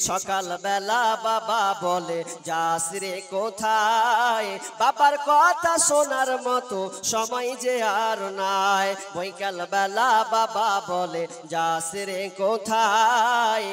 সকাল বেলা বাবা বলে যাস রে কোথায়, বাবার কথা শোনার মতো সময় যে আর নাই, বৈকাল বেলা বাবা বলে যাস রে কোথায়,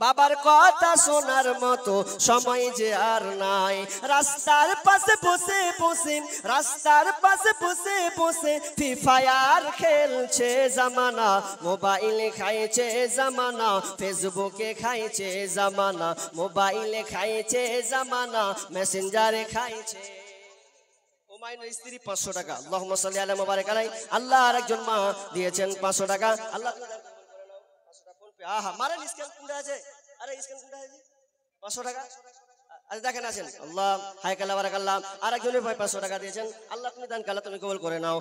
বাবার কথা শোনার মতো সময় যে আর নাই। রাস্তার পাশে বসে বসে, রাস্তার পাশে বসে বসে ফ্রি ফায়ার খেলছে জামানা। মোবাইলে খাইছে জামানা, ফেসবুকে খাইছে জামানা। মোবাইলে খাইছে জামানা, মেসেঞ্জারে খাইছে। হুমায়ুনের স্ত্রী 500 টাকা, আল্লাহুম্মা সাল্লি আলা মুবারাক আলাইহি। আল্লাহ আর একজন মা দিয়েছেন 500 টাকা। আল্লাহ মারেন স্ক্যান কোনটা আছে? আরে স্ক্যান কোনটা আছে? 500 টাকা। আরে দেখেন আছেন। আল্লাহ হায়কাল্লাহ বারাকাল্লাহ। আর একজনের ভাই 500 টাকা দিয়েছেন। আল্লাহ তুমি দান কাল্লাহ তুমি কবুল করে নাও,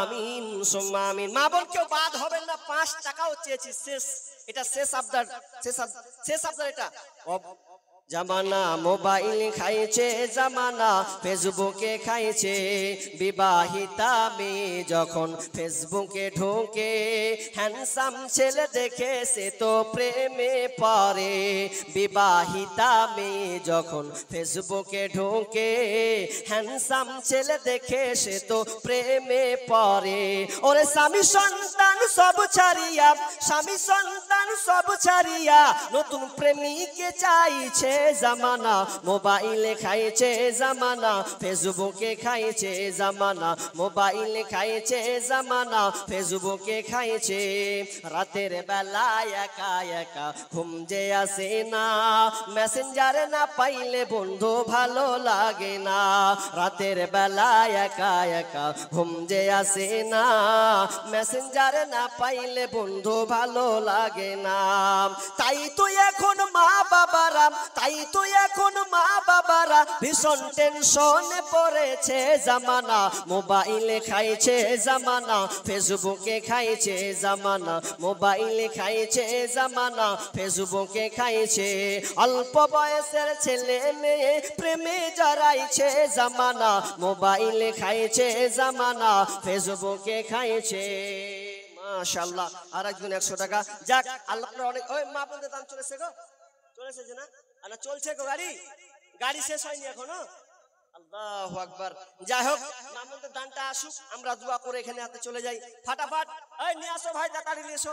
আমিন সুম্মা আমিন। মা বোন কেউ বাদ হবেন না, 5 টাকাও চেয়েছি, শেষ। এটা শেষ আবদার, শেষ আবদার এটা। জামানা মোবাইল খাইছে জামানা, ফেসবুকে খাইছে। বিবাহিতা মেয়ে যখন ফেসবুকে ঢোকে, হ্যান্ডসাম ছেলে দেখে সে তো প্রেমে পড়ে। বিবাহিতা মেয়ে যখন ফেসবুকে ঢোকে, হ্যান্ডসাম ছেলে দেখে সে তো প্রেমে পড়ে। ওরে স্বামী সন্তান সব ছাড়িয়া, স্বামী সন্তান সব ছাড়িয়া নতুন প্রেমিকে চাইছে জামানা। মোবাইলে খাইছে জামানা, ফেসবুকে খাইছে জামানা। মোবাইলে খাইছে জামানা, ফেসবুকে খাইছে। রাতের বেলায় একা একা ঘুম যে আসে না, মেসেঞ্জারে না পাইলে বন্ধু ভালো লাগে না। রাতের বেলায় একা একা ঘুম যে আসে না, মেসেঞ্জারে না পাইলে বন্ধু ভালো লাগে না। তাই তো এখন মা বাবারা, তাই তো এখন মা বাবারা ভীষণ টেনশনে পড়েছে জামানা। মোবাইলে খাইছে জামানা, ফেসবুকে খাইছে জামানা। মোবাইলে খাইছে জামানা, ফেসবুকে খাইছে। অল্প বয়সের ছেলে মেয়ে প্রেমে জড়াইছে জামানা। মোবাইলে খাইছে জামানা, ফেসবুকে খাইছে। মাশাআল্লাহ। আর একজন 100 টাকা। যাক আল্লাহ অনেক। ওই মা বোনদের দান চলেছে গো, চলেছে যে না? আল্লাহ চলছে গো, গাড়ি শেষ হয়নি এখনো। আল্লাহু আকবার। যাই হোক, মা বোনদের দানটা আসুক, আমরা দোয়া করে এখানে হাতে চলে যাই ফাটাফাট। এই নিয়ে আসো ভাই, তাড়াতাড়ি নিয়ে এসো,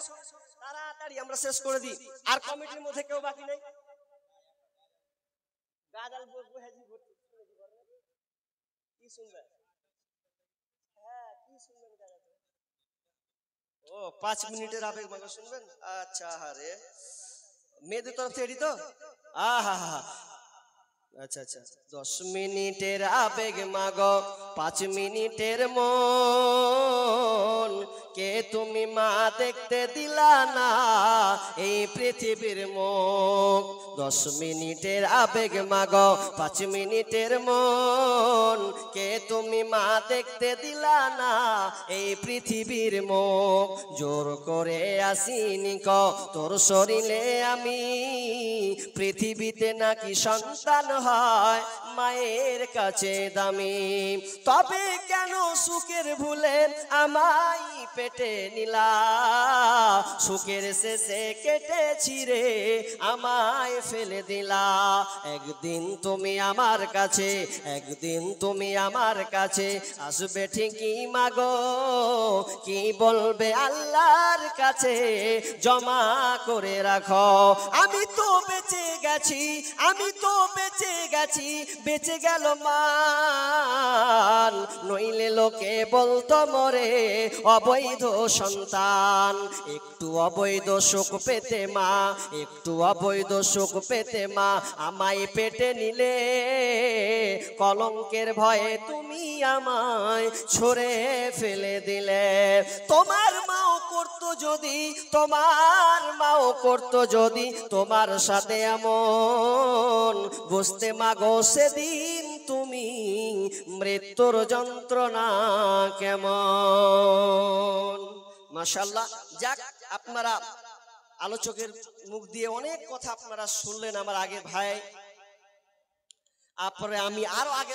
তাড়াতাড়ি আমরা শেষ করে দিই। আর কমিটির মধ্যে কেউ বাকি নেই? গাদাল বসবো হেজি ভর্তি কি শুনবে? হ্যাঁ কি শুনবেন গাদাল? ও 5 মিনিটের আবেগ মাগো শুনবেন? আচ্ছা, আরে মেয়েদের তরফ থেকে তো আহা হা। আচ্ছা আচ্ছা, 10 মিনিটের আবেগ মাগো 5 মিনিটের মন। কে তুমি মা দেখতে দিলা না এই পৃথিবীর মুখ। 10 মিনিটের আবেগ মাগো 5 মিনিটের মন। কে তুমি মা দেখতে দিলা না এই পৃথিবীর মুখ। জোর করে আসিনি ক তোর শরীরে আমি, পৃথিবীতে নাকি সন্তান হয় মায়ের কাছে দামি। তবে কেন সুখের ভুলে আমায় পেটে নিলা, সুখের শেষে কেটে ছিঁড়ে আমায় ফেলে দিলা। একদিন তুমি আমার কাছে, একদিন তুমি আমার কাছে আসবে ঠিকই মাগো। কি বলবে আল্লাহর কাছে জমা করে রাখো। আমি তো বেঁচে গেছি, আমি তো বেঁচে গেছি, বেঁচে গেল মান। নইলে লোকে বলতো মরে অবৈধ সন্তান। একটু অবৈধ সুখ পেতে মা, একটু অবৈধ সুখ পেতে মা আমায় পেটে নিলে। কলঙ্কের ভয়ে তুমি আমায় ছুঁড়ে ফেলে দিলে। তোমার মাও করতো যদি, তোমার মাও করতো যদি তোমার সাথে এমন, বুঝতে মাগো সেদিন তুমি মৃত্যুর যন্ত্রণা কেমন। মাশাআল্লাহ। যাক, আপনারা আলোচকের মুখ দিয়ে অনেক কথা আপনারা শুনলেন আমার আগে ভাই। তারপরে আমি আরো আগে